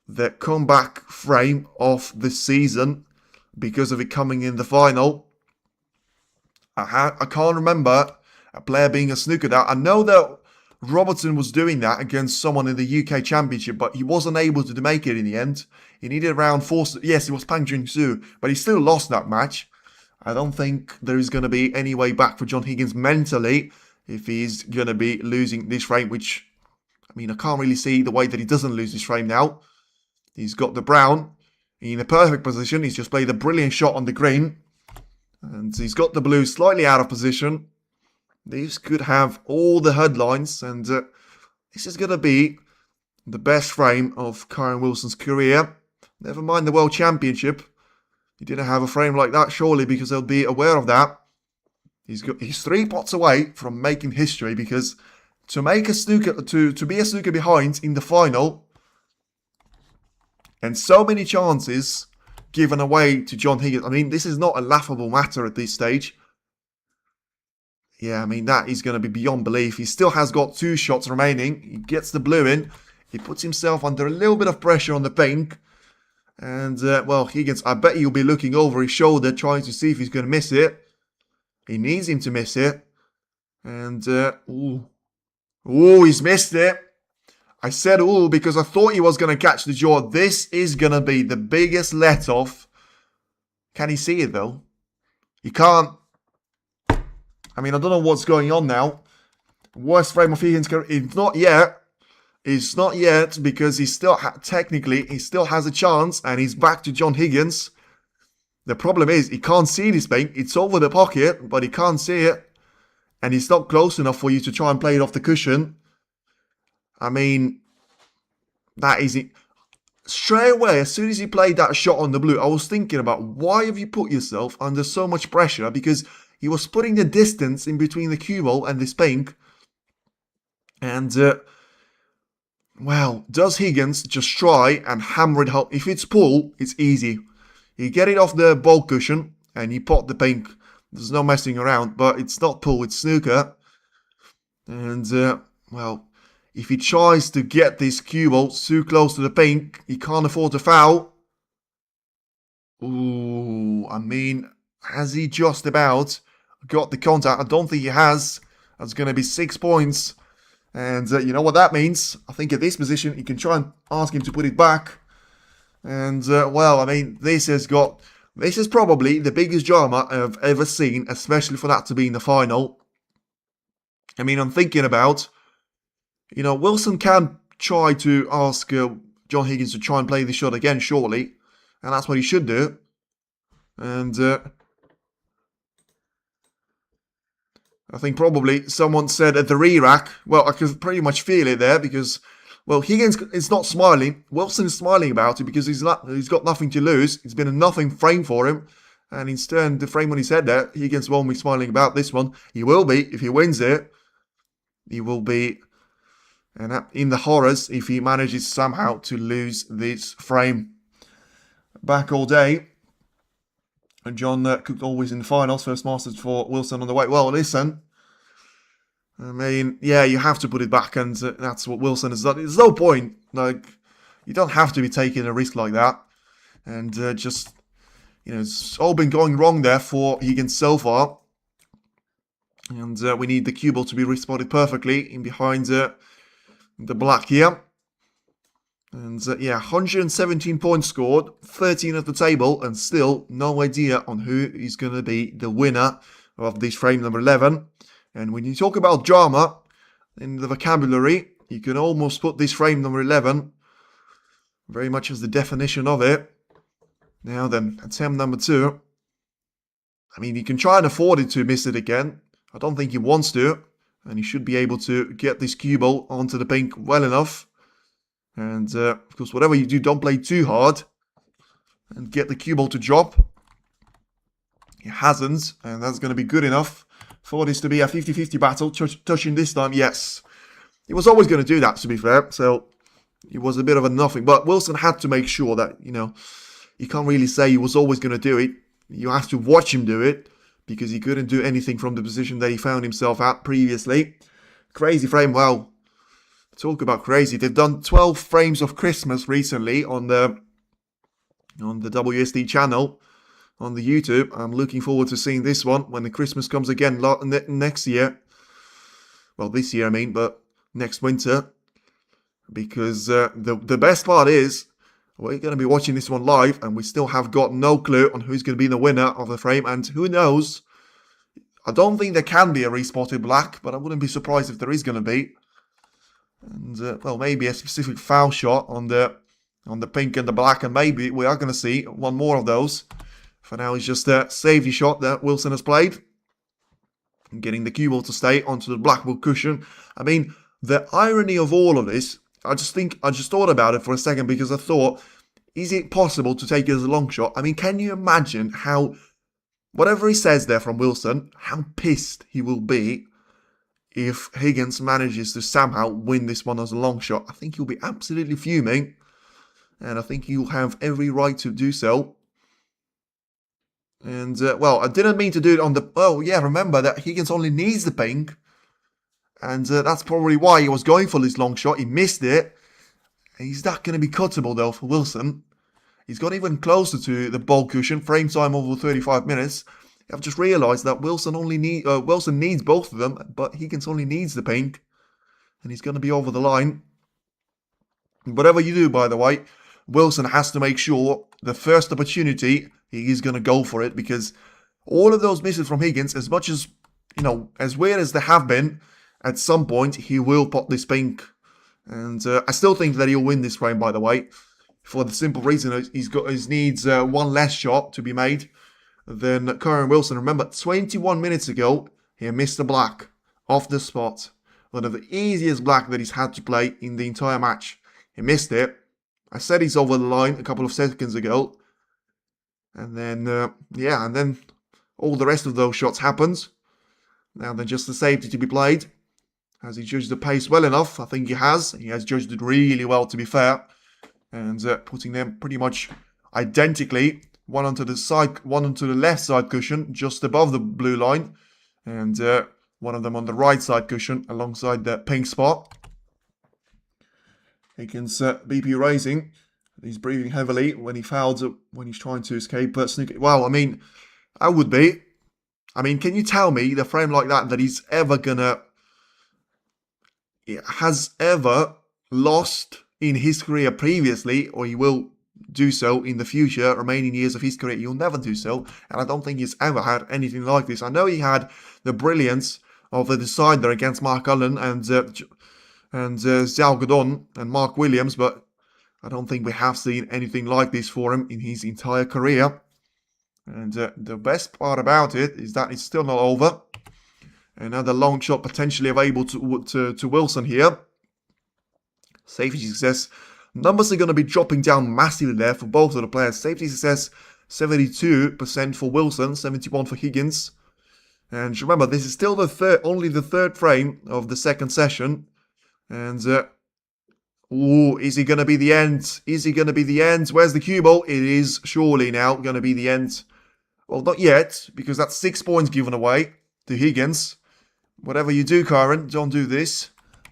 the comeback frame of the season because of it coming in the final. I can't remember a player being a snooker that. I know that Robertson was doing that against someone in the UK Championship, but he wasn't able to make it in the end. He needed around 4... Yes, it was Pang Jun-soo, but he still lost that match. I don't think there is going to be any way back for John Higgins mentally if he's going to be losing this frame, which, I mean, I can't really see the way that he doesn't lose this frame now. He's got the brown in a perfect position. He's just played a brilliant shot on the green. And he's got the blue slightly out of position. These could have all the headlines, and This is going to be the best frame of Kyren Wilson's career. Never mind the World Championship. He didn't have a frame like that, surely, because they'll be aware of that. He's 3 pots away from making history, because to make a snooker, to be a snooker behind in the final, and so many chances given away to John Higgins. I mean, this is not a laughable matter at this stage. Yeah, I mean, that is going to be beyond belief. He still has got 2 shots remaining. He gets the blue in. He puts himself under a little bit of pressure on the pink. And, well, Higgins, I bet he'll be looking over his shoulder, trying to see if he's going to miss it. He needs him to miss it. And, ooh, he's missed it. I said ooh because I thought he was going to catch the jaw. This is going to be the biggest let-off. Can he see it, though? He can't. I mean, I don't know what's going on now. Worst frame of Higgins' career. It's not yet. It's not yet, because he still, technically, he still has a chance, and he's back to John Higgins. The problem is, he can't see this pink. It's over the pocket, but he can't see it. And it's not close enough for you to try and play it off the cushion. I mean, that is it. Straight away, as soon as he played that shot on the blue, I was thinking about, why have you put yourself under so much pressure? Because he was putting the distance in between the cue ball and this pink. And, well, does Higgins just try and hammer it home? If it's pull, it's easy. You get it off the ball cushion and you pot the pink. There's no messing around, but it's not pull, it's snooker. And, well, if he tries to get this cue ball too close to the pink, he can't afford to foul. Ooh, I mean, has he just about got the contact? I don't think he has. That's going to be 6 points. And you know what that means? I think at this position, you can try and ask him to put it back. And, well, I mean, this is probably the biggest drama I've ever seen, especially for that to be in the final. I mean, I'm thinking about, you know, Wilson can try to ask John Higgins to try and play the shot again, surely. And that's what he should do. And I think probably someone said at the re-rack, well, I could pretty much feel it there, because, well, Higgins is not smiling. Wilson is smiling about it because he's got nothing to lose. It's been a nothing frame for him. And instead, the frame when he said that, Higgins won't be smiling about this one. He will be if he wins it. He will be in the horrors if he manages somehow to lose this frame. Back all day. And John Cook always in the finals. First Masters for Wilson on the way. Well, listen. I mean, yeah, you have to put it back, and that's what Wilson has done. There's no point. Like, you don't have to be taking a risk like that. And just, you know, it's all been going wrong there for Higgins so far. And we need the cue ball to be respotted perfectly in behind the black here. And yeah, 117 points scored, 13 at the table, and still no idea on who is going to be the winner of this frame number 11. And when you talk about drama in the vocabulary, you can almost put this frame number 11 very much as the definition of it. Now then, attempt number 2. I mean, he can try and afford it to miss it again. I don't think he wants to. And he should be able to get this cue ball onto the pink well enough. And, of course, whatever you do, don't play too hard. And get the cue ball to drop. He hasn't. And that's going to be good enough for this to be a 50-50 battle. Touching this time, yes. He was always going to do that, to be fair. So, it was a bit of a nothing. But Wilson had to make sure that, you know, you can't really say he was always going to do it. You have to watch him do it. Because he couldn't do anything from the position that he found himself at previously. Crazy frame. Well, talk about crazy. They've done 12 frames of Christmas recently on the WSD channel on the YouTube. I'm looking forward to seeing this one when the Christmas comes again next year. Well, this year I mean, but next winter. Because the best part is we're going to be watching this one live, and we still have got no clue on who's going to be the winner of the frame. And who knows? I don't think there can be a respotted black, but I wouldn't be surprised if there is going to be. And, well, maybe a specific foul shot on the pink and the black, and maybe we are going to see one more of those. For now, it's just a safety shot that Wilson has played. And getting the cue ball to stay onto the black wood cushion. I mean, the irony of all of this, I just thought about it for a second because I thought, is it possible to take it as a long shot? I mean, can you imagine how, whatever he says there from Wilson, how pissed he will be if Higgins manages to somehow win this one as a long shot? I think he'll be absolutely fuming, and I think he'll have every right to do so. And, well, I didn't mean to do it on the... Oh, yeah, remember that Higgins only needs the pink. And that's probably why he was going for this long shot. He missed it. He's not going to be cuttable, though, for Wilson. He's got even closer to the ball cushion. Frame time over 35 minutes. I've just realised that Wilson needs both of them, but Higgins only needs the pink. And he's going to be over the line. Whatever you do, by the way, Wilson has to make sure the first opportunity, he is going to go for it. Because all of those misses from Higgins, as much as, as weird as they have been, at some point, he will pop this pink. And I still think that he'll win this frame, by the way. For the simple reason he needs one less shot to be made than Kyren Wilson. Remember, 21 minutes ago, he missed a black off the spot. One of the easiest black that he's had to play in the entire match. He missed it. I said he's over the line a couple of seconds ago. And then, and then all the rest of those shots happened. Now then, just the safety to be played. Has he judged the pace well enough? I think he has. He has judged it really well, to be fair. And putting them pretty much identically. One onto the left side cushion, just above the blue line. And one of them on the right side cushion, alongside the pink spot. Higgins BP raising. He's breathing heavily when he fouls it, when he's trying to escape. Snooker. Well, I mean, I would be. I mean, can you tell me the frame like that he's ever gonna... has ever lost in his career previously, or he will do so in the future, remaining years of his career, he'll never do so, and I don't think he's ever had anything like this. I know he had the brilliance of the decider against Mark Allen and Zhao Godon and Mark Williams, but I don't think we have seen anything like this for him in his entire career. And the best part about it is that it's still not over. Another long shot potentially available to Wilson here. Safety success. Numbers are going to be dropping down massively there for both of the players. Safety success 72% for Wilson, 71% for Higgins. And remember, this is still only the third frame of the second session. And, is it going to be the end? Is it going to be the end? Where's the cue ball? It is surely now going to be the end. Well, not yet, because that's 6 points given away to Higgins. Whatever you do, Kyren, don't do this.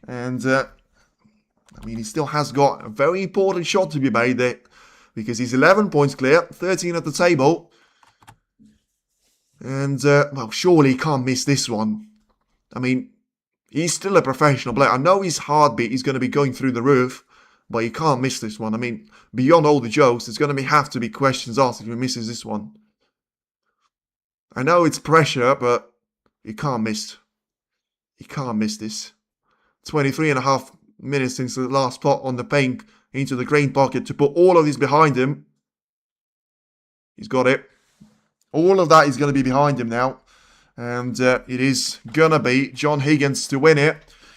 And, I mean, he still has got a very important shot to be made there. Because he's 11 points clear, 13 at the table. And, well, surely he can't miss this one. I mean, he's still a professional player. I know his heartbeat is going to be going through the roof. But he can't miss this one. I mean, beyond all the jokes, there's going to have to be questions asked if he misses this one. I know it's pressure, but he can't miss. He can't miss this. 23.5 minutes since the last pot on the pink into the green pocket to put all of this behind him. He's got it. All of that is going to be behind him now. And it is going to be John Higgins to win it.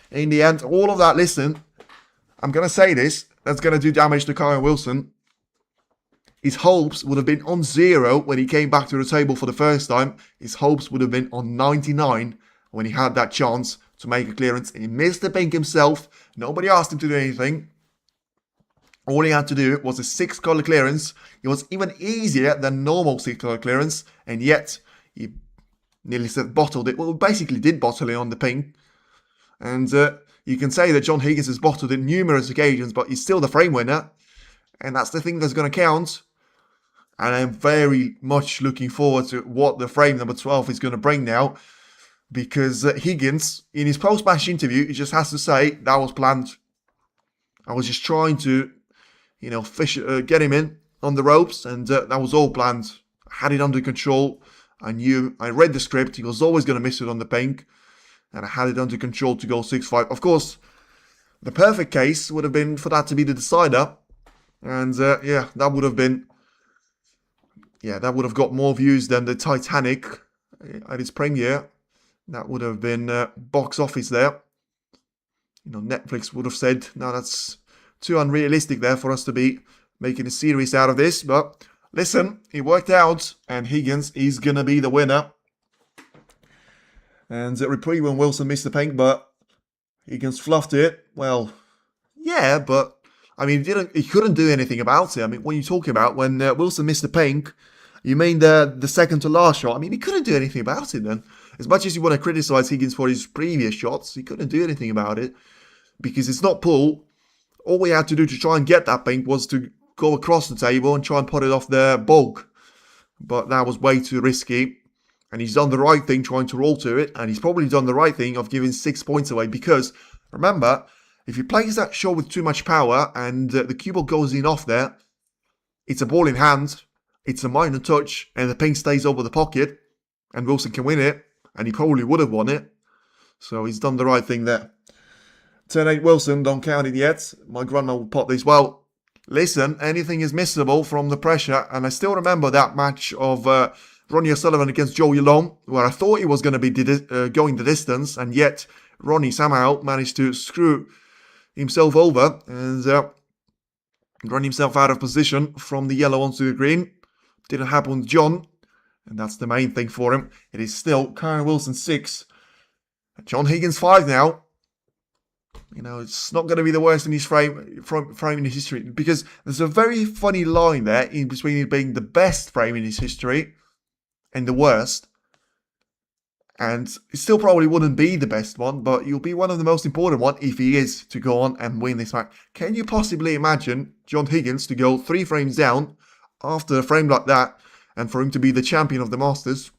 In the end, all of that, listen, I'm going to say this, that's going to do damage to Kyren Wilson. His hopes would have been on 0 when he came back to the table for the first time. His hopes would have been on 99 when he had that chance to make a clearance. And he missed the pink himself. Nobody asked him to do anything. All he had to do was a 6-color clearance. It was even easier than normal 6-color clearance. And yet, he nearly said bottled it. Well, basically did bottle it on the pink. And you can say that John Higgins has bottled it numerous occasions, but he's still the frame winner. And that's the thing that's going to count. And I'm very much looking forward to what the frame number 12 is going to bring now. Because Higgins, in his post-match interview, he just has to say, that was planned. I was just trying to, get him in on the ropes. And that was all planned. I had it under control. I read the script. He was always going to miss it on the pink. And I had it under control to go 6-5. Of course, the perfect case would have been for that to be the decider. And that would have been... Yeah, that would have got more views than the Titanic at its premiere. That would have been box office there. Netflix would have said, no, that's too unrealistic there for us to be making a series out of this. But listen, it worked out, and Higgins is going to be the winner. And reprieve when Wilson missed the paint, but Higgins fluffed it. Well, yeah, but I mean, he couldn't do anything about it. I mean, what are you talking about? When Wilson missed the paint, you mean the second to last shot? I mean, he couldn't do anything about it then. As much as you want to criticize Higgins for his previous shots, he couldn't do anything about it because it's not pull. All we had to do to try and get that paint was to go across the table and try and put it off the bulk. But that was way too risky. And he's done the right thing trying to roll to it. And he's probably done the right thing of giving 6 points away. Because, remember, if he plays that shot with too much power and the cue ball goes in off there, it's a ball in hand, it's a minor touch, and the paint stays over the pocket. And Wilson can win it. And he probably would have won it. So he's done the right thing there. 10-8 Wilson, don't count it yet. My grandma will pop this. Well, listen, anything is missable from the pressure. And I still remember that match of Ronnie O'Sullivan against Watchalong, where I thought he was going to be going the distance, and yet Ronnie somehow managed to screw himself over and run himself out of position from the yellow onto the green. Didn't happen with John, and that's the main thing for him. It is still Kyren Wilson 6, John Higgins 5 now. It's not going to be the worst in his frame in his history, because there's a very funny line there in between it being the best frame in his history and the worst. And it still probably wouldn't be the best one, but he'll be one of the most important one if he is to go on and win this match. Can you possibly imagine John Higgins to go 3 frames down after a frame like that and for him to be the champion of the Masters?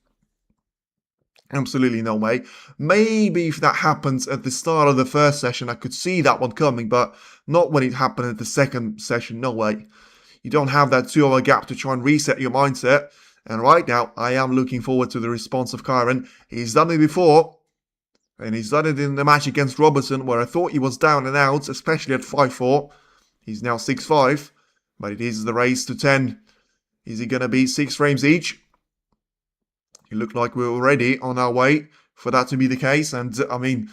Absolutely no way. Maybe if that happens at the start of the first session, I could see that one coming, but not when it happened at the second session. No way. You don't have that 2-hour gap to try and reset your mindset. And right now, I am looking forward to the response of Kyren. He's done it before, and he's done it in the match against Robertson, where I thought he was down and out, especially at 5-4. He's now 6-5, but it is the race to 10. Is he going to be 6 frames each? It looked like we're already on our way for that to be the case. And, I mean,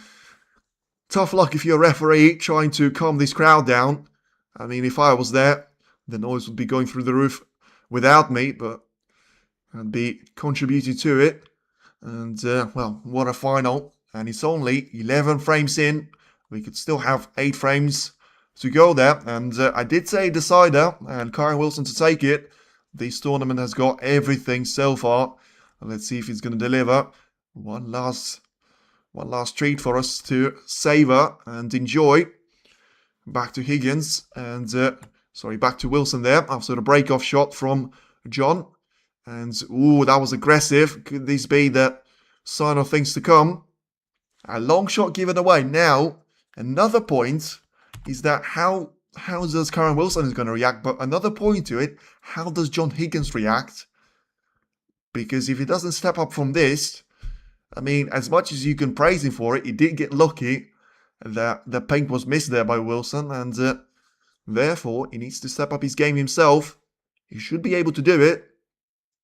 tough luck if you're a referee trying to calm this crowd down. I mean, if I was there, the noise would be going through the roof without me, but I'd be contributing to it. And, well, what a final. And it's only 11 frames in. We could still have 8 frames to go there. And I did say decider and Kyren Wilson to take it. This tournament has got everything so far. Let's see if he's going to deliver. One last treat for us to savor and enjoy. Back to Higgins and back to Wilson there after the break-off shot from John. And ooh, that was aggressive. Could this be the sign of things to come? A long shot given away. Now, another point is that how does Kyren Wilson is going to react? But another point to it, how does John Higgins react? Because if he doesn't step up from this, I mean, as much as you can praise him for it, he did get lucky that the paint was missed there by Wilson. And therefore, he needs to step up his game himself. He should be able to do it.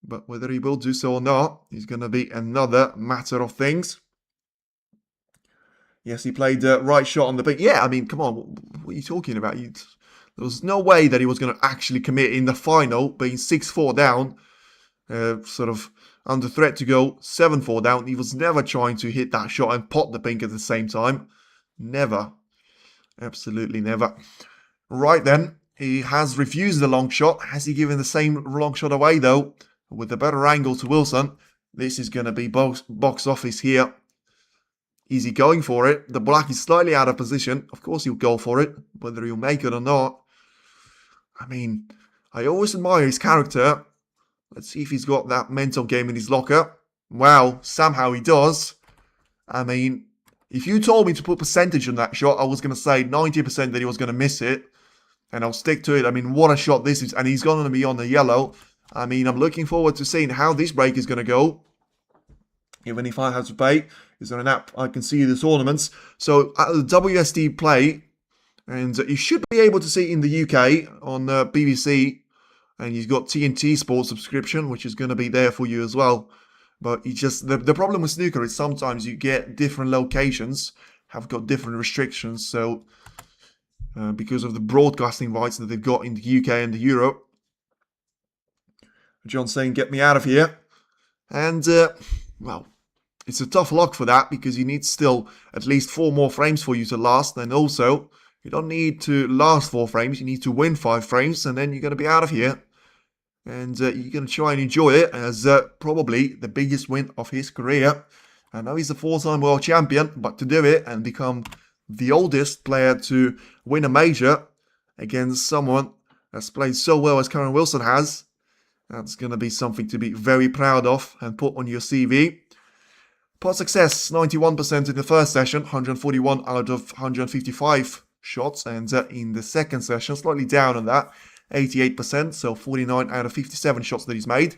But whether he will do so or not is going to be another matter of things. Yes, he played the right shot on the paint. Yeah, I mean, come on. What are you talking about? There was no way that he was going to actually commit in the final, being 6-4 down. Sort of under threat to go 7-4 down. He was never trying to hit that shot and pot the pink at the same time. Never. Absolutely never. Right then, he has refused the long shot. Has he given the same long shot away though? With a better angle to Wilson. This is going to be box office here. Is he going for it? The black is slightly out of position. Of course he'll go for it. Whether he'll make it or not. I mean, I always admire his character. Let's see if he's got that mental game in his locker. Wow, somehow he does. I mean, if you told me to put percentage on that shot, I was going to say 90% that he was going to miss it. And I'll stick to it. I mean, what a shot this is. And he's going to be on the yellow. I mean, I'm looking forward to seeing how this break is going to go. Even if I have to pay, is on an app I can see the tournaments. So, the WSD play. And you should be able to see it in the UK on BBC. And you've got TNT Sports subscription, which is going to be there for you as well. But you just the problem with snooker is sometimes you get different locations have got different restrictions. So because of the broadcasting rights that they've got in the UK and Europe, John's saying, get me out of here. And, well, it's a tough lock for that, because you need still at least 4 more frames for you to last. And also, you don't need to last 4 frames, you need to win 5 frames, and then you're going to be out of here. And you're going to try and enjoy it as probably the biggest win of his career. I know he's a 4-time world champion, but to do it and become the oldest player to win a major against someone that's played so well as Kyren Wilson has, that's going to be something to be very proud of and put on your CV. Pot success, 91% in the first session, 141 out of 155 shots. And in the second session, slightly down on that, 88%, so 49 out of 57 shots that he's made.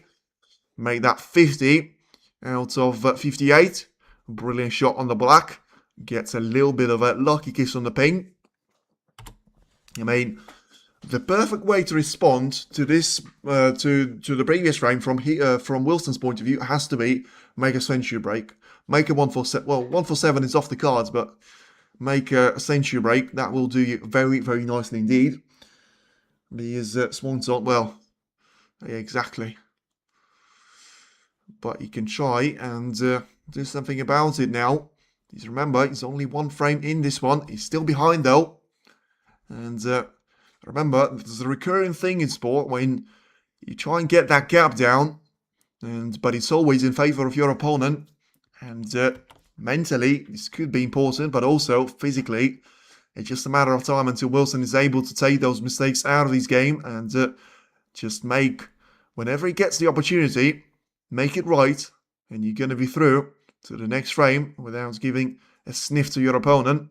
Made that 50 out of 58. Brilliant shot on the black. Gets a little bit of a lucky kiss on the ping. I mean, the perfect way to respond to this, to the previous frame from Wilson's point of view, has to be make a century break. Make a 147. Well, 147 is off the cards, but make a century break. That will do you very, very nicely indeed. These swans on, well, yeah, exactly. But you can try and do something about it now. Remember, he's only 1 frame in this one. He's still behind though. And remember, there's a recurring thing in sport when you try and get that gap down, but it's always in favor of your opponent. And mentally, this could be important, but also physically, it's just a matter of time until Wilson is able to take those mistakes out of his game and just make, whenever he gets the opportunity, make it right, and you're going to be through to the next frame without giving a sniff to your opponent.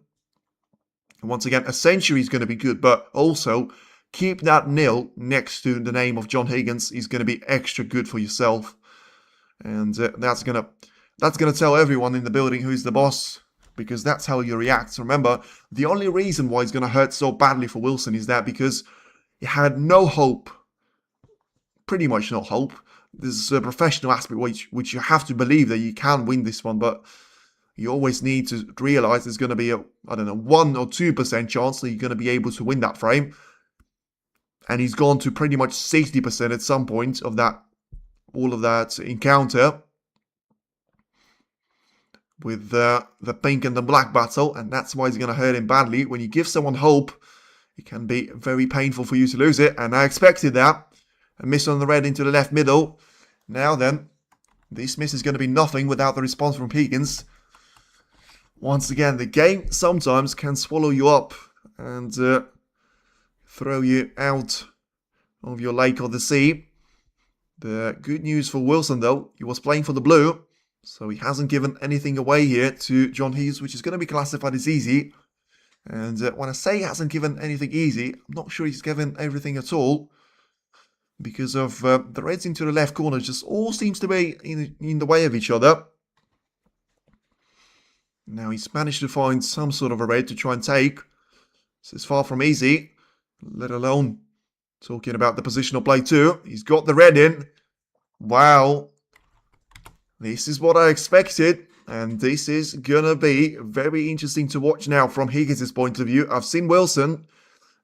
And once again, a century is going to be good, but also keep that nil next to the name of John Higgins is going to be extra good for yourself. And that's going to tell everyone in the building who's the boss, because that's how you react. Remember, the only reason why it's going to hurt so badly for Wilson is that because he had no hope, pretty much no hope. There's a professional aspect which you have to believe that you can win this one, but you always need to realize there's going to be a, I don't know, 1 or 2% chance that you're going to be able to win that frame. And he's gone to pretty much 60% at some point of that, all of that encounter with the pink and the black battle, and that's why it's going to hurt him badly. When you give someone hope, it can be very painful for you to lose it, and I expected that. A miss on the red into the left middle. Now then, this miss is going to be nothing without the response from Higgins. Once again, the game sometimes can swallow you up and throw you out of your lake or the sea. The good news for Wilson, though, he was playing for the blue, so he hasn't given anything away here to John Higgins, which is going to be classified as easy. And when I say he hasn't given anything easy, I'm not sure he's given everything at all, because of the reds into the left corner just all seems to be in the way of each other. Now he's managed to find some sort of a red to try and take. This is far from easy, let alone talking about the positional play too. He's got the red in. Wow. This is what I expected, and this is going to be very interesting to watch now from Higgins' point of view. I've seen Wilson,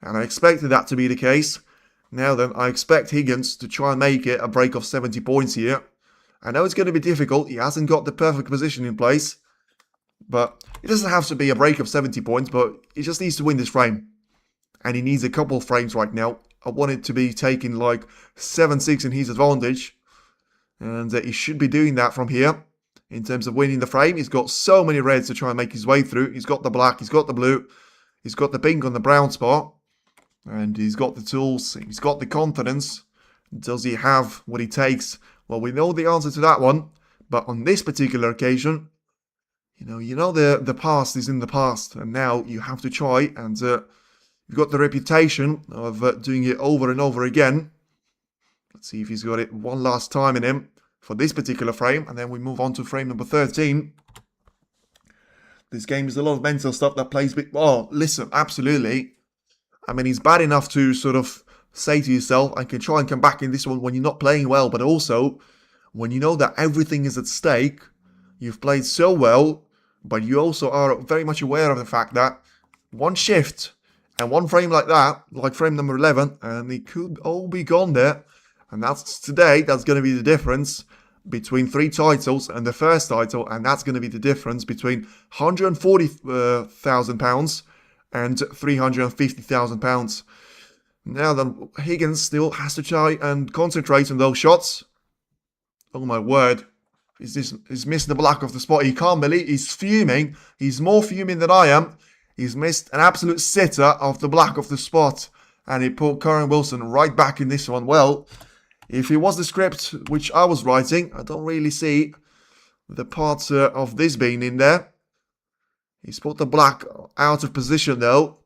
and I expected that to be the case. Now then, I expect Higgins to try and make it a break of 70 points here. I know it's going to be difficult. He hasn't got the perfect position in place. But it doesn't have to be a break of 70 points, but he just needs to win this frame. And he needs a couple of frames right now. I want it to be taking like 7-6 in his advantage. And he should be doing that from here. In terms of winning the frame, he's got so many reds to try and make his way through. He's got the black, he's got the blue, he's got the pink on the brown spot. And he's got the tools, he's got the confidence. Does he have what he takes? Well, we know the answer to that one. But on this particular occasion, you know the past is in the past. And now you have to try. And you've got the reputation of doing it over and over again. Let's see if he's got it one last time in him for this particular frame. And then we move on to frame number 13. This game is a lot of mental stuff that plays with... Oh, listen, absolutely. I mean, it's bad enough to sort of say to yourself, I can try and come back in this one when you're not playing well. But also, when you know that everything is at stake, you've played so well, but you also are very much aware of the fact that one shift and one frame like that, like frame number 11, and it could all be gone there. And that's today, that's going to be the difference between 3 titles and the first title, and that's going to be the difference between £140,000 and £350,000. Now then, Higgins still has to try and concentrate on those shots. Oh my word. He's missed the black of the spot. He can't believe he's fuming. He's more fuming than I am. He's missed an absolute sitter of the black of the spot. And it put Kyren Wilson right back in this one. Well, if it was the script which I was writing, I don't really see the part of this being in there. He's put the black out of position though.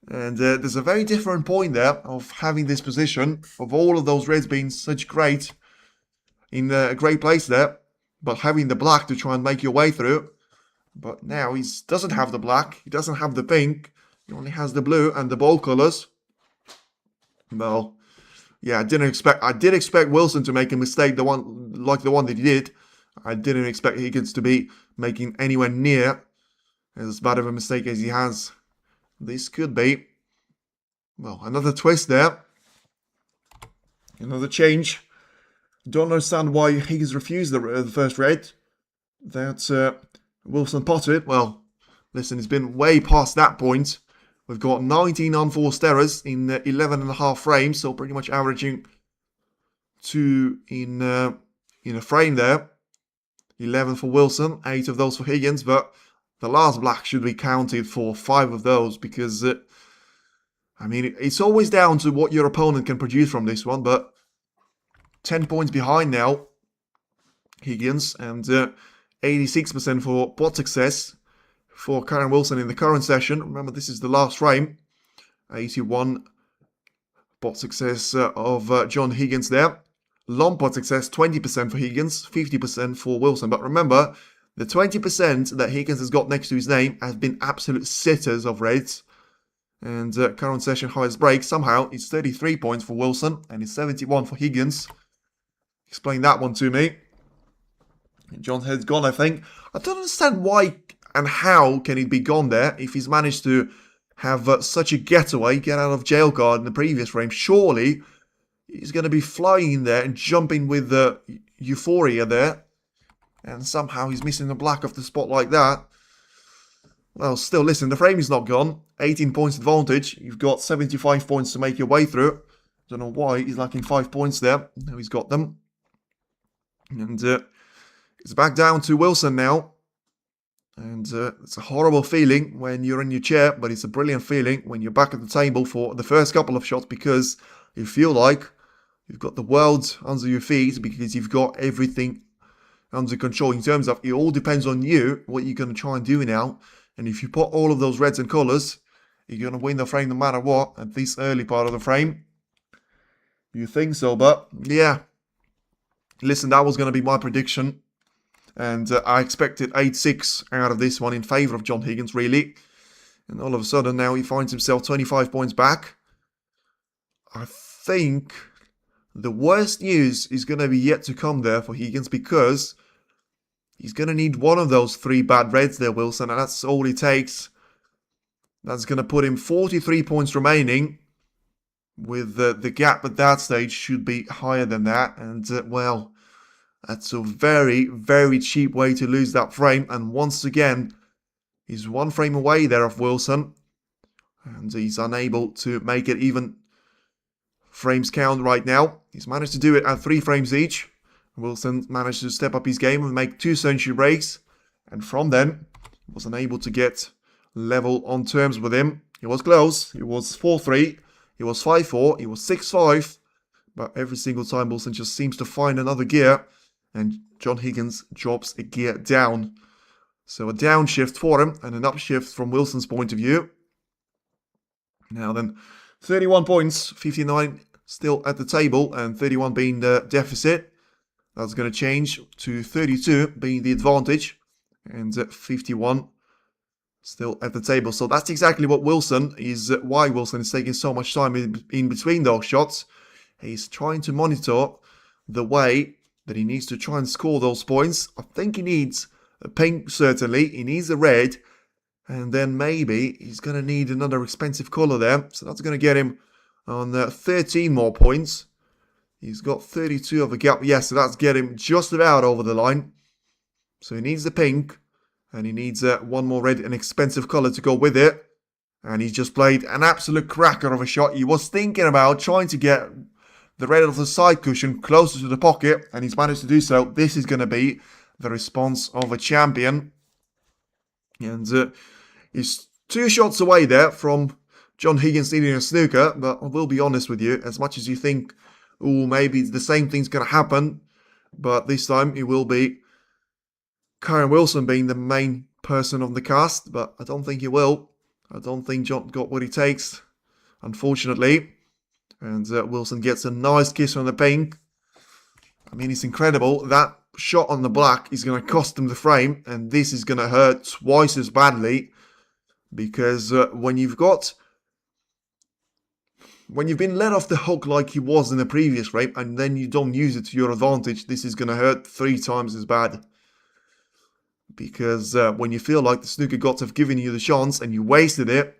And there's a very different point there of having this position, of all of those reds being such great, in a great place there. But having the black to try and make your way through. But now he doesn't have the black. He doesn't have the pink. He only has the blue and the bold colours. Well, yeah, I did expect Wilson to make a mistake, the one that he did. I didn't expect Higgins to be making anywhere near as bad of a mistake as he has. This could be, well, another twist there. Another change. Don't understand why Higgins refused the first red that Wilson potted. Well, listen, it's been way past that point. We've got 19 unforced errors in 11.5 frames, so pretty much averaging 2 in a frame there. 11 for Wilson, 8 of those for Higgins, but the last black should be counted for 5 of those because, I mean, it's always down to what your opponent can produce from this one, but 10 points behind now, Higgins, and 86% for pot success for Kyren Wilson in the current session. Remember, this is the last frame. 81 pot success of John Higgins there. Long pot success, 20% for Higgins, 50% for Wilson. But remember, the 20% that Higgins has got next to his name has been absolute sitters of reds. And current session highest break, somehow, it's 33 points for Wilson and it's 71 for Higgins. Explain that one to me. John's head's gone, I think. I don't understand why and how can it be gone there if he's managed to have such a getaway, get out of jail card in the previous frame. Surely he's going to be flying in there and jumping with the euphoria there. And somehow he's missing the black of the spot like that. Well, still, listen, the frame is not gone. 18 points advantage. You've got 75 points to make your way through. Don't know why he's lacking 5 points there. Now he's got them. And it's back down to Wilson now. And it's a horrible feeling when you're in your chair, but it's a brilliant feeling when you're back at the table for the first couple of shots because you feel like you've got the world under your feet because you've got everything under control in terms of it all depends on you, what you're going to try and do now. And if you put all of those reds and colours, you're going to win the frame no matter what at this early part of the frame. You think so, but yeah. Listen, that was going to be my prediction. And I expected 8-6 out of this one in favour of John Higgins, really. And all of a sudden, now he finds himself 25 points back. I think the worst news is going to be yet to come there for Higgins because he's going to need one of those 3 bad reds there, Wilson. And that's all it takes. That's going to put him 43 points remaining. With the gap at that stage should be higher than that. And, well, that's a very, very cheap way to lose that frame. And once again, he's 1 frame away there of Wilson. And he's unable to make it even frames count right now. He's managed to do it at 3 frames each. Wilson managed to step up his game and make 2 century breaks. And from then, he was unable to get level on terms with him. He was close. He was 4-3. He was 5-4, he was 6-5, but every single time Wilson just seems to find another gear, and John Higgins drops a gear down. So a downshift for him, and an upshift from Wilson's point of view. Now then, 31 points, 59 still at the table, and 31 being the deficit. That's going to change to 32 being the advantage, and 51 still at the table. So that's exactly what Wilson is, why Wilson is taking so much time in between those shots. He's trying to monitor the way that he needs to try and score those points. I think he needs a pink, certainly. He needs a red. And then maybe he's going to need another expensive colour there. So that's going to get him on 13 more points. He's got 32 of a gap. Yes, so that's get him just about over the line. So he needs the pink. And he needs one more red, an expensive colour to go with it. And he's just played an absolute cracker of a shot. He was thinking about trying to get the red of the side cushion closer to the pocket. And he's managed to do so. This is going to be the response of a champion. And he's 2 shots away there from John Higgins needing a snooker. But I will be honest with you. As much as you think, oh, maybe the same thing's going to happen. But this time it will be Kyren Wilson being the main person on the cast. But I don't think he will. I don't think John got what he takes, unfortunately. And Wilson gets a nice kiss on the pink. I mean, it's incredible. That shot on the black is going to cost him the frame. And this is going to hurt twice as badly. Because when you've been let off the hook like he was in the previous frame, and then you don't use it to your advantage, this is going to hurt 3 times as bad. Because when you feel like the snooker gods have given you the chance and you wasted it,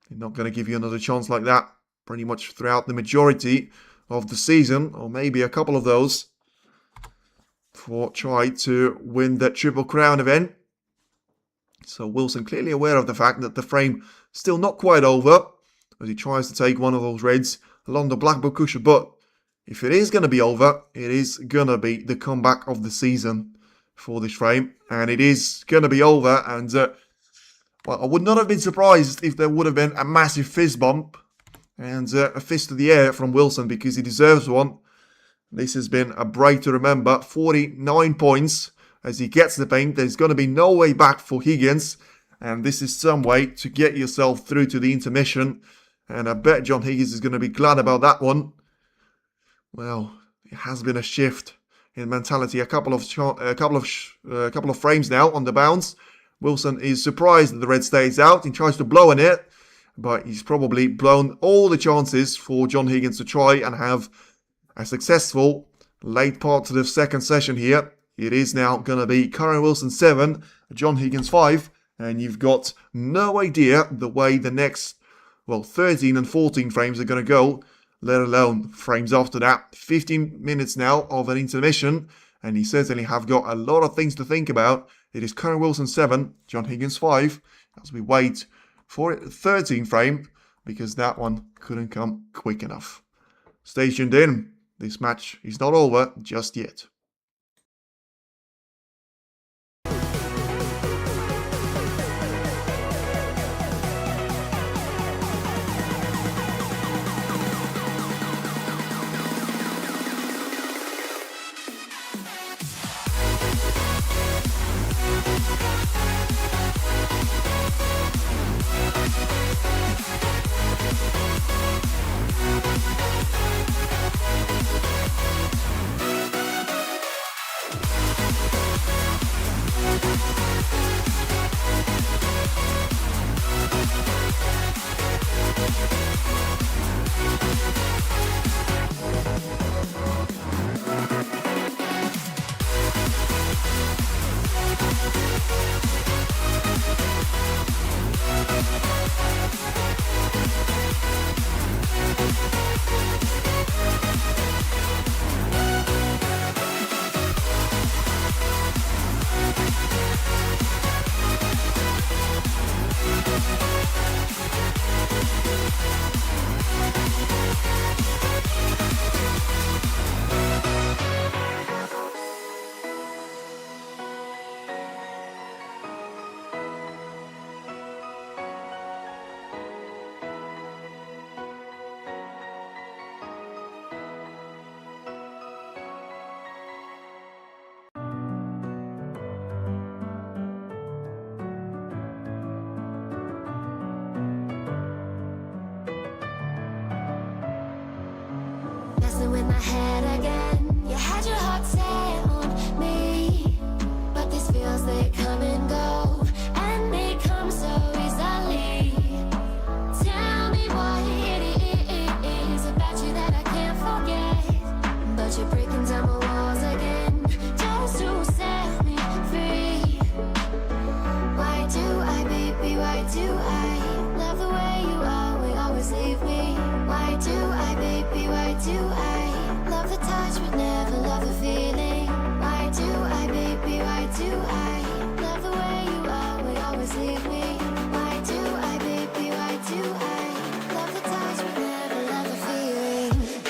they're not going to give you another chance like that pretty much throughout the majority of the season, or maybe a couple of those, for try to win that Triple Crown event. So Wilson clearly aware of the fact that the frame still not quite over, as he tries to take one of those reds along the black book cushion. But if it is going to be over, it is going to be the comeback of the season for this frame. And it is going to be over. And well, I would not have been surprised if there would have been a massive fist bump and a fist to the air from Wilson, because he deserves one. This has been a break to remember. 49 points as he gets the pink. There's going to be no way back for Higgins. And this is some way to get yourself through to the intermission. And I bet John Higgins is going to be glad about that one. Well, it has been a shift in mentality. A couple of frames now on the bounce. Wilson is surprised that the red stays out. He tries to blow in it, but he's probably blown all the chances for John Higgins to try and have a successful late part to the second session here. It is now going to be Kyren Wilson 7, John Higgins 5, and you've got no idea the way the next, well, 13 and 14 frames are going to go, let alone frames after that. 15 minutes now of an intermission, and he certainly have got a lot of things to think about. It is Kyren Wilson 7, John Higgins 5, as we wait for 13 frame, because that one couldn't come quick enough. Stay tuned in. This match is not over just yet. Messing with my head again. You had your heart set on me, but these feels, they come and go, and they come so easily. Tell me what it is about you that I can't forget, but you're breaking down my walls again, just to set me free. do I love the touch but never love the feeling? Why do I, baby, why do I love the way you are, will always leave me? Why do I, baby, why do I love the touch but never love the feeling?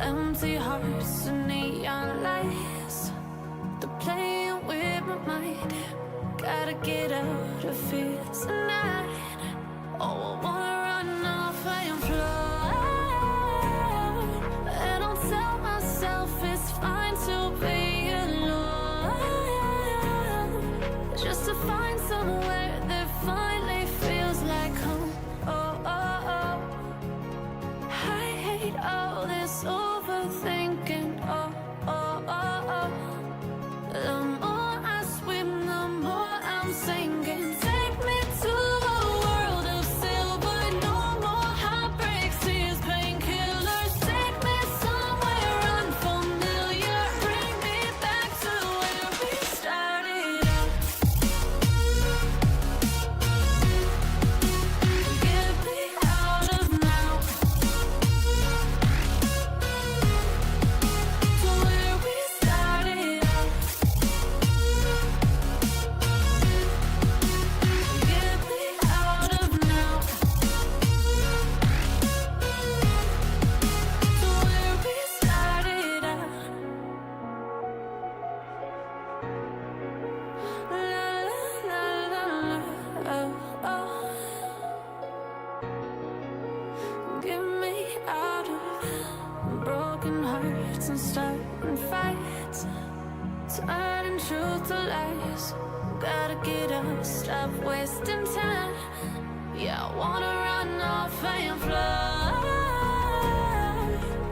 empty hearts and neon lights. They're playing with my mind. Gotta get out of here tonight. Oh, I wanna run off and fly. And I'll tell myself it's fine to be alone, just to find somewhere that finally feels like home. Oh, oh, oh. I hate all this overthinking. Oh, oh, oh, oh. The more I swim, the more I'm sinking. Take me to a world of silver. No more heartbreaks, tears, painkillers. Take me somewhere unfamiliar. Bring me back to where we started out. Get me out of now, to where we started out. Get me out of now, to where we started out. La la la la, oh oh. Get me out of broken hearts and starting fights, turning truth to lies. Gotta get up, stop wasting time. Yeah, I wanna run off and fly.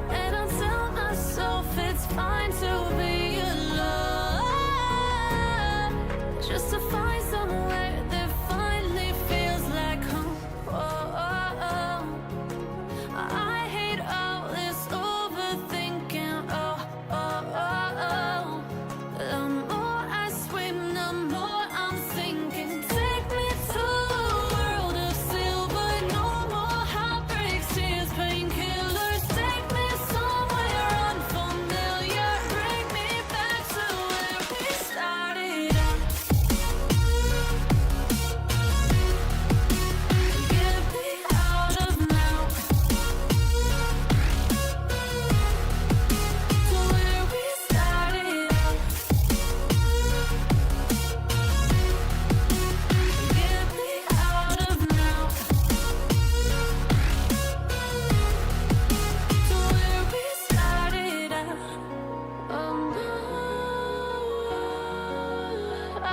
And I'll tell myself it's fine to be alone, just to find somewhere that finally feels like home. Oh, oh, oh. I hate all this overthinking. Oh, oh, oh, oh. The more I swim, the more I'm sinking. Take me to a world of silver. No more heartbreaks, tears, painkillers. Take me somewhere unfamiliar. Bring me back to where we started out. Get me out of now, to where we started out. Get me out of now, to where we started out. Oh no, oh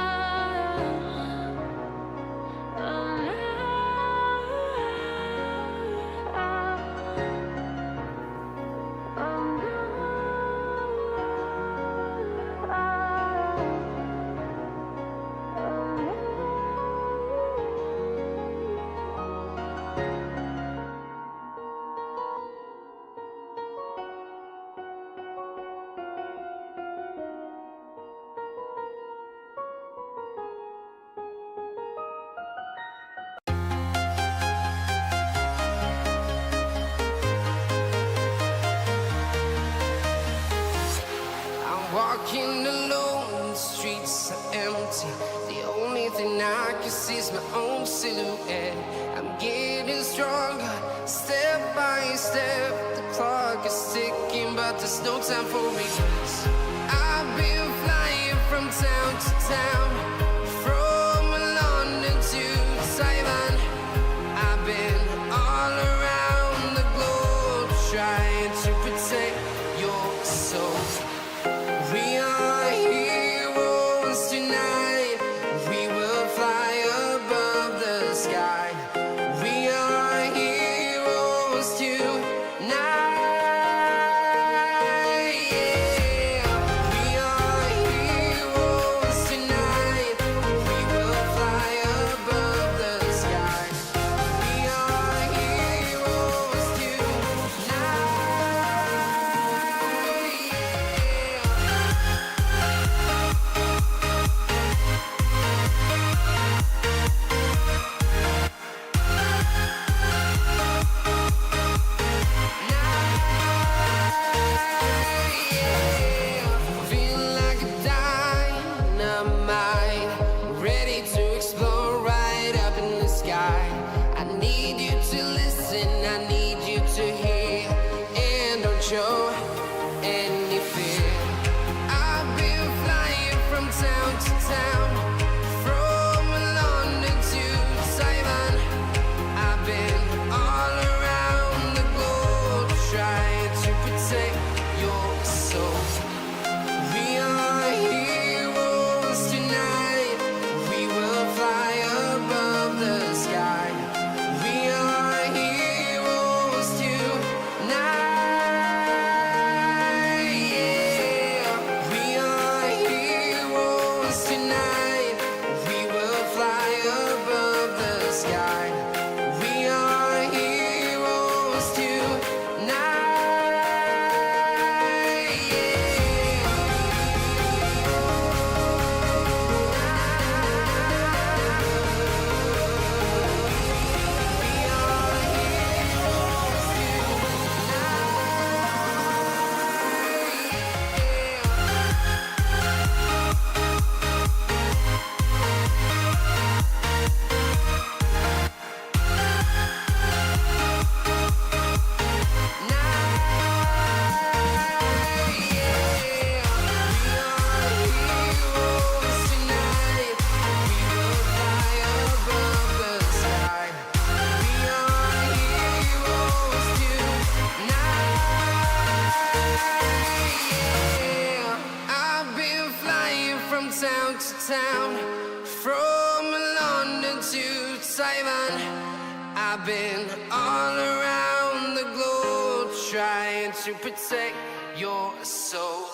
I'm walking alone, the streets are empty. The only thing I can see is my own silhouette. I'm getting stronger, step by step. The clock is ticking, but there's no time for regrets. I've been flying from town to town, from London to Taiwan. I've been all around the globe, trying to protect your soul. We are heroes tonight. We will fly above the sky. We are heroes tonight. Yeah. We are heroes tonight. any fear. I've been flying from town to town, from London to Taiwan. I've been all around the globe trying to protect your soul. We are heroes tonight. We will fly above the sky. We are heroes tonight. Yeah. We are heroes tonight. We will fly above the sky. We are heroes tonight. I've been flying from town to town, from London to Taiwan. I've been all around the globe trying to protect your soul.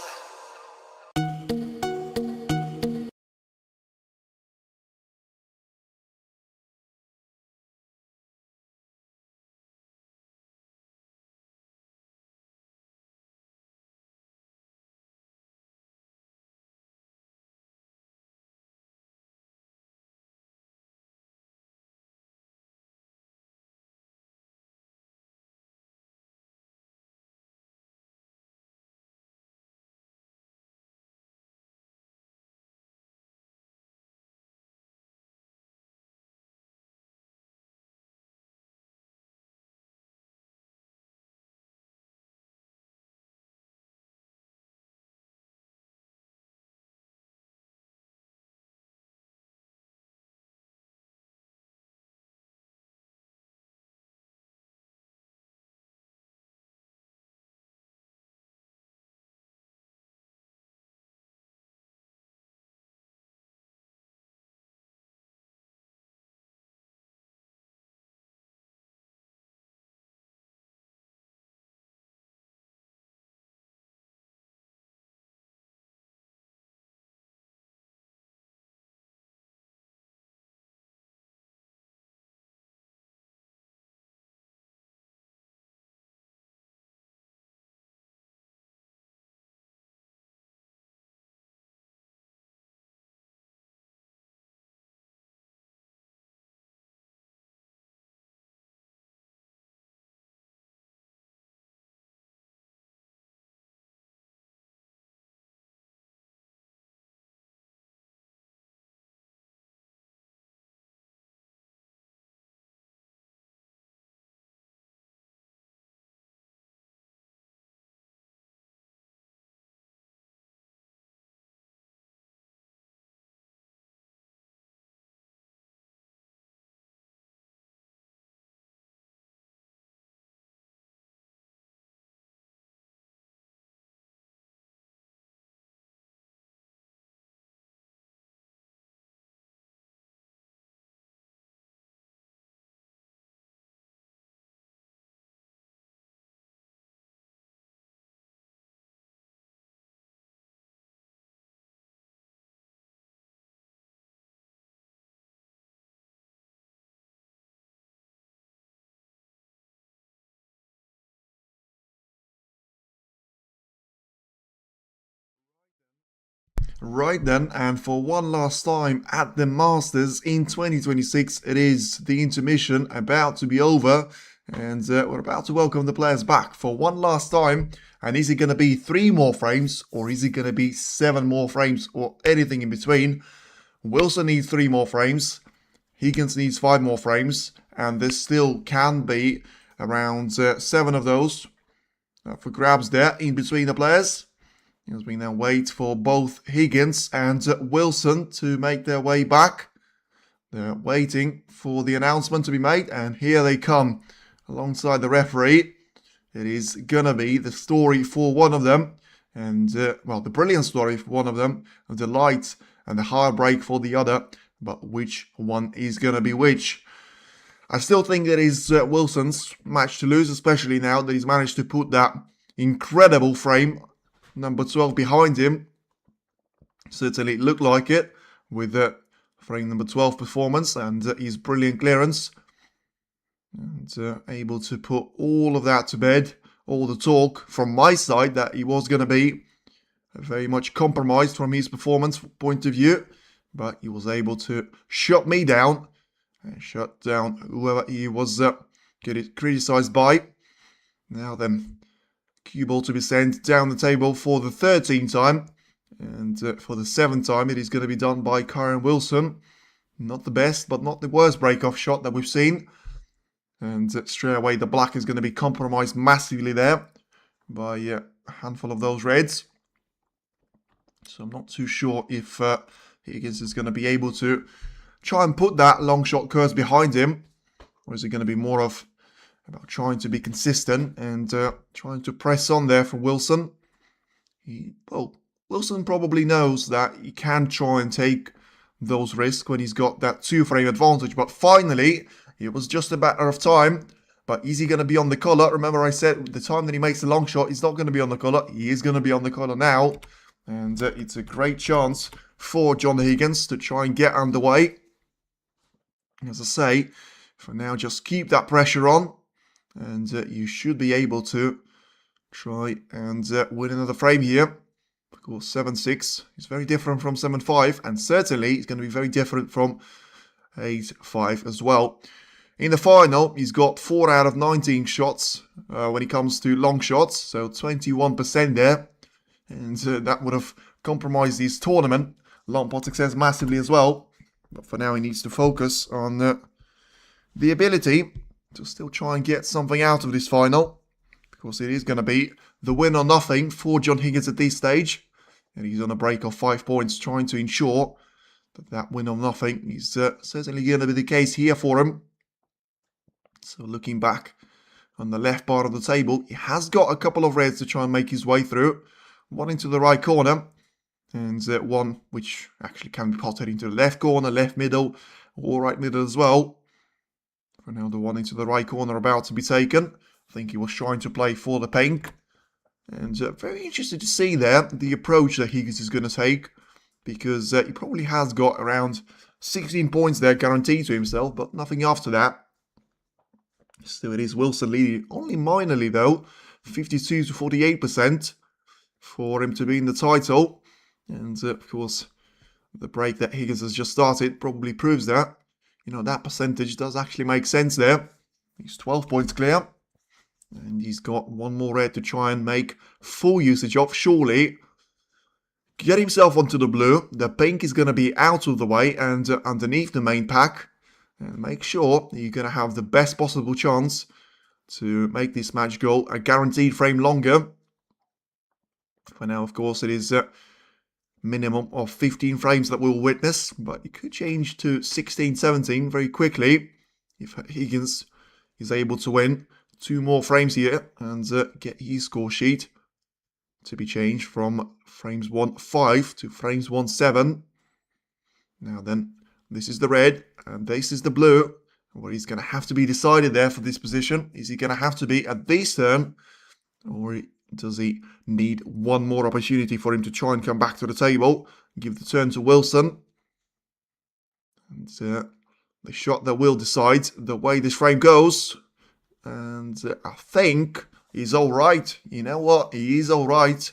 Right then, and for one last time at the Masters in 2026, it is the intermission about to be over, and we're about to welcome the players back for one last time. And is it going to be 3 more frames, or is it going to be 7 more frames, or anything in between? Wilson needs 3 more frames, Higgins needs 5 more frames, and there still can be around 7 of those. for grabs there in between the players. As we now wait for both Higgins and Wilson to make their way back. They're waiting for the announcement to be made, and here they come alongside the referee. It is gonna be the story for one of them, and well, the brilliant story for one of them, the light and the heartbreak for the other. But which one is gonna be which? I still think that is Wilson's match to lose, especially now that he's managed to put that incredible frame number 12 behind him. Certainly looked like it with frame number 12 performance and his brilliant clearance. And able to put all of that to bed. All the talk from my side that he was going to be very much compromised from his performance point of view. But he was able to shut me down. And shut down whoever he was criticised by. Now then, cue ball to be sent down the table for the 13th time. And for the 7th time, it is going to be done by Kyren Wilson. Not the best, but not the worst break-off shot that we've seen. And straight away, the black is going to be compromised massively there by a handful of those reds. So I'm not too sure if Higgins is going to be able to try and put that long shot curse behind him. Or is it going to be more of about trying to be consistent and trying to press on there for Wilson? Well, Wilson probably knows that he can try and take those risks when he's got that 2-frame advantage. But finally, it was just a matter of time. But is he going to be on the collar? Remember I said the time that he makes the long shot, he's not going to be on the collar. He is going to be on the collar now. And it's a great chance for John Higgins to try and get underway. As I say, for now, just keep that pressure on. And you should be able to try and win another frame here. Of course, 7-6 is very different from 7-5, and certainly it's going to be very different from 8-5 as well. In the final, he's got 4 out of 19 shots when it comes to long shots, so 21% there. And that would have compromised his tournament. Long pot success massively as well. But for now, he needs to focus on the ability to still try and get something out of this final. Because it is going to be the win or nothing for John Higgins at this stage. And he's on a break of 5 points, trying to ensure that that win or nothing is certainly going to be the case here for him. So looking back on the left part of the table, he has got a couple of reds to try and make his way through. One into the right corner, and one which actually can be potted into the left corner, left middle, or right middle as well. For now, the one into the right corner about to be taken. I think he was trying to play for the pink. And very interested to see there the approach that Higgins is going to take. Because he probably has got around 16 points there guaranteed to himself, but nothing after that. Still, it is Wilson leading, only minorly though, 52 to 48% for him to be in the title. And of course, the break that Higgins has just started probably proves that. You know, that percentage does actually make sense there. He's 12 points clear. And he's got one more red to try and make full usage of. Surely, get himself onto the blue. The pink is going to be out of the way and underneath the main pack. And make sure you're going to have the best possible chance to make this match go a guaranteed frame longer. For now, of course, it is a minimum of 15 frames that we'll witness. But it could change to 16, 17 very quickly if Higgins is able to win 2 more frames here and get his score sheet to be changed from frames 1-5 to frames 1-7. Now then, this is the red and this is the blue. What he's going to have to be decided there for this position. Is he going to have to be at this turn, or does he need one more opportunity for him to try and come back to the table? Give the turn to Wilson. And the shot that will decide the way this frame goes. And I think he's alright. You know what? He is alright.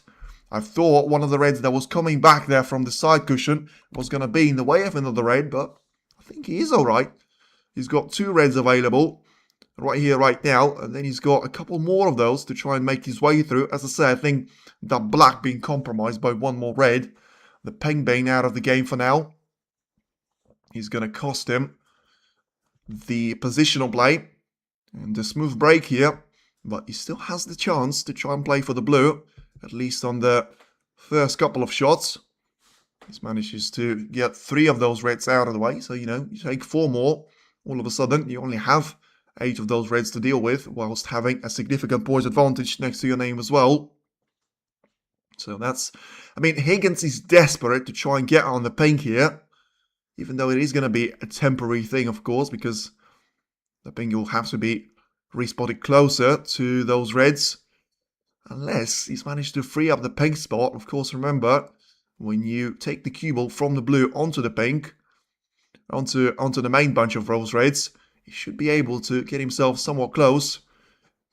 I thought one of the reds that was coming back there from the side cushion was going to be in the way of another red, but I think he is alright. He's got 2 reds available right here, right now, and then he's got a couple more of those to try and make his way through. As I say, I think that black being compromised by one more red, the pink being out of the game for now, is going to cost him the positional play. And the smooth break here But he still has the chance to try and play for the blue, at least on the first couple of shots. He's manages to get 3 of those reds out of the way. So, you know, you take 4 more. All of a sudden, you only have 8 of those reds to deal with, whilst having a significant points advantage next to your name as well. So that's... I mean, Higgins is desperate to try and get on the pink here. Even though it is going to be a temporary thing, of course, because the pink will have to be respotted closer to those reds. Unless he's managed to free up the pink spot. Of course, remember, when you take the cue ball from the blue onto the pink, onto the main bunch of rose reds, he should be able to get himself somewhat close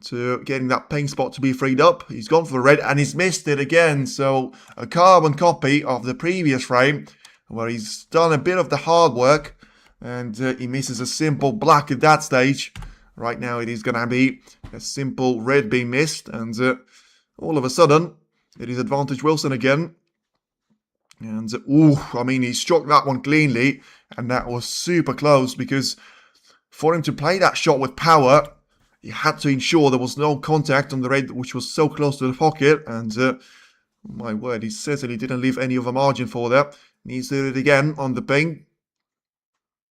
to getting that pink spot to be freed up. He's gone for the red and he's missed it again. So a carbon copy of the previous frame where he's done a bit of the hard work and he misses a simple black at that stage. Right now it is going to be a simple red being missed, and all of a sudden it is advantage Wilson again. And I mean, he struck that one cleanly, and that was super close, because for him to play that shot with power, he had to ensure there was no contact on the red, which was so close to the pocket. And my word, he certainly didn't leave any of a margin for that. Needs to do it again on the ping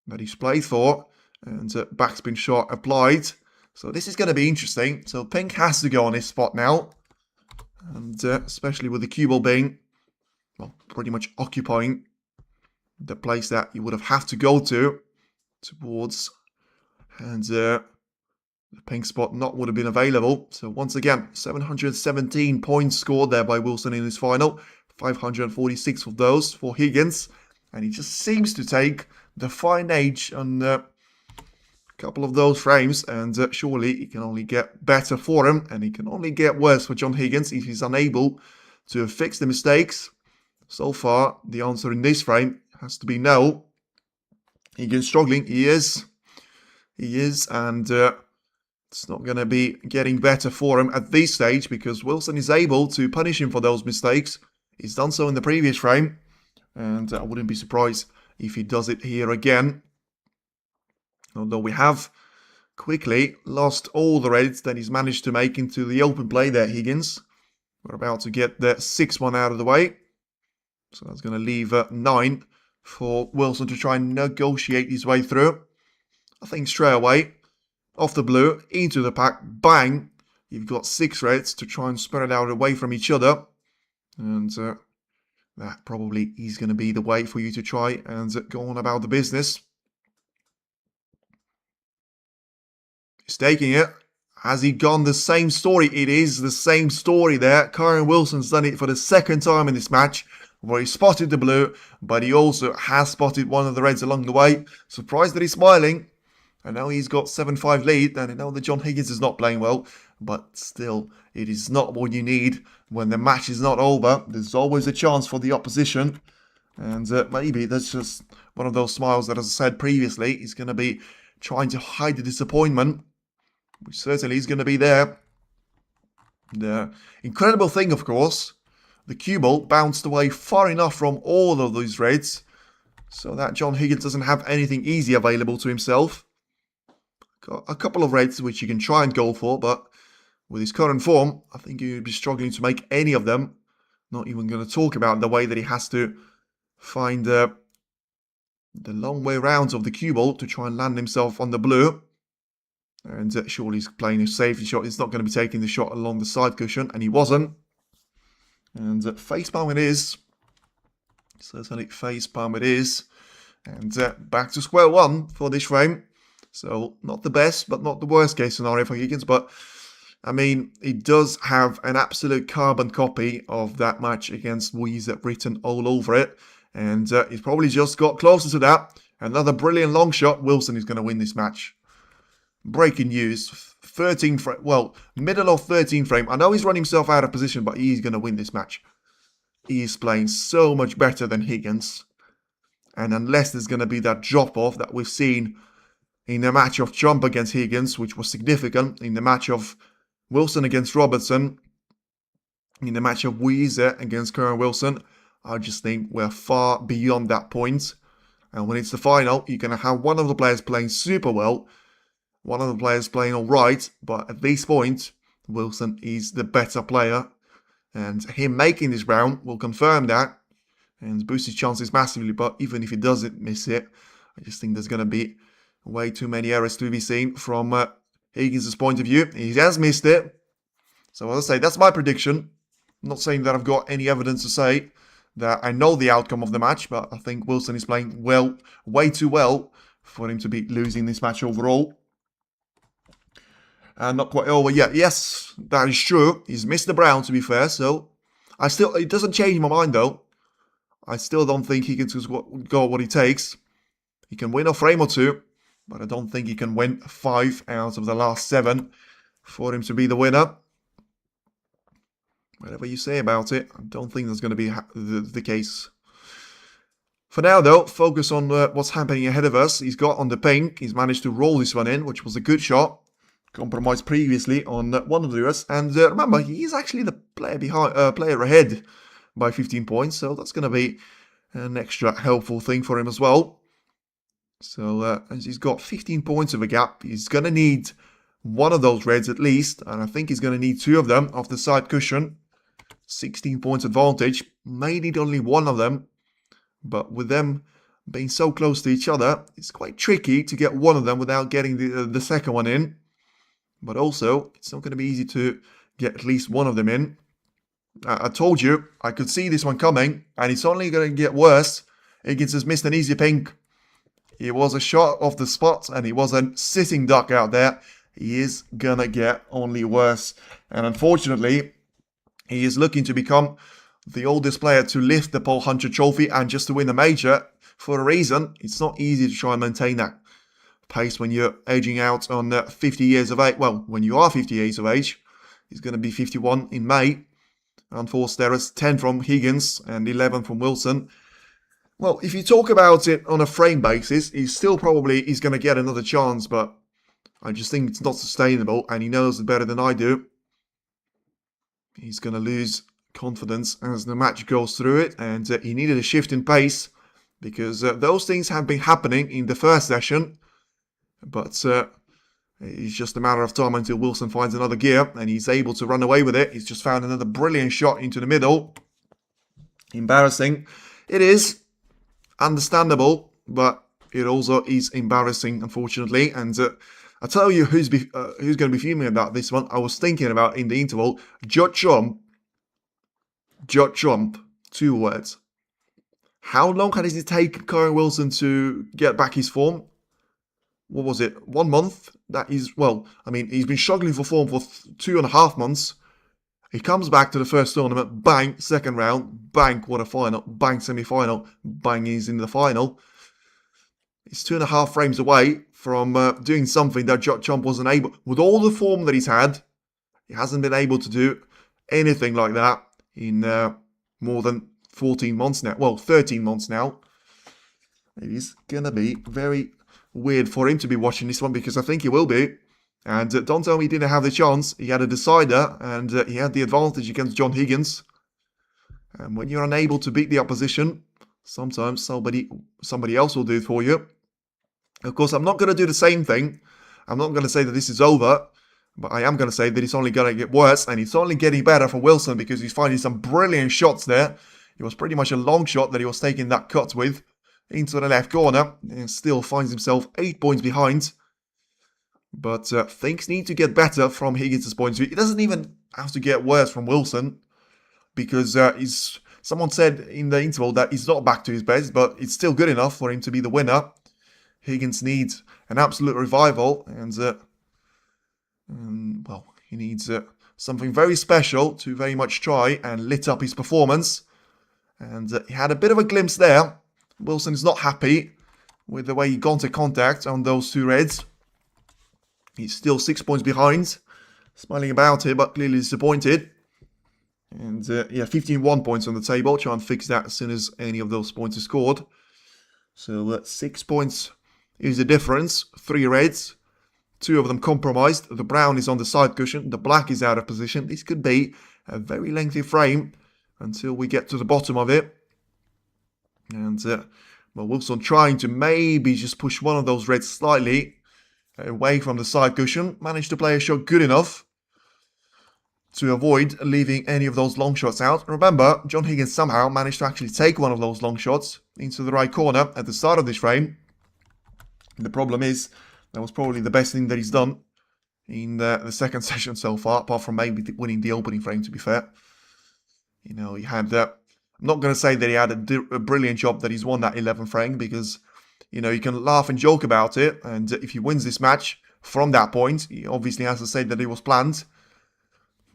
that he's played for. And backspin shot applied. So this is going to be interesting. So pink has to go on his spot now. And especially with the cue ball being, well, pretty much occupying the place that you would have to go towards. And the pink spot would have been available. So once again, 717 points scored there by Wilson in his final. 546 of those for Higgins. And he just seems to take the fine edge on a couple of those frames. And surely it can only get better for him. And it can only get worse for John Higgins if he's unable to fix the mistakes. So far, the answer in this frame has to be no. Higgins struggling. He is. And it's not going to be getting better for him at this stage, because Wilson is able to punish him for those mistakes. He's done so in the previous frame. And I wouldn't be surprised if he does it here again. Although we have quickly lost all the reds that he's managed to make into the open play there, Higgins. We're about to get the 6th one out of the way. So that's going to leave 9 for Wilson to try and negotiate his way through. I think straight away, off the blue, into the pack, bang. You've got 6 reds to try and spread it out away from each other. And that probably is going to be the way for you to try and go on about the business. He's taking it. Has he gone the same story? It is the same story there. Kyren Wilson's done it for the 2nd time in this match, where he spotted the blue, but he also has spotted one of the reds along the way. Surprised that he's smiling. I know he's got 7-5 lead, and I know that John Higgins is not playing well, but still, it is not what you need when the match is not over. There's always a chance for the opposition, and maybe that's just one of those smiles that, as I said previously, he's going to be trying to hide the disappointment, which certainly is going to be there. The incredible thing, of course, the cue ball bounced away far enough from all of these reds so that John Higgins doesn't have anything easy available to himself. Got a couple of reds which you can try and go for, but with his current form, I think he'd be struggling to make any of them. Not even going to talk about the way that he has to find the long way round of the cue ball to try and land himself on the blue. And surely he's playing a safety shot. He's not going to be taking the shot along the side cushion, and he wasn't. And facepalm it is. Certainly facepalm it is. And back to square one for this frame. So not the best, but not the worst case scenario for Higgins. But I mean, he does have an absolute carbon copy of that match against Weezer written all over it. And he's probably just got closer to that. Another brilliant long shot. Wilson is going to win this match. Breaking news. 13 frame. Well, middle of 13 frame. I know he's run himself out of position, but he's going to win this match. He is playing so much better than Higgins. And unless there's going to be that drop-off that we've seen in the match of Trump against Higgins, which was significant, in the match of Wilson against Robertson, in the match of Weezer against Kyren Wilson, I just think we're far beyond that point. And when it's the final, you're going to have one of the players playing super well, one of the players playing alright, but at this point, Wilson is the better player. And him making this round will confirm that and boost his chances massively. But even if he doesn't miss it, I just think there's going to be way too many errors to be seen from Higgins' point of view. He has missed it. So as I say, that's my prediction. I'm not saying that I've got any evidence to say that I know the outcome of the match, but I think Wilson is playing well, way too well for him to be losing this match overall. And not quite over yet. Yes, that is true. He's missed the brown, to be fair. So it doesn't change my mind though. I still don't think he can got what he takes. He can win a frame or two, but I don't think he can win 5 out of the last 7 for him to be the winner. Whatever you say about it, I don't think that's going to be the case. For now, though, focus on what's happening ahead of us. He's got on the pink. He's managed to roll this one in, which was a good shot. Compromised previously on one of the viewers. And remember, he's actually the player ahead by 15 points. So that's going to be an extra helpful thing for him as well. So as he's got 15 points of a gap, he's going to need one of those reds at least. And I think he's going to need 2 of them off the side cushion. 16 points advantage. May need only 1 of them. But with them being so close to each other, it's quite tricky to get one of them without getting the second one in. But also, it's not going to be easy to get at least one of them in. I told you, I could see this one coming, and it's only going to get worse. Higgins has missed an easy pink. It was a shot off the spot, and he was a sitting duck out there. He is going to get only worse. And unfortunately, he is looking to become the oldest player to lift the Pole 100 trophy and just to win a major. For a reason, it's not easy to try and maintain that pace when you're aging out on 50 years of age. Well, when you are 50 years of age, he's going to be 51 in May. Unforced errors, 10 from Higgins and 11 from Wilson. Well, if you talk about it on a frame basis, he's still probably going to get another chance, but I just think it's not sustainable, and he knows it better than I do. He's going to lose confidence as the match goes through it, and he needed a shift in pace because those things have been happening in the first session, but it's just a matter of time until Wilson finds another gear and he's able to run away with it. He's just found another brilliant shot into the middle. Embarrassing. It is understandable, but it also is embarrassing, unfortunately. And I'll tell you who's going to be fuming about this one. I was thinking about in the interval, Watchalong. 2 words. How long has it taken Kyren Wilson to get back his form? What was it? 1 month? That is, well, I mean, he's been struggling for form for 2.5 months. He comes back to the first tournament, bang, second round, bang, quarter-final, bang, semi-final, bang, he's in the final. He's 2.5 frames away from doing something that Watchalong wasn't able. With all the form that he's had, he hasn't been able to do anything like that in more than 14 months now. Well, 13 months now. It is going to be very weird for him to be watching this one, because I think he will be. And don't tell me he didn't have the chance. He had a decider, and he had the advantage against John Higgins. And when you're unable to beat the opposition, sometimes somebody else will do it for you. Of course, I'm not going to do the same thing. I'm not going to say that this is over, but I am going to say that it's only going to get worse, and it's only getting better for Wilson because he's finding some brilliant shots there. It was pretty much a long shot that he was taking that cut with into the left corner, and still finds himself 8 points behind. But things need to get better from Higgins' point of view. It doesn't even have to get worse from Wilson, because someone said in the interval that he's not back to his best, but it's still good enough for him to be the winner. Higgins needs an absolute revival, and well, he needs something very special to very much try and lit up his performance. And he had a bit of a glimpse there. Wilson is not happy with the way he got into contact on those 2 reds. He's still 6 points behind. Smiling about it, but clearly disappointed. And yeah, 15-1 points on the table. Try and fix that as soon as any of those points are scored. So 6 points is the difference. 3 reds. 2 of them compromised. The brown is on the side cushion. The black is out of position. This could be a very lengthy frame until we get to the bottom of it. And well, Wilson trying to maybe just push one of those reds slightly away from the side cushion. Managed to play a shot good enough. to avoid leaving any of those long shots out. Remember, John Higgins somehow managed to actually take one of those long shots into the right corner at the start of this frame. The problem is, that was probably the best thing that he's done in the second session so far, apart from maybe winning the opening frame, to be fair. You know, he had I'm not going to say that he had a brilliant job that he's won that 11th frame, because, you know, you can laugh and joke about it, and if he wins this match from that point, he obviously has to say that it was planned,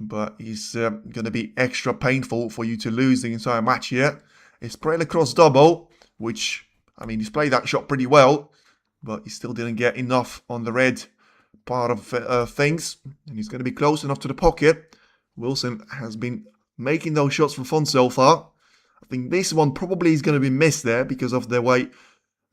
but it's going to be extra painful for you to lose the entire match here. It's played across double, which, I mean, he's played that shot pretty well, but he still didn't get enough on the red part of things, and he's going to be close enough to the pocket. Wilson has been making those shots for fun so far. I think this one probably is going to be missed there because of the way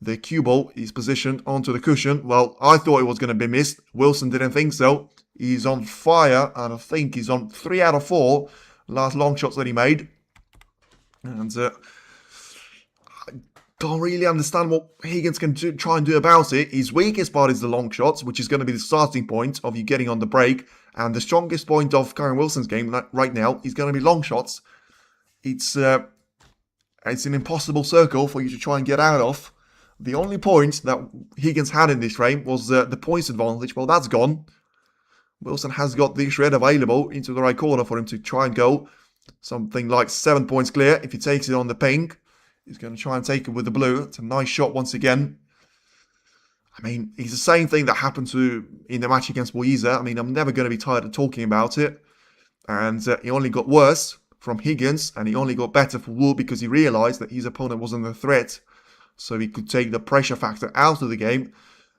the cue ball is positioned onto the cushion. Well, I thought it was going to be missed. Wilson didn't think so. He's on fire, and I think he's on 3 out of 4 last long shots that he made. And I don't really understand what Higgins can try and do about it. His weakest part is the long shots, which is going to be the starting point of you getting on the break. And the strongest point of Kyren Wilson's game right now is going to be long shots. It's an impossible circle for you to try and get out of. The only point that Higgins had in this frame was the points advantage. Well, that's gone. Wilson has got the shred available into the right corner for him to try and go something like 7 points clear. If he takes it on the pink, he's going to try and take it with the blue. It's a nice shot once again. I mean, it's the same thing that happened in the match against Boise. I mean, I'm never going to be tired of talking about it. And he only got worse from Higgins, and he only got better for Wu because he realized that his opponent wasn't a threat. So he could take the pressure factor out of the game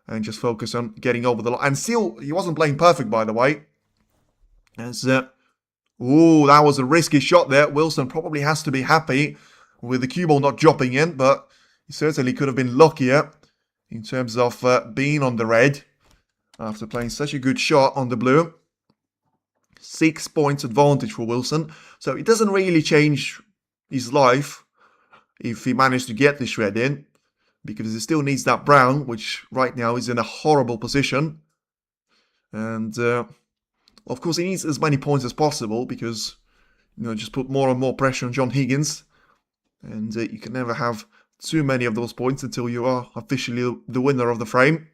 and just focus on getting over the line. And still, he wasn't playing perfect, by the way. As, ooh, that was a risky shot there. Wilson probably has to be happy with the cue ball not dropping in, but he certainly could have been luckier in terms of being on the red after playing such a good shot on the blue. 6 points advantage for Wilson. So it doesn't really change his life if he managed to get this shred in, because he still needs that brown, which right now is in a horrible position. And of course he needs as many points as possible, because, you know, just put more and more pressure on John Higgins, and you can never have too many of those points until you are officially the winner of the frame.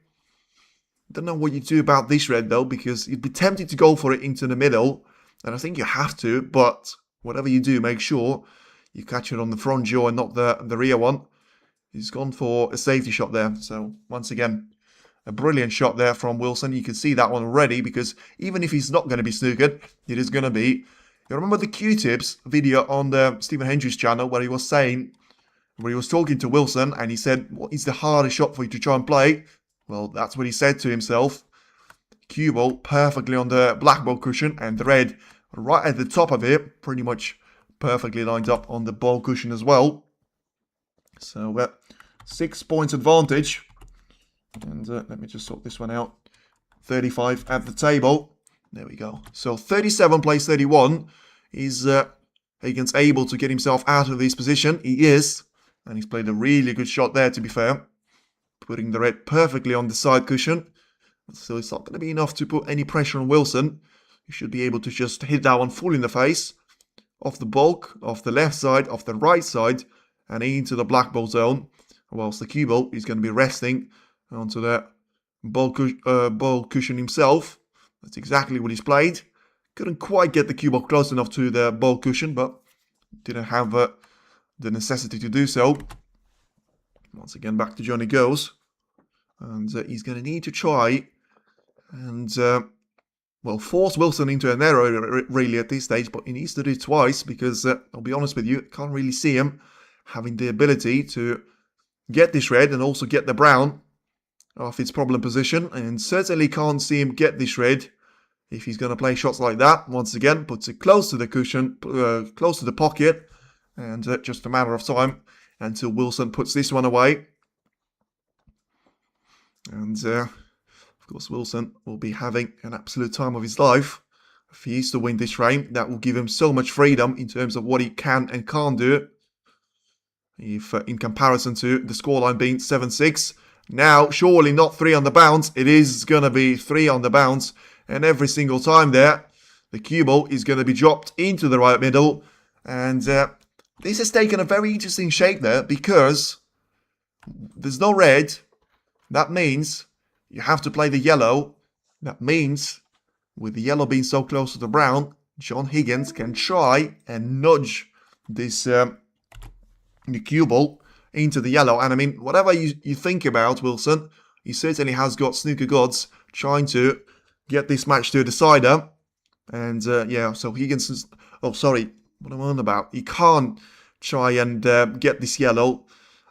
Don't know what you do about this red though, because you'd be tempted to go for it into the middle, and I think you have to, but whatever you do, make sure you catch it on the front jaw and not the rear one. He's gone for a safety shot there. So once again, a brilliant shot there from Wilson. You can see that one already, because even if he's not going to be snookered, it is going to be. You remember the Q-tips video on the Stephen Hendry's channel where he was talking to Wilson and he said, what is the hardest shot for you to try and play? Well, that's what he said to himself. Cue ball perfectly on the black ball cushion, and the red right at the top of it, pretty much perfectly lined up on the ball cushion as well. So 6 points advantage. And let me just sort this one out. 35 at the table. There we go. So 37 plays 31. Is Higgins able to get himself out of this position? He is. And he's played a really good shot there, to be fair. Putting the red perfectly on the side cushion. So it's not going to be enough to put any pressure on Wilson. You should be able to just hit that one full in the face. Off the bulk, off the left side, off the right side, and into the black ball zone. Whilst the cue ball is going to be resting onto the ball cushion himself. That's exactly what he's played. Couldn't quite get the cue ball close enough to the ball cushion, but didn't have the necessity to do so. Once again, back to Johnny goes. And he's going to need to try and, well, force Wilson into an error really at this stage, but he needs to do it twice because, I'll be honest with you, can't really see him having the ability to get this red and also get the brown off its problem position, and certainly can't see him get this red if he's going to play shots like that. Once again, puts it close to the cushion, close to the pocket, and just a matter of time until Wilson puts this one away. And of course Wilson will be having an absolute time of his life if he is to win this frame. That will give him so much freedom in terms of what he can and can't do. If in comparison to the scoreline being 7-6. Now, surely not 3 on the bounce. It is going to be 3 on the bounce. And every single time there, The cue ball is going to be dropped into the right middle. And this has taken a very interesting shape there because there's no red. That means you have to play the yellow. That means with the yellow being so close to the brown, John Higgins can try and nudge this the cue ball into the yellow. And I mean, whatever you think about Wilson, he certainly has got snooker gods trying to get this match to a decider. And yeah, so Higgins is... Oh, sorry, what am I on about? He can't try and get this yellow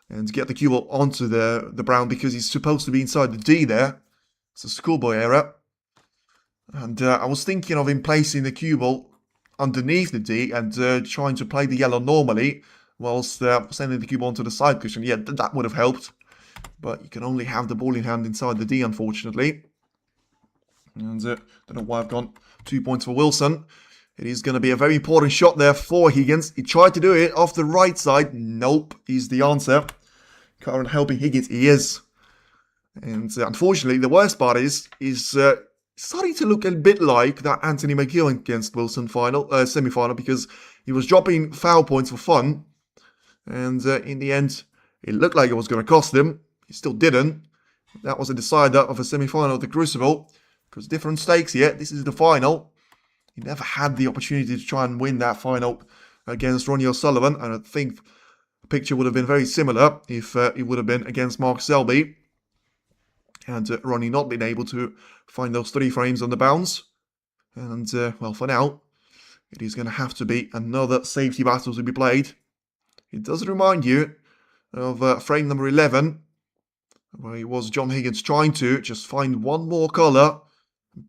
and get the cue ball onto the brown because he's supposed to be inside the D there. It's a schoolboy error. And I was thinking of him placing the cue ball underneath the D and trying to play the yellow normally whilst sending the cue ball onto the side cushion. Yeah, that would have helped. But you can only have the ball in hand inside the D, unfortunately. And don't know why I've gone 2 points for Wilson. It is going to be a very important shot there for Higgins. He tried to do it off the right side. Nope, is the answer. Kyren helping Higgins. He is. And unfortunately, the worst part is starting to look a bit like that Anthony McGill against Wilson semi-final, because he was dropping foul points for fun. And in the end, it looked like it was going to cost him. He still didn't. That was a decider of a semi-final of the Crucible. Because different stakes here. This is the final. He never had the opportunity to try and win that final against Ronnie O'Sullivan. And I think the picture would have been very similar if it would have been against Mark Selby. And Ronnie not been able to find those 3 frames on the bounce. And, well, for now, it is going to have to be another safety battle to be played. It does remind you of frame number 11, where it was John Higgins trying to just find one more colour.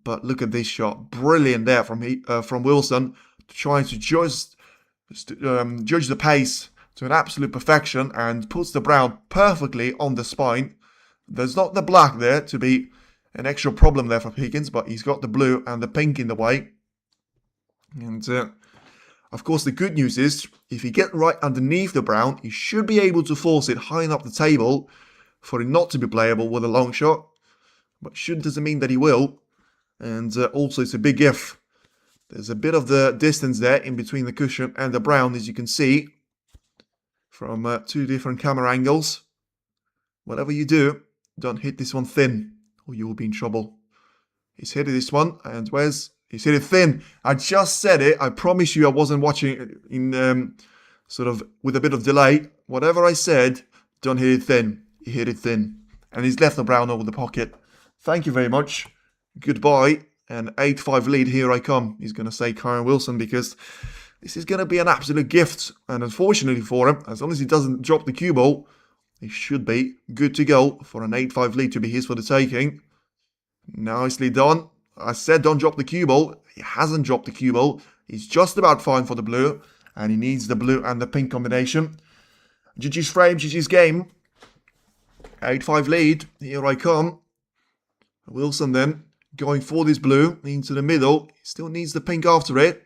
But look at this shot. Brilliant there from Wilson, trying to judge the pace to an absolute perfection and puts the brown perfectly on the spine. There's not the black there to be an extra problem there for Higgins, but he's got the blue and the pink in the way. And of course, the good news is, if he gets right underneath the brown, he should be able to force it high enough the table for it not to be playable with a long shot. But should doesn't mean that he will. And also, it's a big if. There's a bit of the distance there in between the cushion and the brown, as you can see, from 2 different camera angles. Whatever you do, don't hit this one thin, or you will be in trouble. He's hit this one, and he's hit it thin. I just said it. I promise you I wasn't watching in sort of with a bit of delay. Whatever I said, don't hit it thin. He hit it thin. And he's left the brown over the pocket. Thank you very much. Goodbye. And 8-5 lead, here I come. He's going to say Kyren Wilson, because this is going to be an absolute gift. And unfortunately for him, as long as he doesn't drop the cue ball, he should be good to go for an 8-5 lead to be his for the taking. Nicely done. I said don't drop the cue ball. He hasn't dropped the cue ball. He's just about fine for the blue. And he needs the blue and the pink combination. GG's frame, GG's game. 8-5 lead. Here I come. Wilson then going for this blue into the middle. He still needs the pink after it.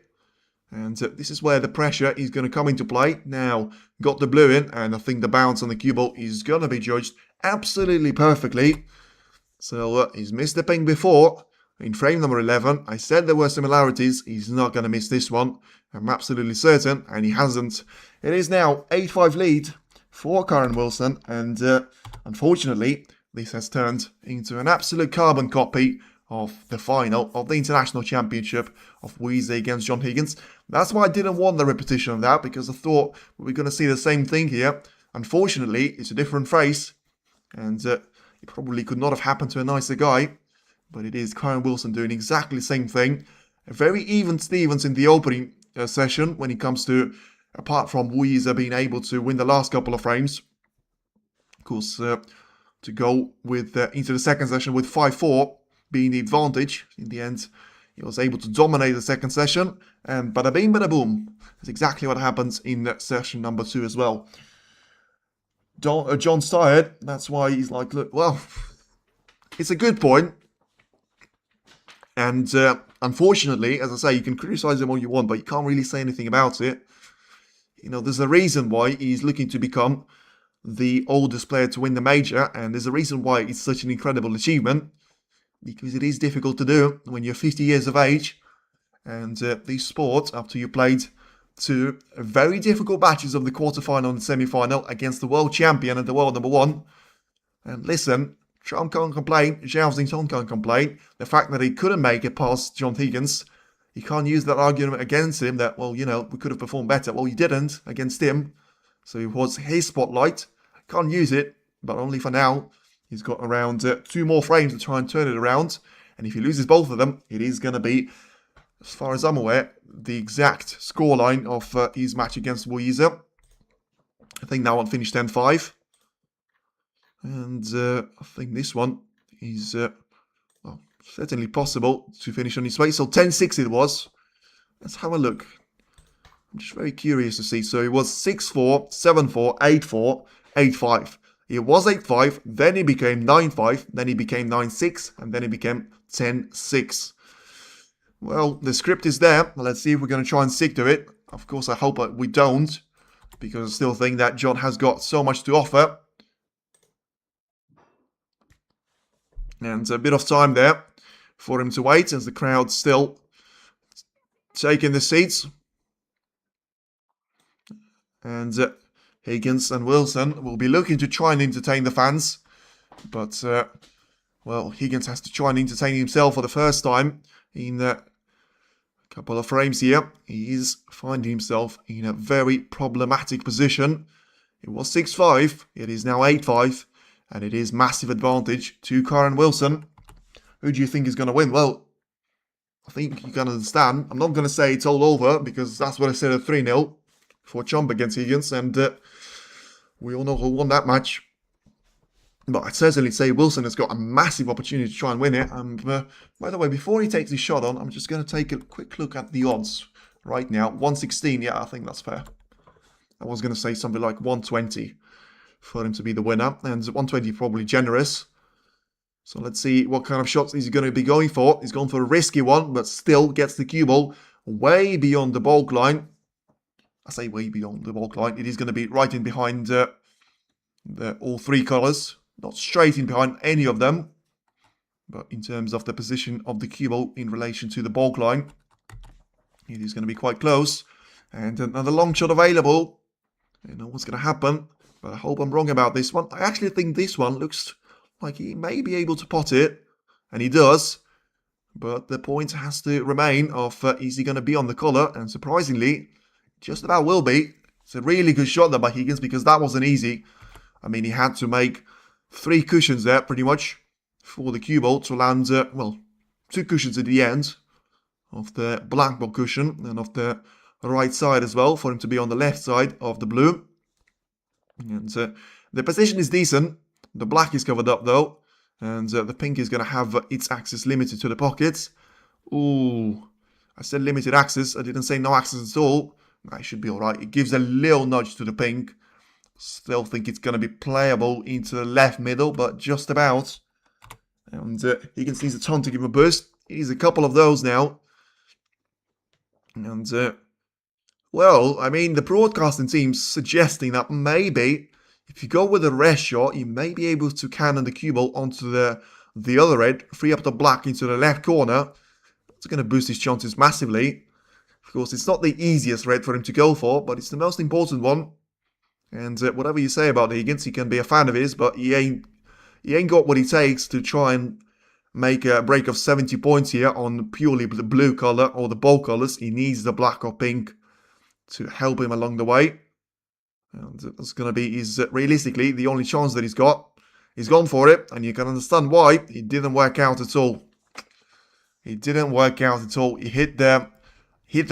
And this is where the pressure is going to come into play. Now, got the blue in, and I think the bounce on the cue ball is going to be judged absolutely perfectly. So, he's missed the pink before. In frame number 11, I said there were similarities. He's not going to miss this one. I'm absolutely certain, and he hasn't. It is now 8-5 lead for Kyren Wilson, and unfortunately, this has turned into an absolute carbon copy of the final of the International Championship of Weezy against John Higgins. That's why I didn't want the repetition of that, because I thought we were going to see the same thing here. Unfortunately, it's a different face, and it probably could not have happened to a nicer guy, but it is Kyren Wilson doing exactly the same thing. A very even Stevens in the opening session when it comes to, apart from Weezer being able to win the last couple of frames. Of course, to go with into the second session with 5-4 being the advantage. In the end, he was able to dominate the second session, and bada bing, bada boom. That's exactly what happens in session number 2 as well. John's tired. That's why he's like, look, well, it's a good point. And unfortunately, as I say, you can criticize him all you want, but you can't really say anything about it. You know, there's a reason why he's looking to become the oldest player to win the major, and there's a reason why it's such an incredible achievement. Because it is difficult to do when you're 50 years of age And these sports, after you played 2 very difficult matches of the quarterfinal and semi-final against the world champion and the world number 1. And listen, Trump can't complain, Zhao Xingtong can't complain. The fact that he couldn't make it past John Higgins, you can't use that argument against him that, well, you know, we could have performed better. Well, you didn't against him. So it was his spotlight. Can't use it, but only for now. He's got around 2 more frames to try and turn it around. And if he loses both of them, it is going to be, as far as I'm aware, the exact scoreline of his match against Weezer. I think that one finished 10-5. And I think this one is well, certainly possible to finish on his way. So 10-6 it was. Let's have a look. I'm just very curious to see. So it was 6-4, 7-4, 8-4, 8-5. It was 8-5, then it became 9-5, then it became 9-6, and then it became 10-6. Well, the script is there. Let's see if we're going to try and stick to it. Of course, I hope we don't, because I still think that John has got so much to offer. And a bit of time there for him to wait as the crowd's still taking the seats. And Higgins and Wilson will be looking to try and entertain the fans. But, well, Higgins has to try and entertain himself for the first time in a couple of frames here. He is finding himself in a very problematic position. It was 6-5. It is now 8-5. And it is massive advantage to Kyren Wilson. Who do you think is going to win? Well, I think you can understand. I'm not going to say it's all over because that's what I said at 3-0 for Chomp against Higgins. And we all know who won that match. But I'd certainly say Wilson has got a massive opportunity to try and win it. And by the way, before he takes his shot on, I'm just going to take a quick look at the odds right now. 116, yeah, I think that's fair. I was going to say something like 120. For him to be the winner, and 120 probably generous. So let's see what kind of shots he's going to be going for. He's gone for a risky one, but still gets the cue ball way beyond the baulk line. I say way beyond the baulk line. It is going to be right in behind all 3 colours. Not straight in behind any of them. But in terms of the position of the cue ball in relation to the baulk line, it is going to be quite close. And another long shot available. You know what's going to happen. But I hope I'm wrong about this one. I actually think this one looks like he may be able to pot it. And he does. But the point has to remain of is he going to be on the colour? And surprisingly, just about will be. It's a really good shot there by Higgins because that wasn't easy. I mean, he had to make 3 cushions there pretty much for the cue ball to land, well, 2 cushions at the end of the black ball cushion and of the right side as well for him to be on the left side of the blue. And the position is decent. The black is covered up though. And the pink is going to have its access limited to the pockets. Ooh. I said limited access. I didn't say no access at all. It should be alright. It gives a little nudge to the pink. Still think it's going to be playable into the left middle. But just about. And Higgins needs a ton to give him a boost. He needs a couple of those now. And well, I mean, the broadcasting team's suggesting that maybe if you go with a rest shot, you may be able to cannon the cue ball onto the other end, free up the black into the left corner. It's going to boost his chances massively. Of course, it's not the easiest red for him to go for, but it's the most important one. And whatever you say about Higgins, he can be a fan of his, but he ain't got what it takes to try and make a break of 70 points here on purely the blue colour or the bold colours. He needs the black or pink to help him along the way. And that's going to be realistically the only chance that he's got. He's gone for it, and you can understand why. It didn't work out at all. It didn't work out at all. He hit the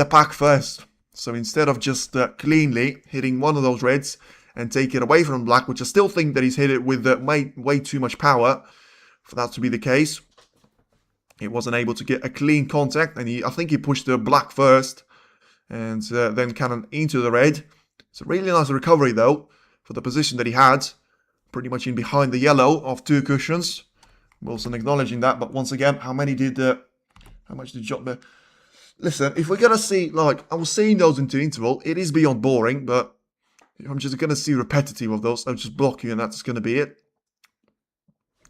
pack first. So instead of just cleanly hitting one of those reds and take it away from black, which I still think that he's hit it with way too much power for that to be the case, he wasn't able to get a clean contact, and I think he pushed the black first. And then cannon into the red. It's a really nice recovery though for the position that he had. Pretty much in behind the yellow of 2 cushions. Wilson acknowledging that, but once again, how much did John... Listen, if we're going to see, like, I was seeing those into interval, it is beyond boring, but if I'm just going to see repetitive of those, I'll just block you and that's going to be it.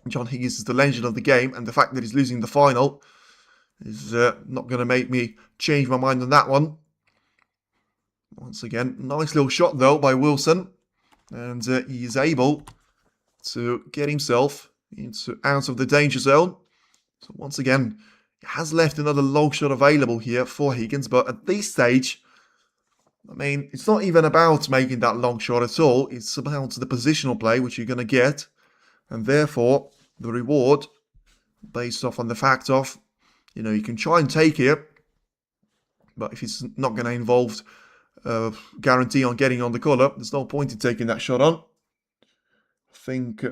John Higgins is the legend of the game, and the fact that he's losing the final is not going to make me change my mind on that one. Once again, nice little shot though by Wilson. And he is able to get himself out of the danger zone. So once again, he has left another long shot available here for Higgins. But at this stage, I mean, it's not even about making that long shot at all. It's about the positional play, which you're going to get. And therefore, the reward, based off on the fact of, you know, you can try and take it. But if it's not going to involve guarantee on getting on the colour, there's no point in taking that shot on. I think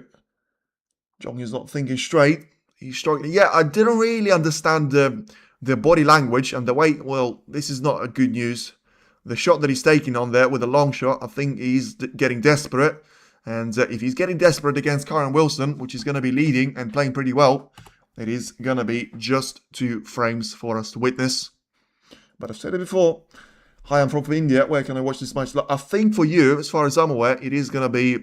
Jong is not thinking straight. He's struggling. Yeah, I didn't really understand the body language and the way. Well, this is not a good news. The shot that he's taking on there with a long shot, I think he's getting desperate. And if he's getting desperate against Kyren Wilson, which is going to be leading and playing pretty well, it is going to be just 2 frames for us to witness. But I've said it before. Hi, I'm from India. Where can I watch this match? I think for you, as far as I'm aware, it is going to be,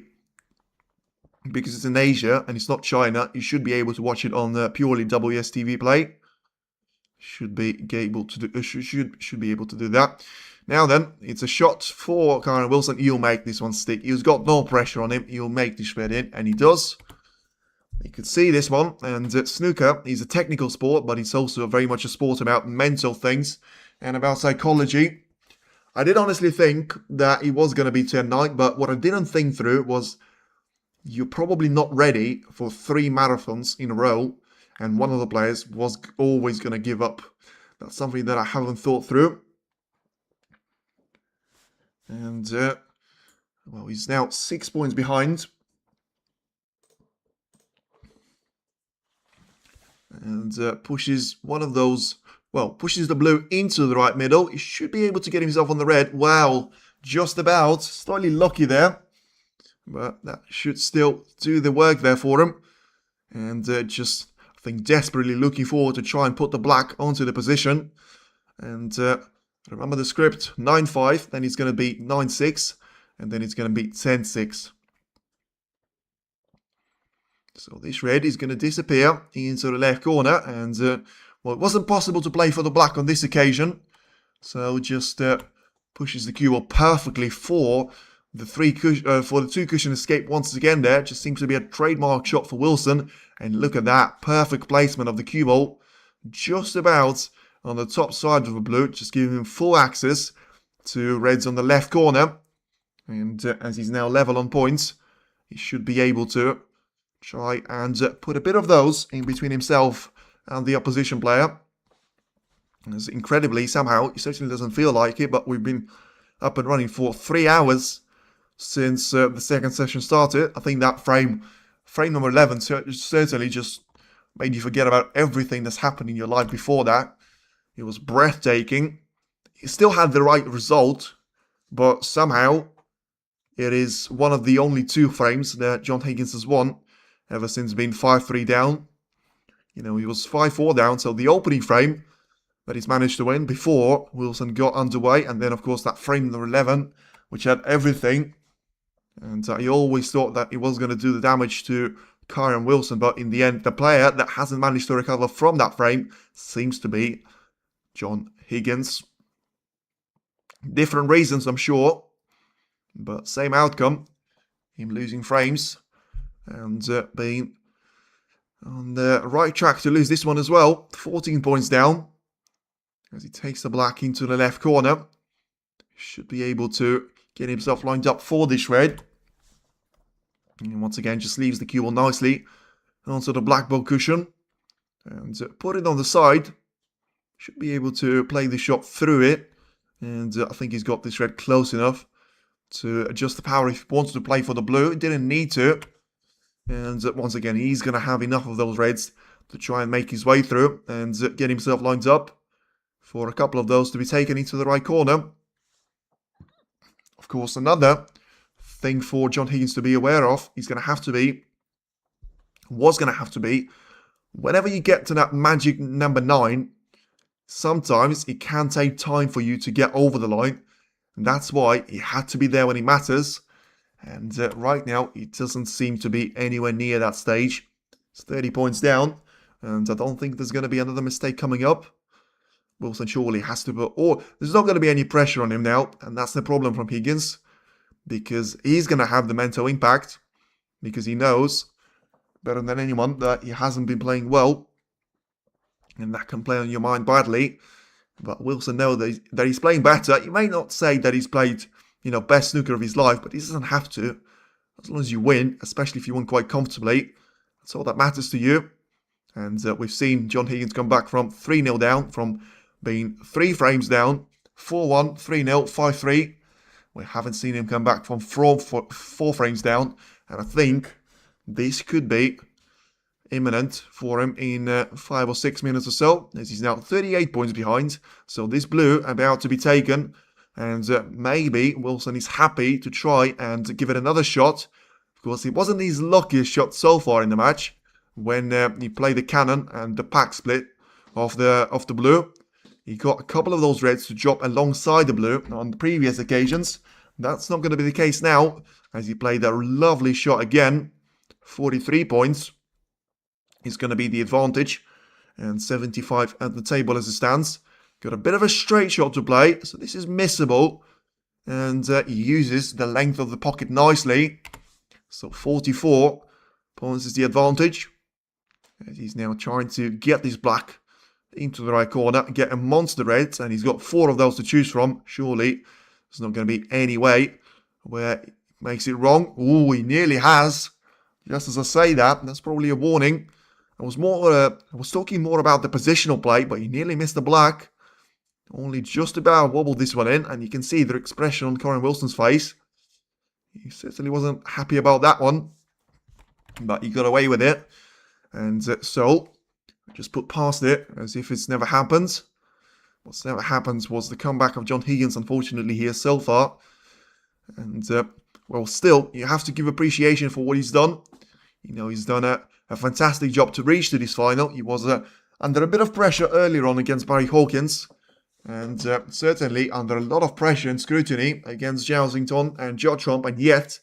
because it's in Asia and it's not China, you should be able to watch it on purely WSTV Play. Should be able to do. Should be able to do that. Now then, it's a shot for Kyren Wilson. He'll make this one stick. He's got no pressure on him. He'll make this shred in, and he does. You can see this one. And snooker is a technical sport, but it's also very much a sport about mental things and about psychology. I did honestly think that it was going to be 10-9, but what I didn't think through was you're probably not ready for 3 marathons in a row, and one of the players was always going to give up. That's something that I haven't thought through. And, well, he's now 6 points behind. And pushes one of those, well, pushes the blue into the right middle. He should be able to get himself on the red. Wow, just about. Slightly lucky there. But that should still do the work there for him. And just, I think, desperately looking forward to try and put the black onto the position. And remember the script, 9-5, then it's going to be 9-6, and then it's going to be 10-6. So this red is going to disappear into the left corner, and well, it wasn't possible to play for the black on this occasion. So just pushes the cue up perfectly for the 2 cushion escape once again there. Just seems to be a trademark shot for Wilson. And look at that, perfect placement of the cue ball. Just about on the top side of the blue, just giving him full access to reds on the left corner. And as he's now level on points, he should be able to try and put a bit of those in between himself and the opposition player. As incredibly, somehow, it certainly doesn't feel like it, but we've been up and running for 3 hours since the second session started. I think that frame number 11 certainly just made you forget about everything that's happened in your life before that. It was breathtaking. He still had the right result, but somehow it is one of the only 2 frames that John Higgins has won ever since being 5-3 down. You know, he was 5-4 down, so the opening frame that he's managed to win before Wilson got underway, and then of course that frame number 11, which had everything. And he always thought that he was going to do the damage to Kyren Wilson, but in the end, the player that hasn't managed to recover from that frame seems to be John Higgins. Different reasons, I'm sure, but same outcome. Him losing frames and being on the right track to lose this one as well. 14 points down as he takes the black into the left corner. Should be able to get himself lined up for this red. And once again, just leaves the cue ball nicely onto the black ball cushion. And put it on the side. Should be able to play the shot through it. And I think he's got this red close enough to adjust the power if he wants to play for the blue. He didn't need to. And once again, he's going to have enough of those reds to try and make his way through and get himself lined up for a couple of those to be taken into the right corner. Of course, another thing for John Higgins to be aware of was going to have to be, whenever you get to that magic number 9, sometimes it can take time for you to get over the line. And that's why he had to be there when it matters. And right now, it doesn't seem to be anywhere near that stage. It's 30 points down. And I don't think there's going to be another mistake coming up. Wilson surely has to put... Or there's not going to be any pressure on him now. And that's the problem from Higgins. Because he's going to have the mental impact. Because he knows better than anyone that he hasn't been playing well. And that can play on your mind badly. But Wilson knows that he's playing better. You may not say that he's played, best snooker of his life. But he doesn't have to. As long as you win. Especially if you win quite comfortably. That's all that matters to you. And we've seen John Higgins come back from 3-0 down. From being 3 frames down. 4-1, 3-0, 5-3. We haven't seen him come back from 4 frames down. And I think this could be imminent for him in 5 or 6 minutes or so. As he's now 38 points behind. So this blue about to be taken. And maybe Wilson is happy to try and give it another shot. Of course, it wasn't his luckiest shot so far in the match. When he played the cannon and the pack split of the blue. He got a couple of those reds to drop alongside the blue on the previous occasions. That's not going to be the case now, as he played a lovely shot again. 43 points is going to be the advantage, and 75 at the table as it stands. Got a bit of a straight shot to play, so this is missable. And he uses the length of the pocket nicely. So 44 points is the advantage. As he's now trying to get this black into the right corner, get a monster red, and he's got 4 of those to choose from. Surely there's not going to be any way where he makes it wrong. Ooh, he nearly has. Just as I say that, that's probably a warning. I was talking more about the positional play, but he nearly missed the black. Only just about wobbled this one in, and you can see the expression on Kyren Wilson's face. He certainly wasn't happy about that one, but he got away with it. And so, just put past it as if it's never happened. What's never happened was the comeback of John Higgins, unfortunately, here so far. And, well, still, you have to give appreciation for what he's done. He's done a fantastic job to reach to this final. He was under a bit of pressure earlier on against Barry Hawkins. And certainly under a lot of pressure and scrutiny against Joussington and Watchalong. And yet,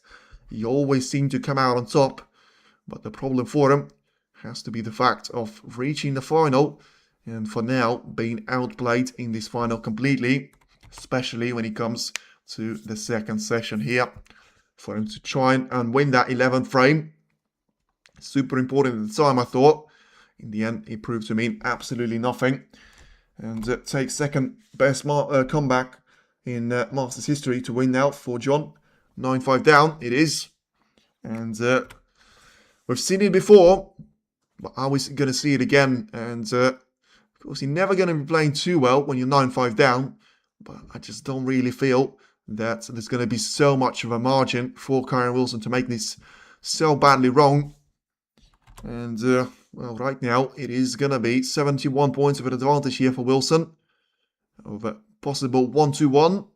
he always seemed to come out on top. But the problem for him has to be the fact of reaching the final and for now being outplayed in this final completely, especially when it comes to the second session here. For him to try and win that 11th frame. Super important at the time, I thought. In the end, it proved to mean absolutely nothing. And takes second best comeback in Masters history to win now for John. 9-5 down, it is. And we've seen it before. But are we going to see it again? And of course, you're never going to be playing too well when you're 9-5 down. But I just don't really feel that there's going to be so much of a margin for Kyren Wilson to make this so badly wrong. And, well, right now, it is going to be 71 points of an advantage here for Wilson. Over possible 1-2-1.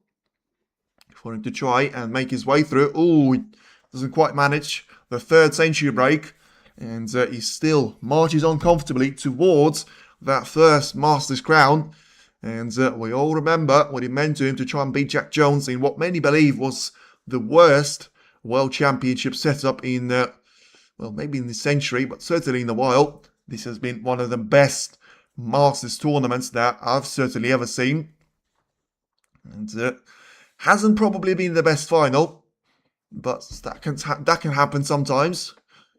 For him to try and make his way through. Ooh, he doesn't quite manage the 3rd century break. And he still marches on comfortably towards that first Masters crown. And we all remember what it meant to him to try and beat Jack Jones in what many believe was the worst World Championship setup in, well, maybe in this century, but certainly in a while. This has been one of the best Masters tournaments that I've certainly ever seen. And hasn't probably been the best final, but that can happen sometimes.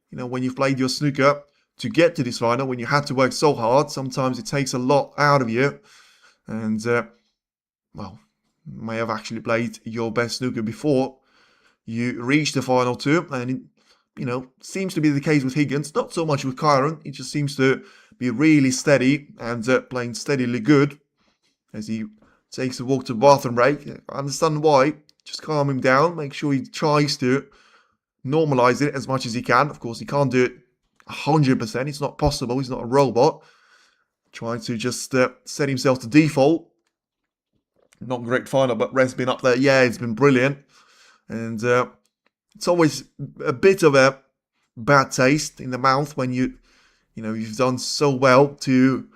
When you've played your snooker to get to this final, when you had to work so hard, sometimes it takes a lot out of you. And, well, you may have actually played your best snooker before you reach the final too. And, seems to be the case with Higgins. Not so much with Kyren. He just seems to be really steady and playing steadily good as he takes a walk to the bathroom break. I understand why. Just calm him down. Make sure he tries to normalize it as much as he can. Of course, he can't do it 100%. It's not possible. He's not a robot. Trying to just set himself to default. Not great final, but Red's been up there. Yeah, it's been brilliant. And it's always a bit of a bad taste in the mouth when you've done so well to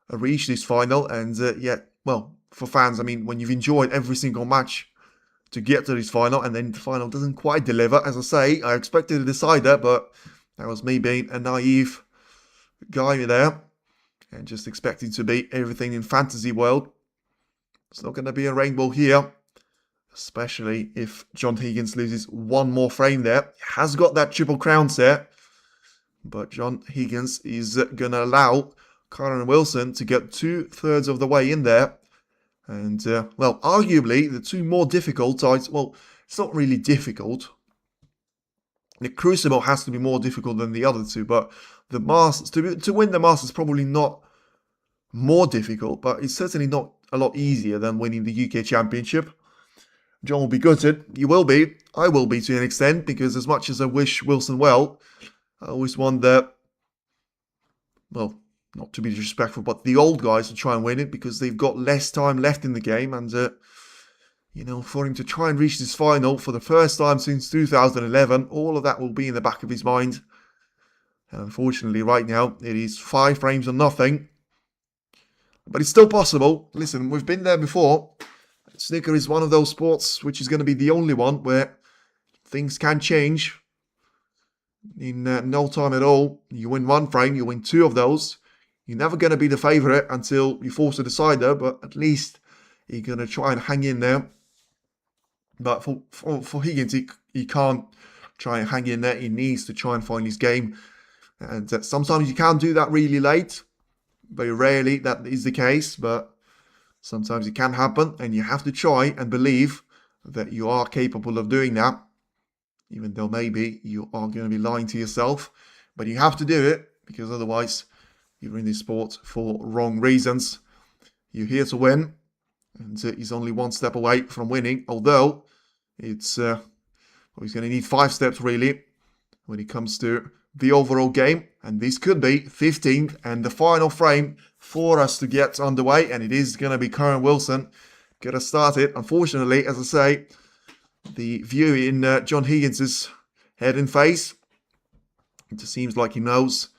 reach this final. And yet, well, for fans, I mean, when you've enjoyed every single match to get to this final, and then the final doesn't quite deliver. As I say, I expected a decider, but that was me being a naive guy there and just expecting to be everything in fantasy world. It's not going to be a rainbow here, especially if John Higgins loses one more frame there. He has got that triple crown set, but John Higgins is going to allow Kyren Wilson to get 2/3 of the way in there. And, well, arguably, the two more difficult sides, well, it's not really difficult. The Crucible has to be more difficult than the other two, but the Masters, to win the Masters is probably not more difficult, but it's certainly not a lot easier than winning the UK Championship. John will be gutted. You will be. I will be to an extent, because as much as I wish Wilson well, I always want the, well, not to be disrespectful, but the old guys to try and win it, because they've got less time left in the game. And, you know, for him to try and reach this final for the first time since 2011, all of that will be in the back of his mind. And unfortunately, right now, it is 5 frames on nothing. But it's still possible. Listen, we've been there before. Snooker is one of those sports which is going to be the only one where things can change in no time at all. You win 1 frame, you win 2 of those. You're never going to be the favourite until you force a decider, but at least you're going to try and hang in there. But for Higgins, he can't try and hang in there. He needs to try and find his game. And sometimes you can do that really late. Very rarely that is the case, but sometimes it can happen. And you have to try and believe that you are capable of doing that. Even though maybe you are going to be lying to yourself. But you have to do it, because otherwise you're in this sport for wrong reasons. You're here to win. And he's only 1 step away from winning. Although it's well, he's going to need 5 steps really when it comes to the overall game. And this could be 15th and the final frame for us to get underway. And it is going to be Kyren Wilson going to start it. Unfortunately, as I say, the view in John Higgins' head and face, it just seems like he knows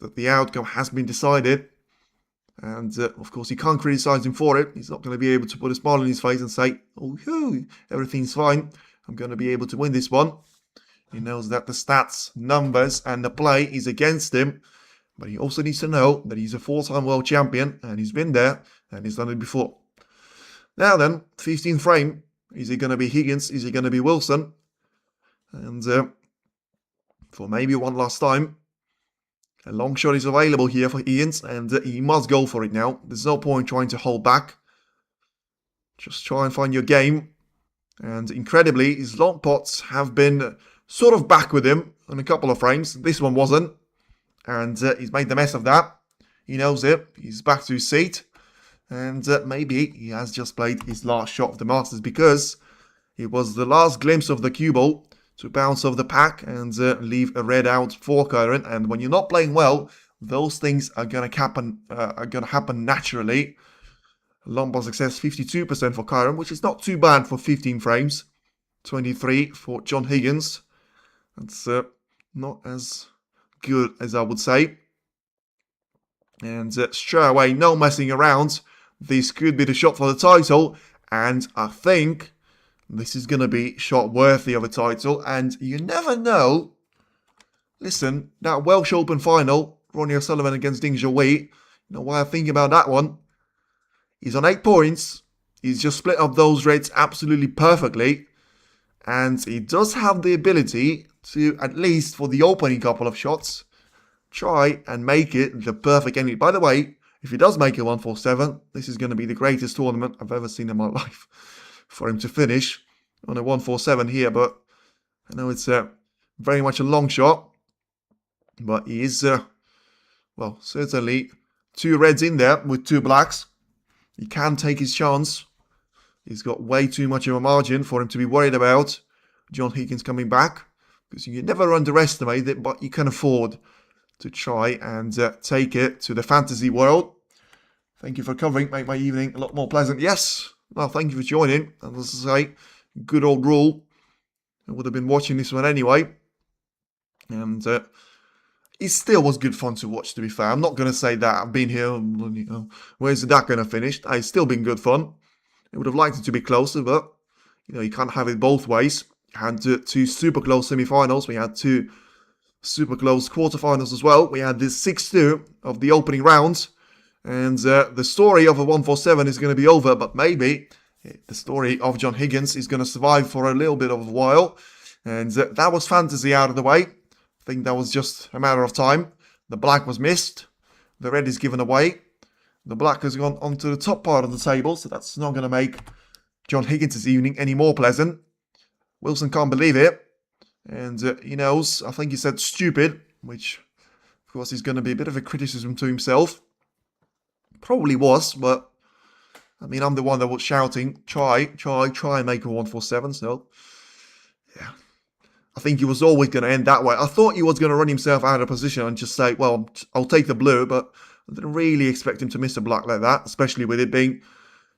that the outcome has been decided. And, of course, you can't criticise him for it. He's not going to be able to put a smile on his face and say, oh, everything's fine. I'm going to be able to win this one. He knows that the stats, numbers, and the play is against him. But he also needs to know that he's a 4-time world champion. And he's been there. And he's done it before. Now then, 15th frame. Is it going to be Higgins? Is it going to be Wilson? And for maybe one last time, a long shot is available here for Higgins, and he must go for it now. There's no point trying to hold back. Just try and find your game. And incredibly, his long pots have been sort of back with him on a couple of frames. This one wasn't. And he's made the mess of that. He knows it. He's back to his seat. And maybe he has just played his last shot of the Masters, because it was the last glimpse of the cue ball to bounce off the pack and leave a red out for Kyren. And when you're not playing well, those things are going to happen naturally. Long ball success 52% for Kyren, which is not too bad for 15 frames. 23 for John Higgins. That's not as good as I would say. And straight away, no messing around. This could be the shot for the title. And I think this is going to be shot worthy of a title. And you never know. Listen, that Welsh Open final, Ronnie O'Sullivan against Ding Zhou, you know why I think about that one? He's on 8 points. He's just split up those reds absolutely perfectly. And he does have the ability to, at least for the opening couple of shots, try and make it the perfect ending. By the way, if he does make it 147, this is going to be the greatest tournament I've ever seen in my life. For him to finish on a 147 here, but I know it's very much a long shot. But he is, well, certainly 2 reds in there with 2 blacks. He can take his chance. He's got way too much of a margin for him to be worried about John Higgins coming back. Because you never underestimate it, but you can afford to try and take it to the fantasy world. Thank you for covering. Make my evening a lot more pleasant. Yes. Well, thank you for joining. And as I say, good old rule. I would have been watching this one anyway. And it still was good fun to watch, to be fair. I'm not going to say that I've been here, you know, where's that going to finish? It's still been good fun. I would have liked it to be closer, but, you know, you can't have it both ways. You had 2 super close semi-finals. We had 2 super close quarterfinals as well. We had this 6-2 of the opening round. And the story of a 147 is going to be over, but maybe the story of John Higgins is going to survive for a little bit of a while. And that was fantasy out of the way. I think that was just a matter of time. The black was missed. The red is given away. The black has gone onto the top part of the table, so that's not going to make John Higgins' evening any more pleasant. Wilson can't believe it. And he knows, I think he said stupid, which of course is going to be a bit of a criticism to himself. Probably was, but I mean, I'm the one that was shouting, try and make a 147, so yeah. I think he was always going to end that way. I thought he was going to run himself out of position and just say, well, I'll take the blue, but I didn't really expect him to miss a black like that, especially with it being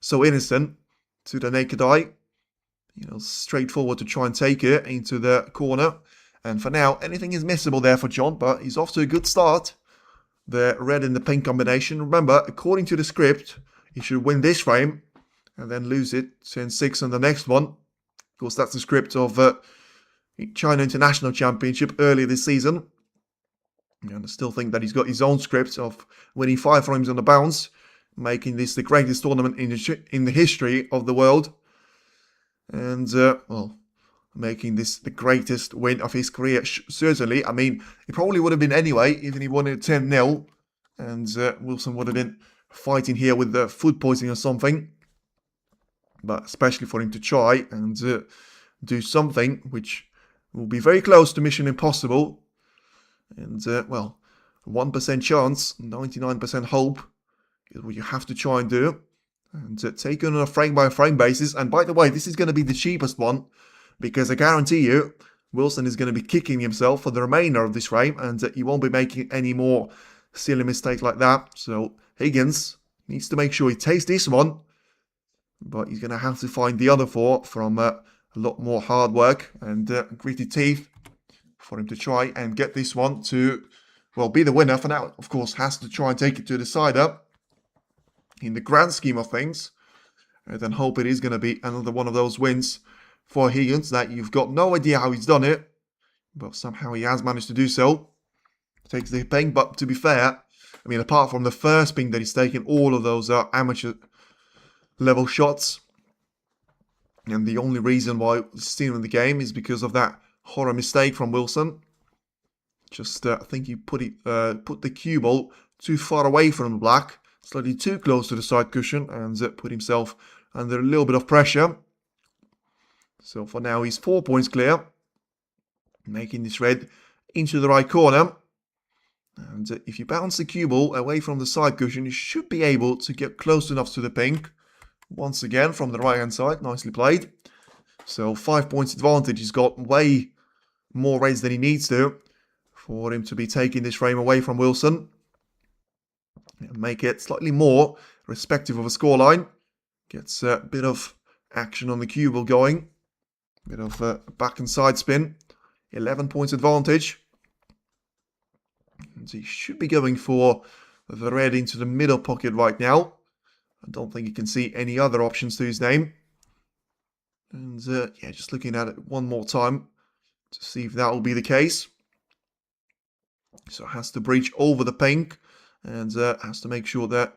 so innocent to the naked eye. You know, straightforward to try and take it into the corner. And for now, anything is missable there for John, but he's off to a good start. The red and the pink combination. Remember, according to the script, he should win this frame and then lose it 10-6 on the next one. Of course, that's the script of China International Championship earlier this season. And I still think that he's got his own script of winning 5 frames on the bounce, making this the greatest tournament in the history of the world. And, well, making this the greatest win of his career, certainly. I mean, it probably would have been anyway, even if he won it 10-0. And Wilson would have been fighting here with the food poisoning or something. But especially for him to try and do something which will be very close to Mission Impossible. And, well, 1% chance, 99% hope is what you have to try and do. And take it on a frame-by-frame basis. And by the way, this is going to be the cheapest one, because I guarantee you, Wilson is going to be kicking himself for the remainder of this frame, and he won't be making any more silly mistakes like that. So Higgins needs to make sure he takes this one, but he's going to have to find the other 4 from a lot more hard work and gritty teeth for him to try and get this one to, well, be the winner. For now, of course, has to try and take it to the decider in the grand scheme of things, and then hope it is going to be another one of those wins for Higgins that you've got no idea how he's done it, but somehow he has managed to do so. Takes the ping, but to be fair, I mean, apart from the first ping that he's taken, all of those are amateur level shots, and the only reason why he's still in the game is because of that horror mistake from Wilson. Just, I think he put the cue ball too far away from the black, slightly too close to the side cushion, and put himself under a little bit of pressure. So for now, he's 4 points clear, making this red into the right corner. And if you bounce the cue ball away from the side cushion, you should be able to get close enough to the pink. Once again, from the right-hand side, nicely played. So 5 points advantage. He's got way more reds than he needs to for him to be taking this frame away from Wilson. And make it slightly more respective of a scoreline. Gets a bit of action on the cue ball going. Bit of back and side spin. 11 points advantage. And he should be going for the red into the middle pocket right now. I don't think you can see any other options to his name. And yeah, just looking at it one more time to see if that will be the case. So has to breach over the pink and has to make sure that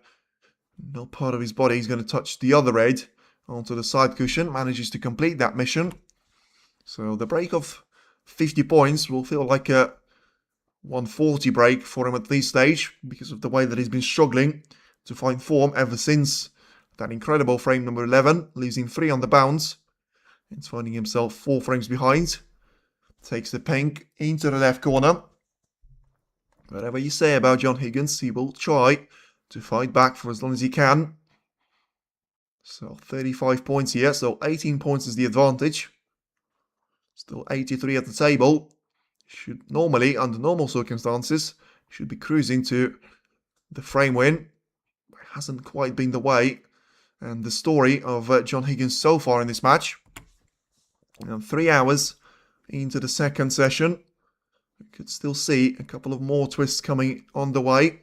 no part of his body is going to touch the other red onto the side cushion. Manages to complete that mission. So the break of 50 points will feel like a 140 break for him at this stage because of the way that he's been struggling to find form ever since that incredible frame number 11, losing 3 on the bounce. It's finding himself 4 frames behind. Takes the pink into the left corner. Whatever you say about John Higgins, he will try to fight back for as long as he can. So 35 points here, so 18 points is the advantage. Still 83 at the table. Should normally, under normal circumstances, should be cruising to the frame win. It hasn't quite been the way and the story of John Higgins so far in this match. And 3 hours into the second session. You could still see a couple of more twists coming on the way.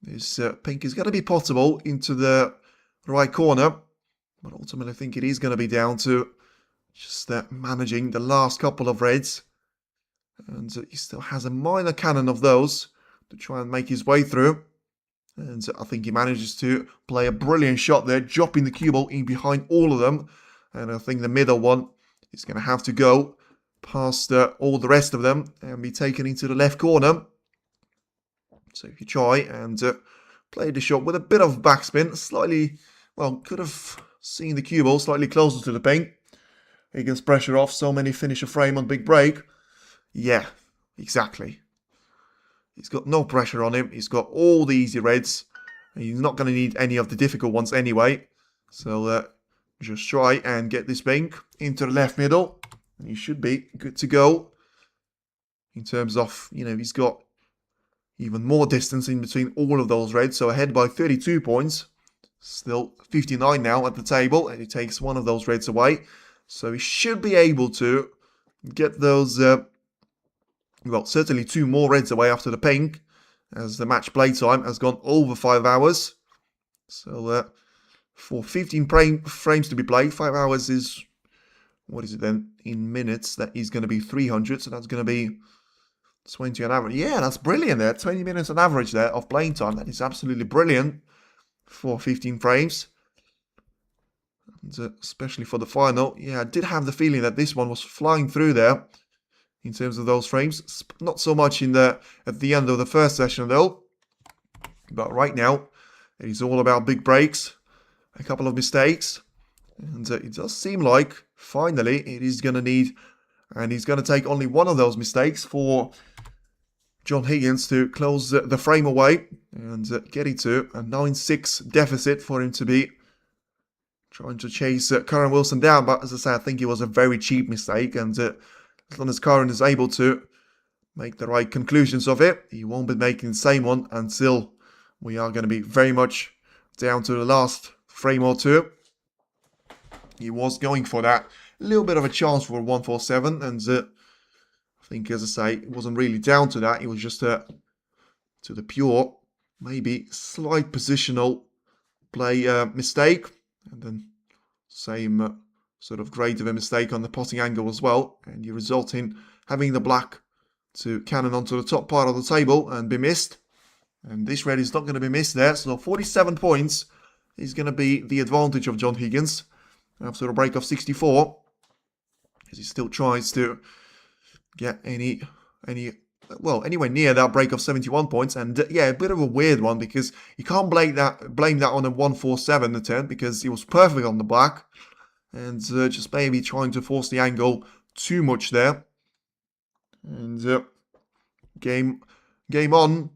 This pink is going to be potable into the right corner. But ultimately I think it is going to be down to just managing the last couple of reds. And he still has a minor cannon of those to try and make his way through. And I think he manages to play a brilliant shot there, dropping the cue ball in behind all of them. And I think the middle one is going to have to go past all the rest of them and be taken into the left corner. So if you try and play the shot with a bit of backspin, slightly, well, could have seen the cue ball slightly closer to the paint. Higgins pressure off, so many finish a frame on big break. Yeah, exactly. He's got no pressure on him. He's got all the easy reds. And he's not going to need any of the difficult ones anyway. So just try and get this pink into the left middle. And he should be good to go. In terms of, he's got even more distance in between all of those reds. So ahead by 32 points. Still 59 now at the table. And he takes one of those reds away. So he should be able to get those... well, certainly 2 more reds away after the pink, as the match play time has gone over 5 hours. So, for 15 frames to be played, 5 hours is, what is it then, in minutes? That is going to be 300, so that's going to be 20 on average. Yeah, that's brilliant there, 20 minutes on average there of playing time. That is absolutely brilliant for 15 frames. And, especially for the final. Yeah, I did have the feeling that this one was flying through there. In terms of those frames, not so much at the end of the first session though. But right now, it is all about big breaks, a couple of mistakes, and it does seem like finally it is going to need, and he's going to take only one of those mistakes for John Higgins to close the frame away and get it to a 9-6 deficit for him to be trying to chase Kyren Wilson down. But as I say, I think it was a very cheap mistake, and as long as Kyren is able to make the right conclusions of it, he won't be making the same one until we are going to be very much down to the last frame or two. He was going for that little bit of a chance for 147, and I think, as I say, it wasn't really down to that. It was just to the pure, maybe slight positional play mistake, and then same sort of grade of a mistake on the potting angle as well, and you result in having the black to cannon onto the top part of the table and be missed. And this red is not going to be missed there, so 47 points is going to be the advantage of John Higgins after a break of 64, as he still tries to get anywhere near that break of 71 points. And yeah, a bit of a weird one, because you can't blame that on a 147 attempt, because he was perfect on the black. And just maybe trying to force the angle too much there. And game on.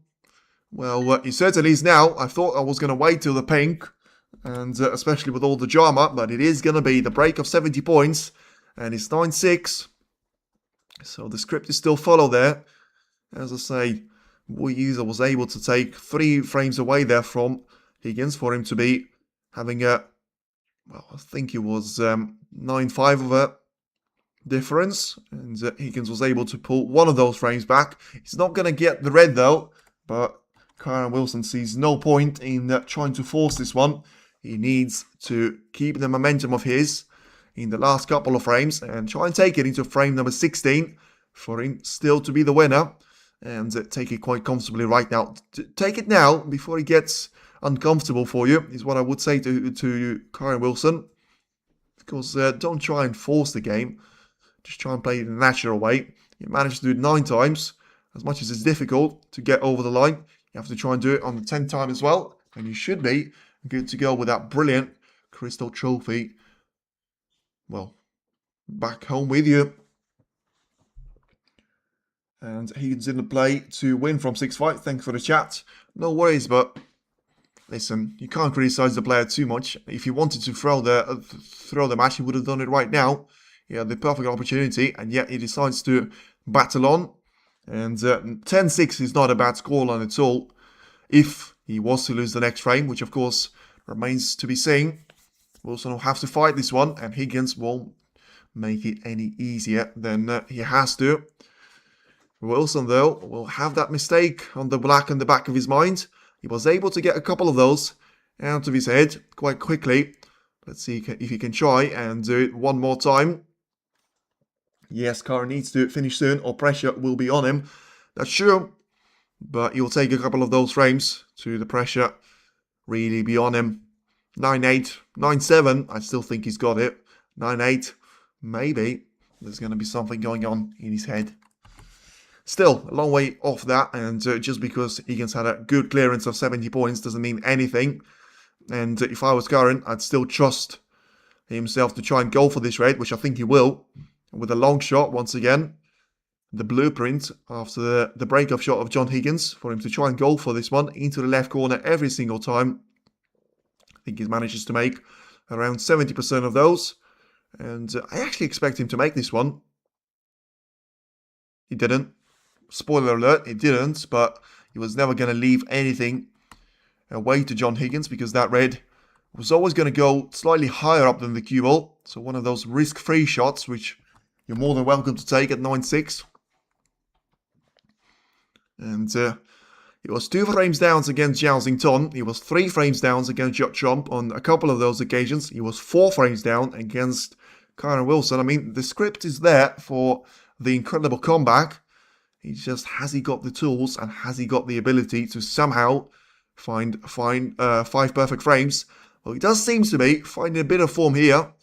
Well, it certainly is now. I thought I was going to wait till the pink, and especially with all the drama, but it is going to be the break of 70 points, and it's 9-6. So the script is still followed there. As I say, Boy User was able to take 3 frames away there from Higgins for him to be having a, well, I think it was 9-5 of a difference, and Higgins was able to pull one of those frames back. He's not going to get the red though, but Kyren Wilson sees no point in trying to force this one. He needs to keep the momentum of his in the last couple of frames and try and take it into frame number 16 for him still to be the winner, and take it quite comfortably right now. Take it now before he gets uncomfortable for you, is what I would say to Kyren Wilson. Because don't try and force the game. Just try and play it in a natural way. You managed to do it 9 times. As much as it's difficult to get over the line, you have to try and do it on the 10th time as well. And you should be good to go with that brilliant crystal trophy. Well, back home with you. And Higgins in the play to win from 6-5. Thanks for the chat. No worries, but listen, you can't criticize the player too much. If he wanted to throw the match, he would have done it right now. He had the perfect opportunity, and yet he decides to battle on. And 10-6 is not a bad scoreline at all. If he was to lose the next frame, which of course remains to be seen, Wilson will have to fight this one, and Higgins won't make it any easier than he has to. Wilson, though, will have that mistake on the black in the back of his mind. He was able to get a couple of those out of his head quite quickly. Let's see if he can try and do it one more time. Yes, Kyren needs to finish soon or pressure will be on him. That's true. But he'll take a couple of those frames to the pressure really be on him. 9-8, 9-7, I still think he's got it. 9-8, maybe. There's going to be something going on in his head. Still, a long way off that, and just because Higgins had a good clearance of 70 points doesn't mean anything. And if I was Kyren, I'd still trust himself to try and go for this raid, which I think he will. With a long shot, once again. The blueprint after the break-off shot of John Higgins for him to try and go for this one into the left corner every single time. I think he manages to make around 70% of those. And I actually expect him to make this one. He didn't. Spoiler alert, he didn't, but he was never going to leave anything away to John Higgins because that red was always going to go slightly higher up than the cue ball. So one of those risk-free shots, which you're more than welcome to take at 9-6. And he was 2 frames down against Zhao Xington. He was 3 frames down against Judd Trump on a couple of those occasions. He was 4 frames down against Kyren Wilson. I mean, the script is there for the incredible comeback. He just, has he got the tools and has he got the ability to somehow find 5 perfect frames? Well, he does seem to be finding a bit of form here.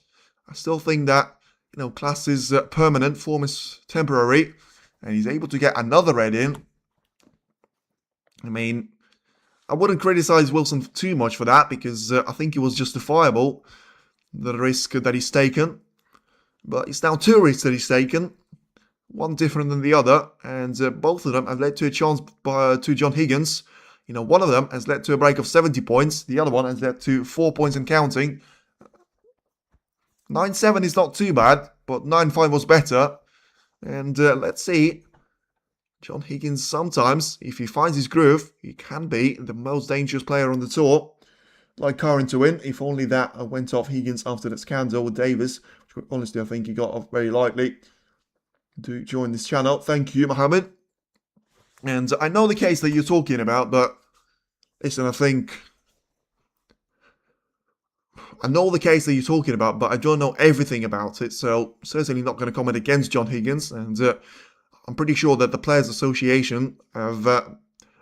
I still think that, you know, class is permanent, form is temporary. And he's able to get another red in. I mean, I wouldn't criticize Wilson too much for that because I think it was justifiable, the risk that he's taken. But it's now 2 risks that he's taken, one different than the other, and both of them have led to a chance to John Higgins. You know, one of them has led to a break of 70 points, the other one has led to 4 points and counting. 9-7 is not too bad, but 9-5 was better. And let's see. John Higgins, sometimes, if he finds his groove, he can be the most dangerous player on the tour. Like Kyren to win, if only that went off Higgins after that scandal with Davis, which honestly I think he got off very lightly. To join this channel. Thank you, Mohammed. And I know the case that you're talking about, but listen, I know the case that you're talking about, but I don't know everything about it, so certainly not going to comment against John Higgins. And I'm pretty sure that the Players Association have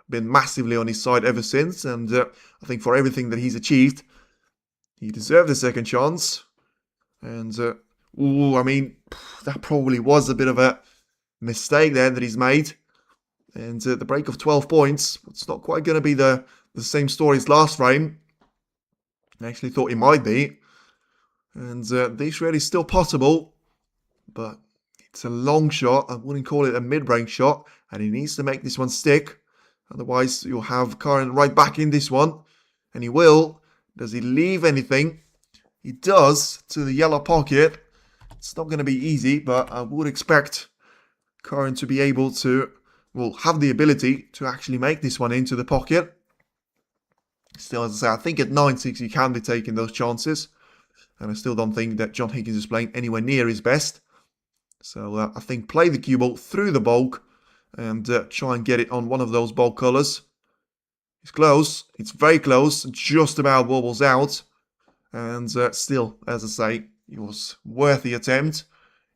been massively on his side ever since, and I think for everything that he's achieved, he deserved a second chance. And I mean, that probably was a bit of a mistake there that he's made. And the break of 12 points, it's not quite going to be the same story as last frame. I actually thought it might be. And this really is still possible. But it's a long shot. I wouldn't call it a mid-range shot. And he needs to make this one stick. Otherwise, you'll have Kyren right back in this one. And he will. Does he leave anything? He does to the yellow pocket. It's not going to be easy, but I would expect Kyren to be able to, well, have the ability to actually make this one into the pocket. Still, as I say, I think at 9-6 you can be taking those chances. And I still don't think that John Higgins is playing anywhere near his best. So I think play the cue ball through the bulk and try and get it on one of those bulk colours. It's close. It's very close. Just about wobbles out. And still, as I say, it was worth the attempt.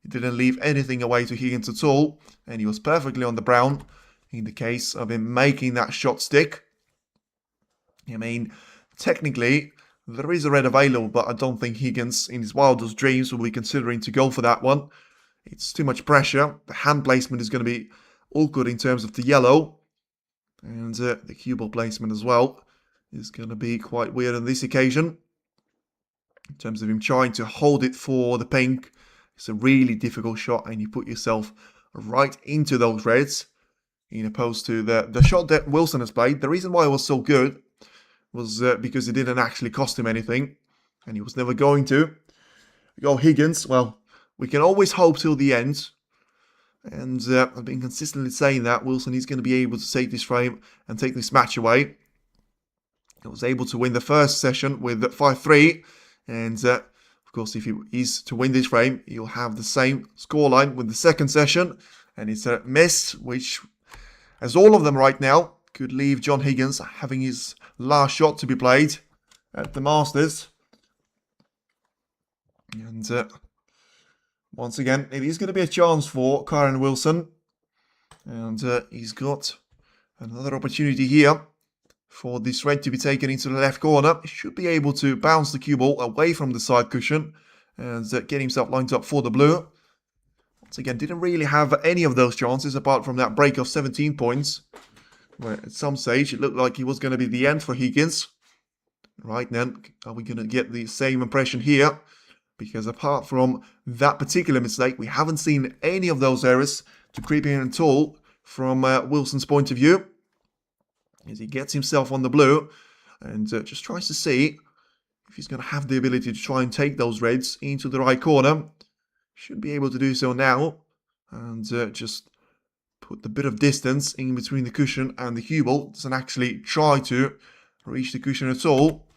He didn't leave anything away to Higgins at all. And he was perfectly on the brown in the case of him making that shot stick. I mean, technically, there is a red available, but I don't think Higgins, in his wildest dreams, will be considering to go for that one. It's too much pressure. The hand placement is going to be awkward in terms of the yellow. And the cue ball placement as well is going to be quite weird on this occasion. In terms of him trying to hold it for the pink. It's a really difficult shot and you put yourself right into those reds. In opposed to the shot that Wilson has played. The reason why it was so good was because it didn't actually cost him anything. And he was never going to. Go Higgins, well, we can always hope till the end. And I've been consistently saying that Wilson is going to be able to take this frame and take this match away. He was able to win the first session with 5-3. And of course, if he is to win this frame, he'll have the same scoreline with the second session. And it's a miss, which, as all of them right now, could leave John Higgins having his last shot to be played at the Masters. And Once again, it is going to be a chance for Kyren Wilson. And he's got another opportunity here for this red to be taken into the left corner. He should be able to bounce the cue ball away from the side cushion and get himself lined up for the blue. Once again, didn't really have any of those chances apart from that break of 17 points. Where at some stage it looked like it was going to be the end for Higgins. Right then, are we going to get the same impression here? Because apart from that particular mistake, we haven't seen any of those errors to creep in at all from Wilson's point of view. As he gets himself on the blue and just tries to see if he's going to have the ability to try and take those reds into the right corner. Should be able to do so now. And just put the bit of distance in between the cushion and the cue ball. Doesn't actually try to reach the cushion at all.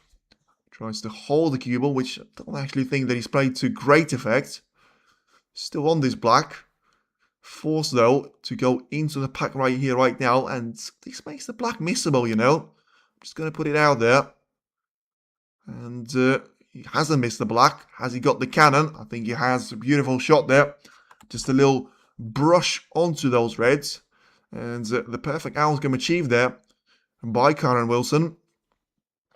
Tries to hold the cue ball, which I don't actually think that he's played to great effect. Still on this black. Forced, though, to go into the pack right here, right now. And this makes the black missable, you know. I'm just going to put it out there. And he hasn't missed the black. Has he got the cannon? I think he has. A beautiful shot there. Just a little brush onto those reds. And the perfect outcome achieved there by Kyren Wilson.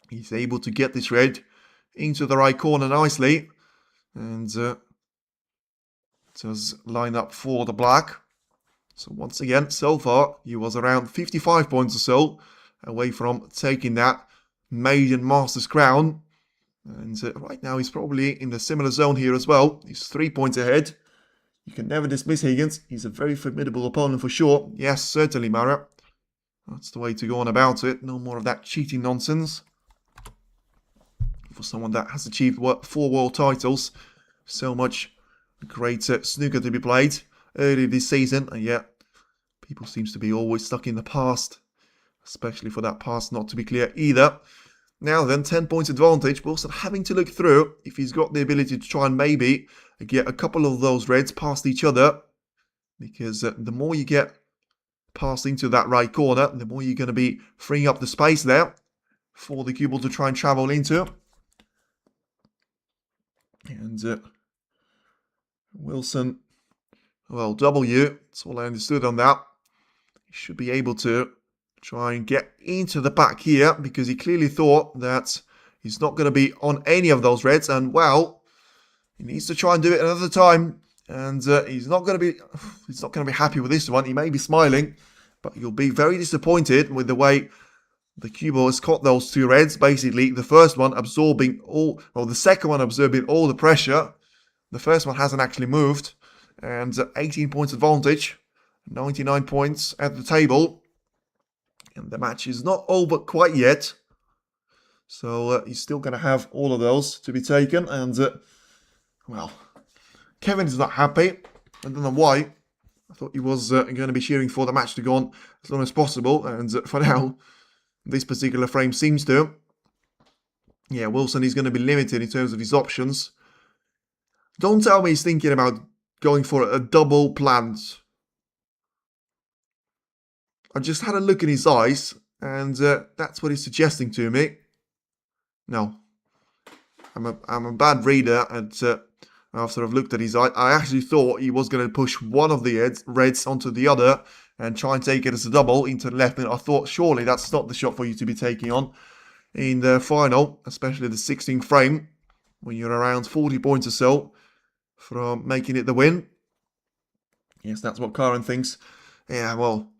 He's able to get this red into the right corner nicely. And does line up for the black. So once again, so far, he was around 55 points or so away from taking that maiden Masters crown. And right now, he's probably in the similar zone here as well. He's 3 points ahead. You can never dismiss Higgins. He's a very formidable opponent for sure. Yes, certainly, Mara. That's the way to go on about it. No more of that cheating nonsense. For someone that has achieved 4 world titles, so much great snooker to be played early this season, and yet people seems to be always stuck in the past, especially for that past not to be clear either. Now then, 10 points advantage. Wilson having to look through if he's got the ability to try and maybe get a couple of those reds past each other, because the more you get past into that right corner, the more you're going to be freeing up the space there for the cue ball to try and travel into. And Wilson, well, W, that's all I understood on that. He should be able to try and get into the back here, because he clearly thought that he's not going to be on any of those reds. And, well, he needs to try and do it another time. And he's not going to be happy with this one. He may be smiling, but you'll be very disappointed with the way the cue ball has caught those 2 reds. Basically, the first one absorbing all, well, the second one absorbing all the pressure. The first one hasn't actually moved. And 18 points advantage. 99 points at the table. And the match is not over quite yet. So he's still going to have all of those to be taken. And, well, Kevin is not happy. I don't know why. I thought he was going to be cheering for the match to go on as long as possible. And for now, this particular frame seems to. Yeah, Wilson is going to be limited in terms of his options. Don't tell me he's thinking about going for a double plant. I just had a look in his eyes, and that's what he's suggesting to me. No. I'm a bad reader, and after I've looked at his eye, I actually thought he was going to push one of the reds onto the other and try and take it as a double into the left. And I thought, surely that's not the shot for you to be taking on in the final, especially the 16th frame, when you're around 40 points or so from making it the win. Yes, that's what Kyren thinks. Yeah, well,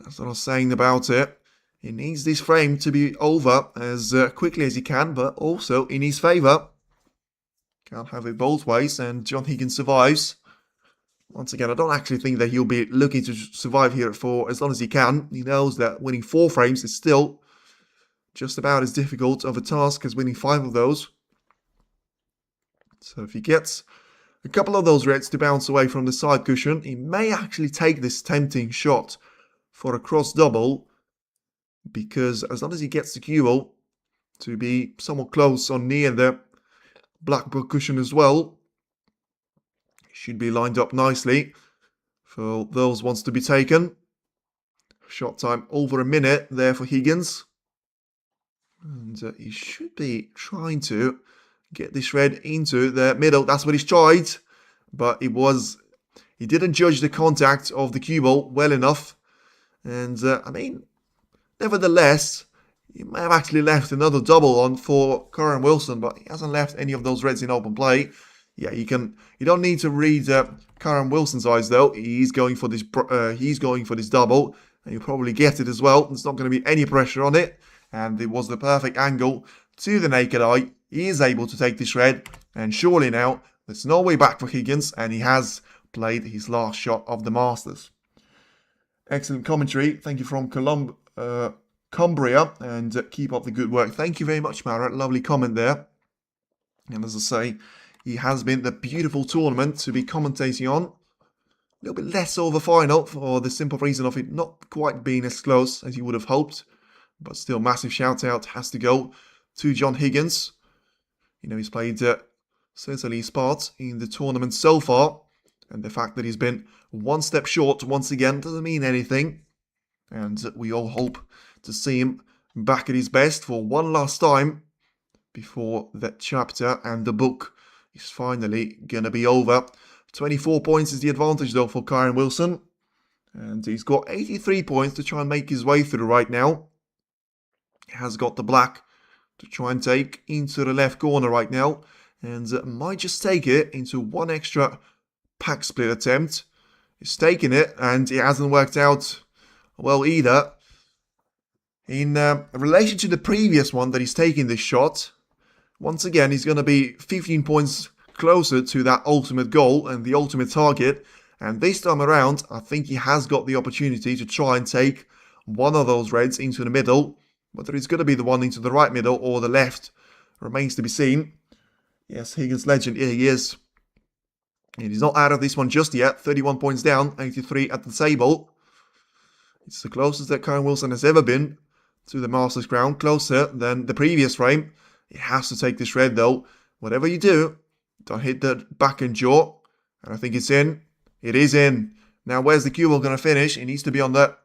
that's what I was saying about it. He needs this frame to be over as quickly as he can, but also in his favour. Can't have it both ways, and John Higgins survives. Once again, I don't actually think that he'll be looking to survive here for as long as he can. He knows that winning 4 frames is still just about as difficult of a task as winning 5 of those. So if he gets a couple of those reds to bounce away from the side cushion, he may actually take this tempting shot for a cross double, because as long as he gets the cue ball to be somewhat close or near the black book cushion as well, should be lined up nicely for those ones to be taken. Shot time over a minute there for Higgins. And he should be trying to get this red into the middle. That's what he's tried. but he didn't judge the contact of the cue ball well enough. And, I mean, nevertheless, he may have actually left another double on for Kyren Wilson, but he hasn't left any of those reds in open play. Yeah, you don't need to read Kyren Wilson's eyes though. He's going for this double, and you'll probably get it as well. There's not going to be any pressure on it, and it was the perfect angle to the naked eye. He is able to take this red, and surely now there's no way back for Higgins, and he has played his last shot of the Masters. Excellent commentary. Thank you from Cumbria, and keep up the good work. Thank you very much, Marat. Lovely comment there. And as I say, it has been the beautiful tournament to be commentating on. A little bit less over final for the simple reason of it not quite being as close as you would have hoped. But still, massive shout out has to go to John Higgins. You know, he's played certainly his part in the tournament so far. And the fact that he's been one step short once again doesn't mean anything. And we all hope to see him back at his best for one last time before that chapter and the book is finally going to be over. 24 points is the advantage though for Kyren Wilson. And he's got 83 points to try and make his way through right now. He has got the black to try and take into the left corner right now. And might just take it into one extra pack split attempt. He's taken it, and it hasn't worked out well either. In relation to the previous one that he's taking this shot, once again he's going to be 15 points closer to that ultimate goal and the ultimate target. And this time around, I think he has got the opportunity to try and take one of those reds into the middle. Whether it's going to be the one into the right middle or the left remains to be seen. Yes, Higgins legend, here he is. And he's not out of this one just yet. 31 points down, 83 at the table. It's the closest that Kyren Wilson has ever been to the Masters crown. Closer than the previous frame. He has to take this red though. Whatever you do, don't hit the back and jaw. And I think it's in. It is in. Now where's the cue ball going to finish? It needs to be on that.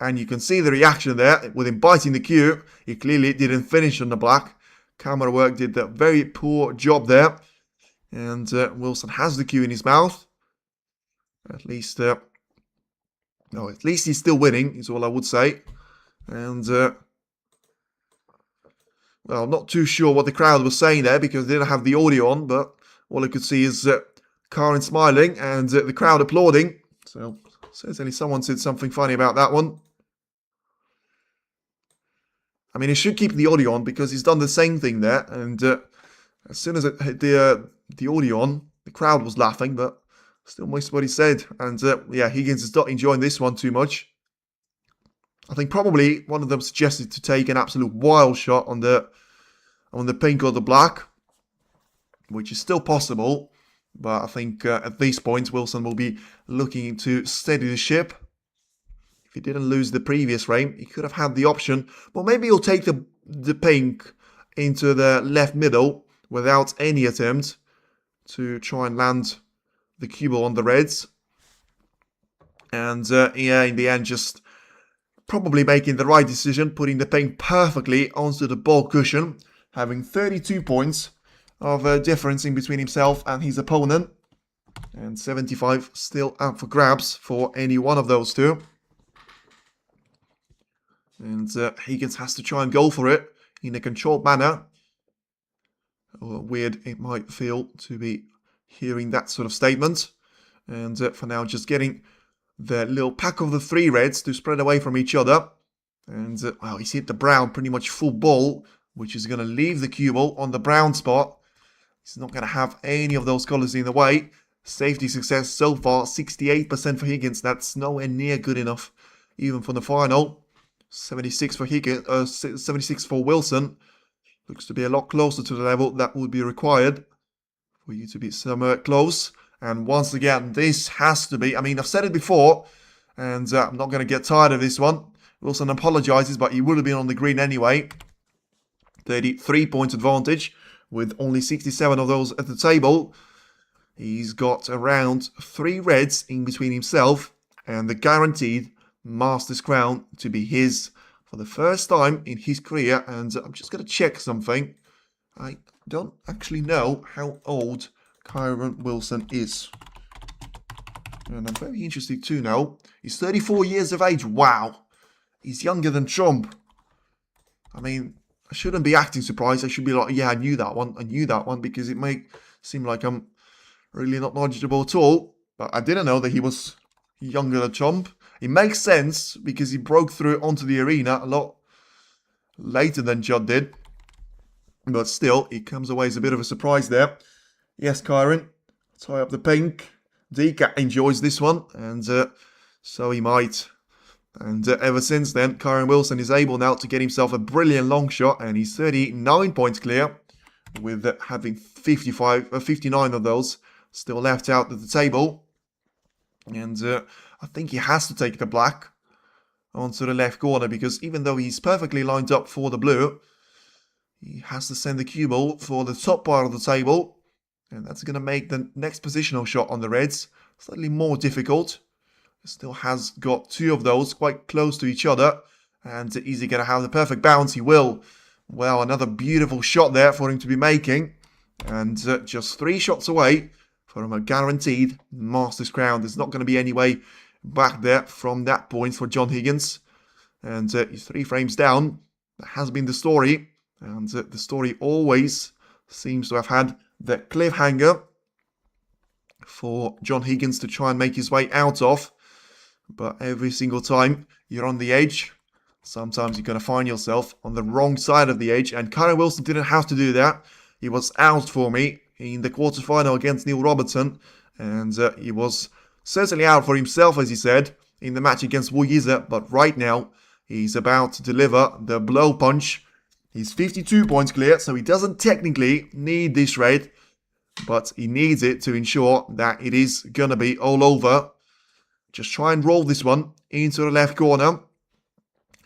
And you can see the reaction there with him biting the cue. He clearly didn't finish on the black. Camera work did a very poor job there. And Wilson has the cue in his mouth. At least he's still winning, is all I would say. And, well, I'm not too sure what the crowd was saying there because they didn't have the audio on. But all I could see is Kyren smiling and the crowd applauding. So, certainly someone said something funny about that one. I mean, he should keep the audio on because he's done the same thing there. And as soon as it hit the audio on, the crowd was laughing, but still missed what he said. And yeah, Higgins is not enjoying this one too much. I think probably one of them suggested to take an absolute wild shot on the pink or the black, which is still possible. But I think at this point, Wilson will be looking to steady the ship. If he didn't lose the previous frame, he could have had the option. But maybe he'll take the pink into the left middle without any attempt to try and land the cue ball on the reds. And yeah, in the end, just probably making the right decision, putting the pink perfectly onto the ball cushion, having 32 points of difference in between himself and his opponent. And 75 still up for grabs for any one of those two. And Higgins has to try and go for it in a controlled manner. Weird it might feel to be hearing that sort of statement. And for now, just getting the little pack of the three reds to spread away from each other. And, well, he's hit the brown pretty much full ball, which is going to leave the cue ball on the brown spot. He's not going to have any of those colours in the way. Safety success so far, 68% for Higgins. That's nowhere near good enough, even for the final. 76 for Higgins, 76 for Wilson. Looks to be a lot closer to the level that would be required for you to be somewhere close. And once again, this has to be, I mean, I've said it before, and I'm not going to get tired of this one. Wilson apologises, but he would have been on the green anyway. 33 points advantage, with only 67 of those at the table. He's got around 3 reds in between himself and the guaranteed Masters crown to be his for the first time in his career. And I'm just going to check something. I don't actually know how old Kyren Wilson is. And I'm very interested too now. He's 34 years of age. Wow. He's younger than Trump. I mean, I shouldn't be acting surprised. I should be like, yeah, I knew that one. I knew that one, because it may seem like I'm really not knowledgeable at all. But I didn't know that he was younger than Trump. It makes sense because he broke through onto the arena a lot later than Judd did. But still, it comes away as a bit of a surprise there. Yes, Kyren, tie up the pink. Dika enjoys this one, and so he might. And ever since then, Kyren Wilson is able now to get himself a brilliant long shot, and he's 39 points clear, with having 59 of those still left out at the table. And I think he has to take the black onto the left corner, because even though he's perfectly lined up for the blue, he has to send the cue ball for the top part of the table. And that's going to make the next positional shot on the Reds slightly more difficult. Still has got two of those quite close to each other. And is he going to have the perfect bounce? He will. Well, another beautiful shot there for him to be making. And just 3 shots away from a guaranteed Masters crown. There's not going to be any way back there from that point for John Higgins. And he's 3 frames down. That has been the story. And the story always seems to have had the cliffhanger for John Higgins to try and make his way out of. But every single time you're on the edge, sometimes you're going to find yourself on the wrong side of the edge. And Kyren Wilson didn't have to do that. He was out for me in the quarterfinal against Neil Robertson. And he was certainly out for himself, as he said, in the match against Wu Yize. But right now, he's about to deliver the blow punch. He's 52 points clear, so he doesn't technically need this raid, but he needs it to ensure that it is going to be all over. Just try and roll this one into the left corner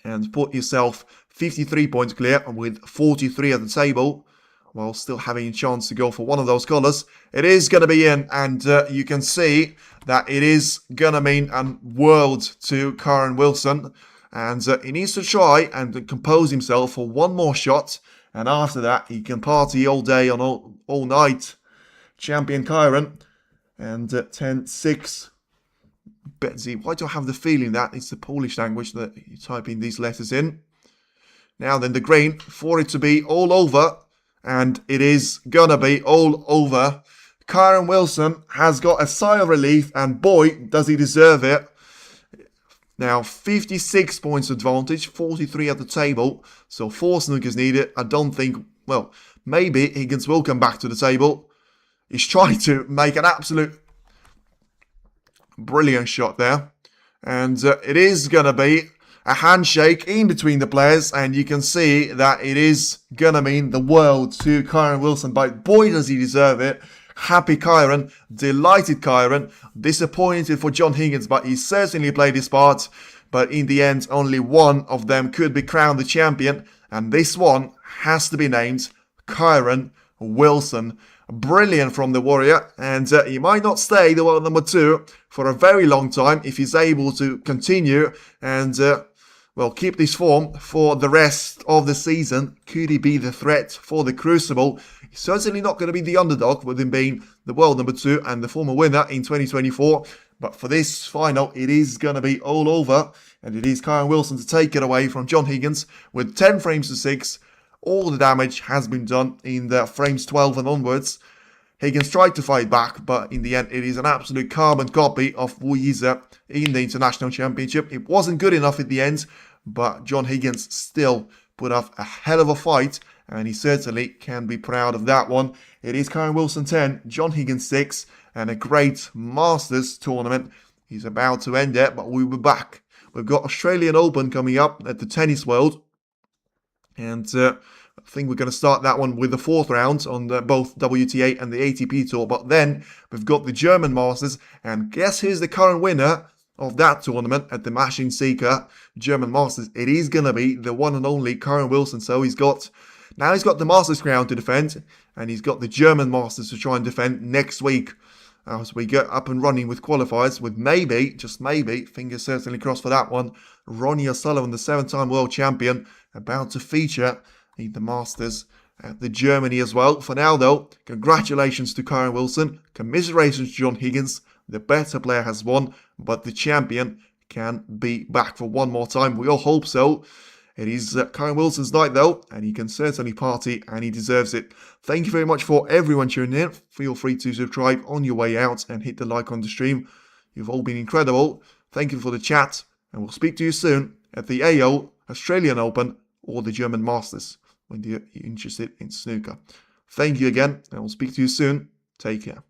and put yourself 53 points clear with 43 at the table, while still having a chance to go for one of those colours. It is going to be in, and you can see that it is going to mean a world to Kyren Wilson. And he needs to try and compose himself for one more shot. And after that, he can party all day and all night. Champion Kyren. And 10-6. Betsy, why do I have the feeling that it's the Polish language that you type in these letters in? Now then, the green, for it to be all over. And it is gonna be all over. Kyren Wilson has got a sigh of relief. And boy, does he deserve it. Now, 56 points advantage, 43 at the table, so 4 snookers needed. I don't think, well, maybe Higgins will come back to the table. He's trying to make an absolute brilliant shot there. And it is going to be a handshake in between the players, and you can see that it is going to mean the world to Kyren Wilson. But boy, does he deserve it. Happy Kyren, delighted Kyren, disappointed for John Higgins, but he certainly played his part. But in the end, only one of them could be crowned the champion, and this one has to be named Kyren Wilson. Brilliant from the Warrior, and he might not stay the world number 2 for a very long time if he's able to continue and well, keep this form for the rest of the season. Could he be the threat for the Crucible? He's certainly not going to be the underdog, with him being the world number 2 and the former winner in 2024. But for this final, it is going to be all over. And it is Kyren Wilson to take it away from John Higgins with 10 frames to 6. All the damage has been done in the frames 12 and onwards. Higgins tried to fight back, but in the end, it is an absolute carbon copy of Wu Yize in the International Championship. It wasn't good enough at the end, but John Higgins still put up a hell of a fight, and he certainly can be proud of that one. It is Kyren Wilson 10, John Higgins 6, and a great Masters tournament. He's about to end it, but we'll be back. We've got Australian Open coming up at the Tennis World, and I think we're going to start that one with the 4th round on both WTA and the ATP Tour. But then we've got the German Masters. And guess who's the current winner of that tournament at the Machine Seeker German Masters? It is going to be the one and only Kyren Wilson. So he's got the Masters crown to defend. And he's got the German Masters to try and defend next week. As we get up and running with qualifiers, with maybe, just maybe, fingers certainly crossed for that one, Ronnie O'Sullivan, the 7-time world champion, about to feature in the Masters at the Germany as well. For now though, congratulations to Kyren Wilson, commiserations to John Higgins. The better player has won, but the champion can be back for one more time. We all hope so. It is Kyren Wilson's night though, and he can certainly party, and he deserves it. Thank you very much for everyone tuning in. Feel free to subscribe on your way out and hit the like on the stream. You've all been incredible. Thank you for the chat, and we'll speak to you soon at the AO, Australian Open, or the German Masters, when you're interested in snooker. Thank you again, and we'll speak to you soon. Take care.